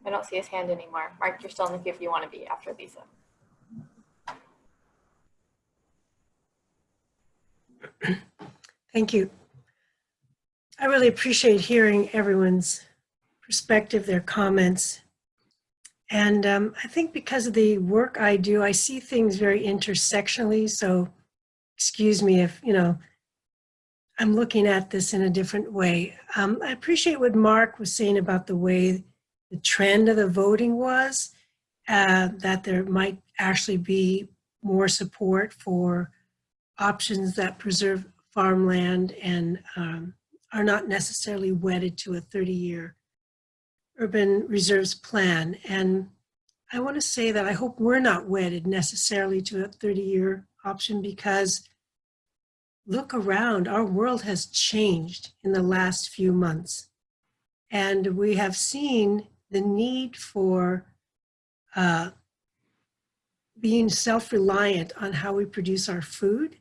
I don't see his hand anymore. Mark, you're still in the queue if you want to be after Lisa. Thank you. I really appreciate hearing everyone's perspective, their comments. And I think because of the work I do, I see things very intersectionally. So excuse me if, I'm looking at this in a different way. I appreciate what Mark was saying about the way the trend of the voting was, that there might actually be more support for options that preserve farmland and are not necessarily wedded to a 30-year urban reserves plan. And I want to say that I hope we're not wedded necessarily to a 30-year option, because look around, our world has changed in the last few months. And we have seen the need for being self-reliant on how we produce our food.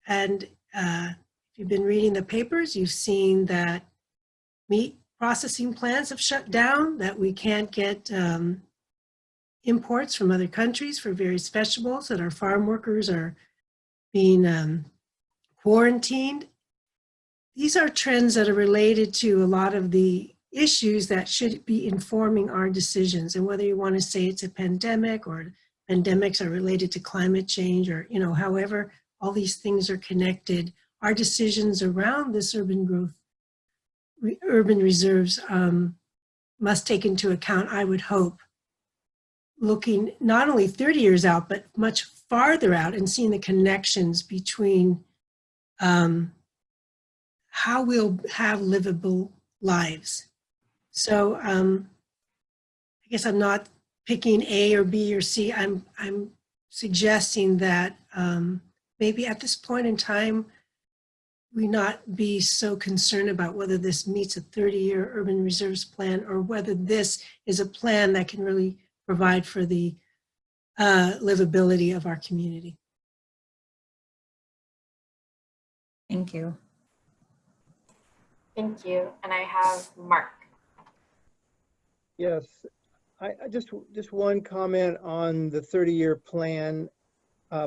And if you've been reading the papers, you've seen that meat processing plants have shut down, that we can't get imports from other countries for various vegetables, that our farm workers are being quarantined. These are trends that are related to a lot of the issues that should be informing our decisions. And whether you want to say it's a pandemic or pandemics are related to climate change, or, however all these things are connected, our decisions around this urban growth, urban reserves must take into account, I would hope, looking not only 30 years out, but much farther out, and seeing the connections between how we'll have livable lives. So I guess I'm not picking A or B or C. I'm suggesting that maybe at this point in time, we not be so concerned about whether this meets a 30-year urban reserves plan, or whether this is a plan that can really provide for the livability of our community. Thank you. Thank you. And I have Mark. Yes, I just one comment on the 30-year plan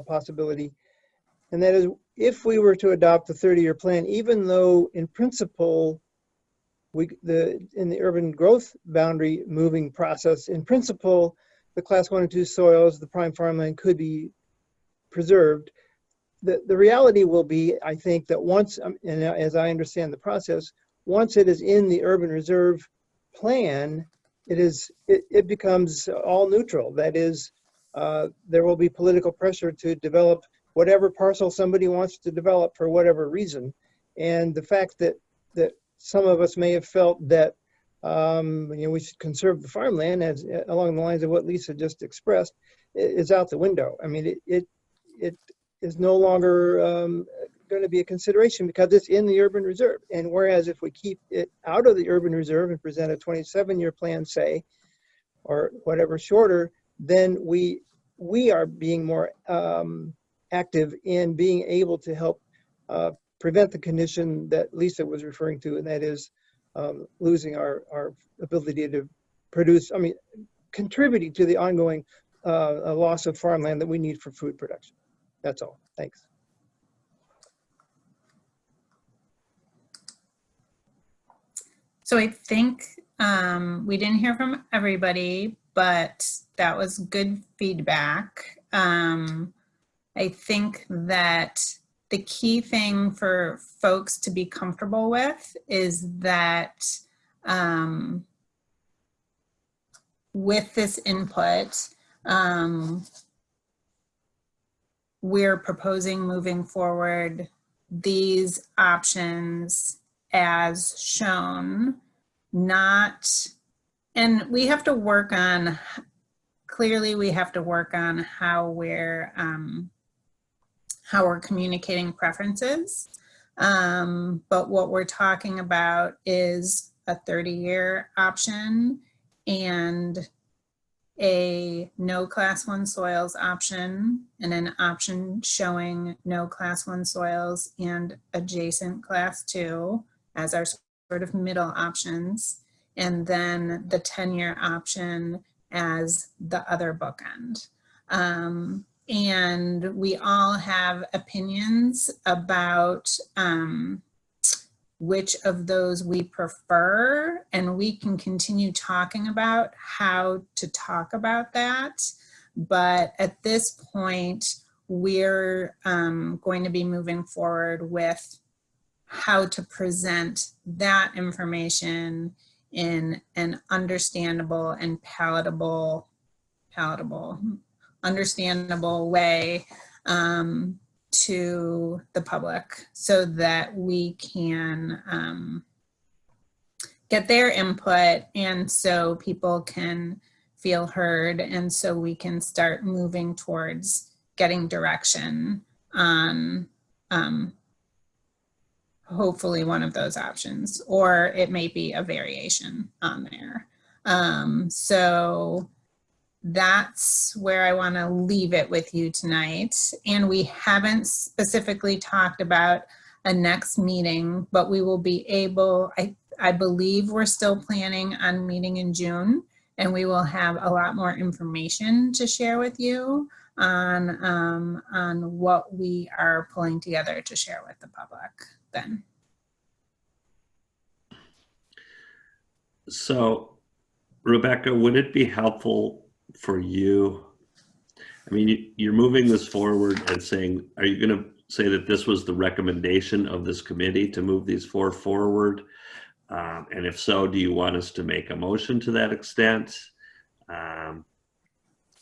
possibility, and that is, if we were to adopt the 30-year plan, even though in principle in the urban growth boundary moving process, in principle, the class 1 and 2 soils, the prime farmland, could be preserved. The reality will be, I think, that once, and as I understand the process, once it is in the urban reserve plan, it becomes all neutral. That is, there will be political pressure to develop whatever parcel somebody wants to develop for whatever reason. And the fact that some of us may have felt that we should conserve the farmland, as along the lines of what Lisa just expressed, is out the window. I mean, it is no longer going to be a consideration because it's in the urban reserve. And whereas if we keep it out of the urban reserve and present a 27-year plan, say, or whatever shorter, then we are being more active in being able to help prevent the condition that Lisa was referring to, and that is losing our ability to produce, contributing to the ongoing loss of farmland that we need for food production. That's all. Thanks. So I think we didn't hear from everybody, but that was good feedback. I think that the key thing for folks to be comfortable with is that with this input, we're proposing moving forward these options as shown, and we have to work on, clearly we have to work on how we're communicating preferences. But what we're talking about is a 30-year option and a no class 1 soils option, and an option showing no class 1 soils and adjacent class 2 as our sort of middle options, and then the 10-year option as the other bookend. And we all have opinions about which of those we prefer, and we can continue talking about how to talk about that. But at this point, we're going to be moving forward with how to present that information in an understandable and palatable, understandable way to the public, so that we can get their input, and so people can feel heard, and so we can start moving towards getting direction on hopefully one of those options, or it may be a variation on there. So that's where I want to leave it with you tonight. And we haven't specifically talked about a next meeting, but we will be able, I believe we're still planning on meeting in June, and we will have a lot more information to share with you on what we are pulling together to share with the public then. So, Rebecca, would it be helpful for you? I mean, you're moving this forward and saying, are you going to say that this was the recommendation of this committee to move these four forward? And if so, do you want us to make a motion to that extent?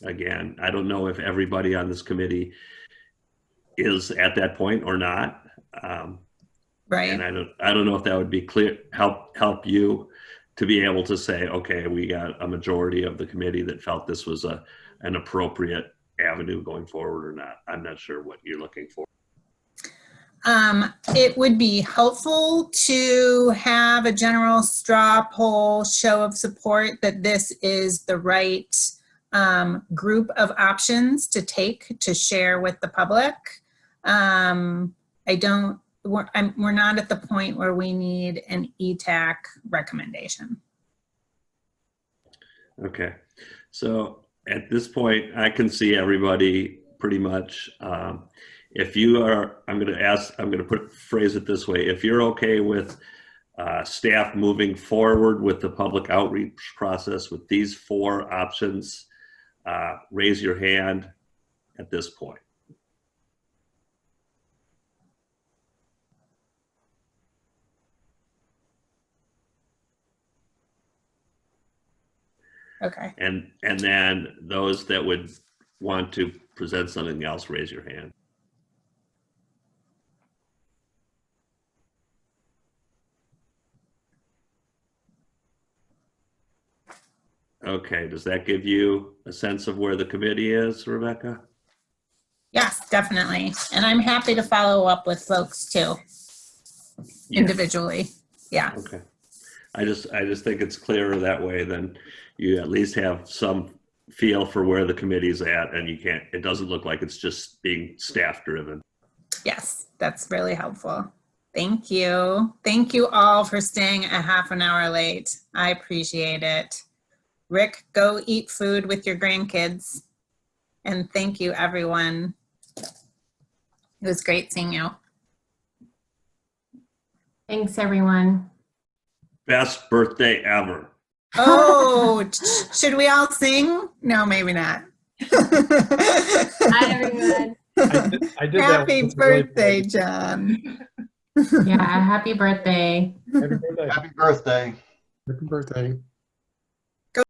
Again, I don't know if everybody on this committee is at that point or not. Right. And I don't know if that would be clear, help you to be able to say, okay, we got a majority of the committee that felt this was an appropriate avenue going forward or not. I'm not sure what you're looking for. It would be helpful to have a general straw poll show of support that this is the right group of options to take to share with the public. We're not at the point where we need an EETAC recommendation. Okay, so at this point, I can see everybody pretty much. If you are, I'm going to phrase it this way. If you're okay with staff moving forward with the public outreach process with these four options, raise your hand at this point. Okay. And then those that would want to present something else, raise your hand. Okay, does that give you a sense of where the committee is, Rebecca? Yes, definitely. And I'm happy to follow up with folks too, individually. Yeah. Okay. I just think it's clearer that way. Then you at least have some feel for where the committee's at, and it doesn't look like it's just being staff driven. Yes, that's really helpful. Thank you. Thank you all for staying a half an hour late. I appreciate it. Rick, go eat food with your grandkids. And thank you, everyone. It was great seeing you. Thanks, everyone. Best birthday ever. Oh, should we all sing? No, maybe not. Hi, everyone. I did Happy that birthday, John. Yeah, happy birthday. Happy birthday. Happy birthday. Happy birthday.